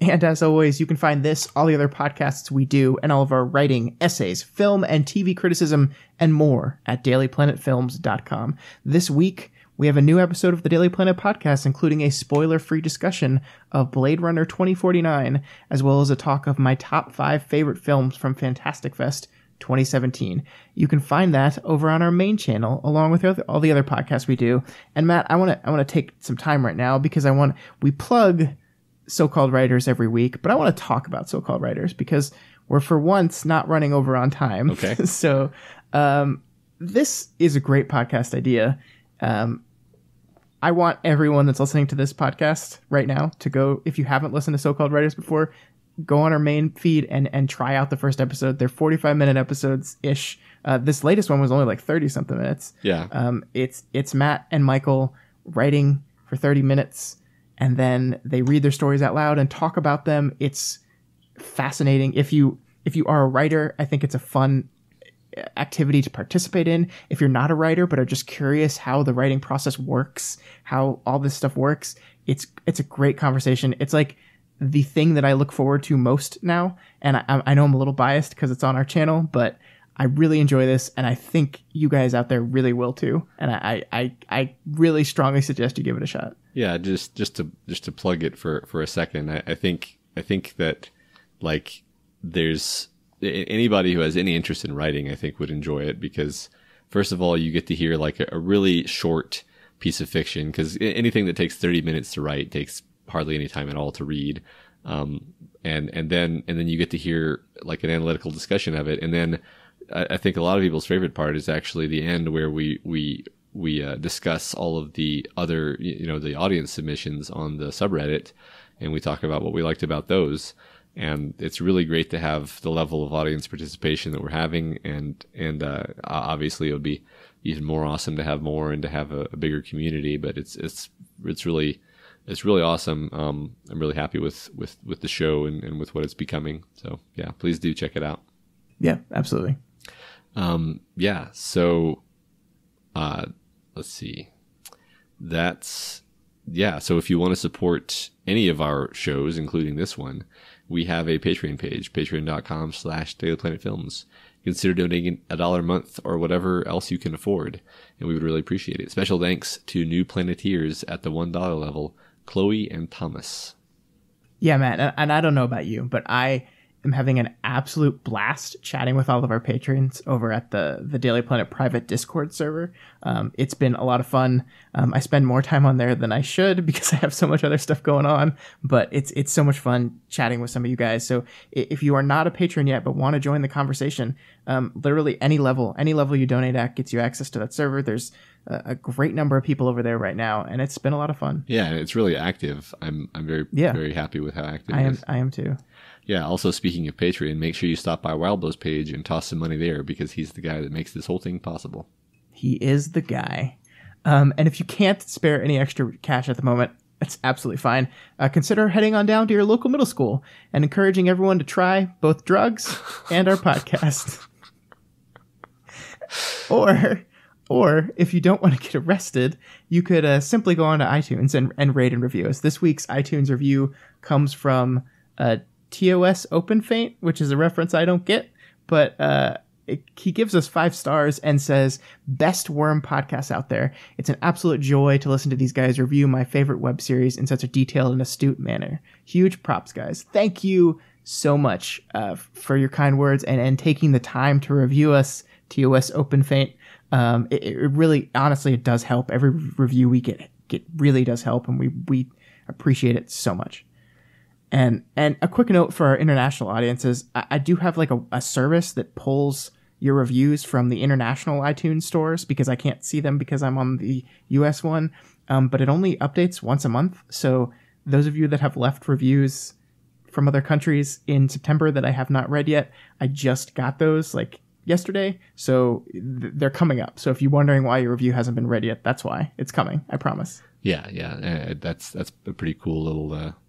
And as always, you can find this, all the other podcasts we do, and all of our writing, essays, film and TV criticism, and more at dailyplanetfilms.com. This week, we have a new episode of the Daily Planet podcast, including a spoiler-free discussion of Blade Runner 2049, as well as a talk of my top 5 favorite films from Fantastic Fest 2017. You can find that over on our main channel, along with all the other podcasts we do. And Matt, I want to take some time right now because we plug so-called writers every week, but I want to talk about so-called writers because we're for once not running over on time. Okay. So this is a great podcast idea. I want everyone that's listening to this podcast right now to go, if you haven't listened to So-Called Writers before, go on our main feed and try out the first episode. They're 45-minute episodes-ish. This latest one was only like 30-something minutes. Yeah. It's Matt and Michael writing for 30 minutes, and then they read their stories out loud and talk about them. It's fascinating. If you are a writer, I think it's a fun activity to participate in. If you're not a writer but are just curious how the writing process works, how all this stuff works, it's a great conversation. It's like the thing that I look forward to most now, and I know I'm a little biased because it's on our channel, but I really enjoy this, and I think you guys out there really will too. And I really strongly suggest you give it a shot. Yeah, just to plug it for a second, I think that like there's anybody who has any interest in writing, I think would enjoy it because first of all, you get to hear like a really short piece of fiction because anything that takes 30 minutes to write takes hardly any time at all to read. And then you get to hear like an analytical discussion of it. And then I think a lot of people's favorite part is actually the end where we discuss all of the other, the audience submissions on the subreddit, and we talk about what we liked about those. And it's really great to have the level of audience participation that we're having, and obviously it would be even more awesome to have more and to have a bigger community. But it's really awesome. I'm really happy with the show and with what it's becoming. So yeah, please do check it out. Yeah, absolutely. So let's see. So if you want to support any of our shows, including this one, we have a Patreon page, patreon.com/dailyplanetfilms. Consider donating $1 a month or whatever else you can afford, and we would really appreciate it. Special thanks to new Planeteers at the $1 level, Chloe and Thomas. Yeah, man, and I don't know about you, but I am having an absolute blast chatting with all of our patrons over at the Daily Planet private Discord server. It's been a lot of fun. I spend more time on there than I should because I have so much other stuff going on, but it's so much fun chatting with some of you guys. So if you are not a patron yet but want to join the conversation, literally any level you donate at gets you access to that server. There's a great number of people over there right now, and it's been a lot of fun. Yeah, and it's really active. I'm very happy with how active it is. I am too. Yeah, also speaking of Patreon, make sure you stop by Wildblow's page and toss some money there because he's the guy that makes this whole thing possible. He is the guy. And if you can't spare any extra cash at the moment, that's absolutely fine. Consider heading on down to your local middle school and encouraging everyone to try both drugs and our podcast. Or if you don't want to get arrested, you could simply go on to iTunes and rate and review us. This week's iTunes review comes from TOS Open Faint, which is a reference I don't get, but he gives us 5 stars and says, best worm podcast out there. It's an absolute joy to listen to these guys review my favorite web series in such a detailed and astute manner. Huge props, guys. Thank you so much for your kind words and taking the time to review us, TOS Open Faint. It really, honestly, it does help. Every review we get really does help, and we appreciate it so much. And a quick note for our international audiences, I do have like a service that pulls your reviews from the international iTunes stores because I can't see them because I'm on the US one. But it only updates once a month. So those of you that have left reviews from other countries in September that I have not read yet, I just got those like yesterday. So they're coming up. So if you're wondering why your review hasn't been read yet, that's why. It's coming. I promise. Yeah. That's a pretty cool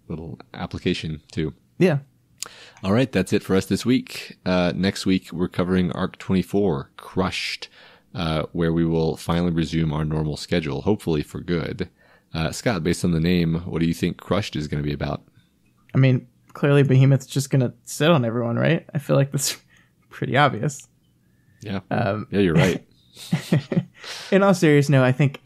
little application too. Yeah. All right, that's it for us this week. Next week, we're covering Arc 24, Crushed, where we will finally resume our normal schedule, hopefully for good. Scott, based on the name, what do you think Crushed is going to be about? I mean, clearly Behemoth's just going to sit on everyone, right? I feel like that's pretty obvious. Yeah, you're right. In all seriousness, no, I think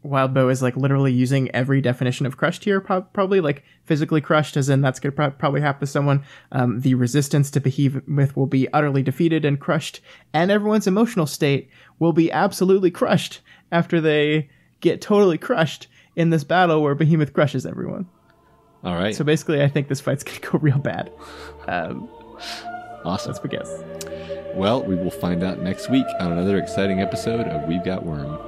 Wildbow is like literally using every definition of crushed here, probably like physically crushed, as in that's going to probably happen to someone. The resistance to Behemoth will be utterly defeated and crushed, and everyone's emotional state will be absolutely crushed after they get totally crushed in this battle where Behemoth crushes everyone. All right. So basically, I think this fight's going to go real bad. Awesome. That's my guess. Well, we will find out next week on another exciting episode of We've Got Worm.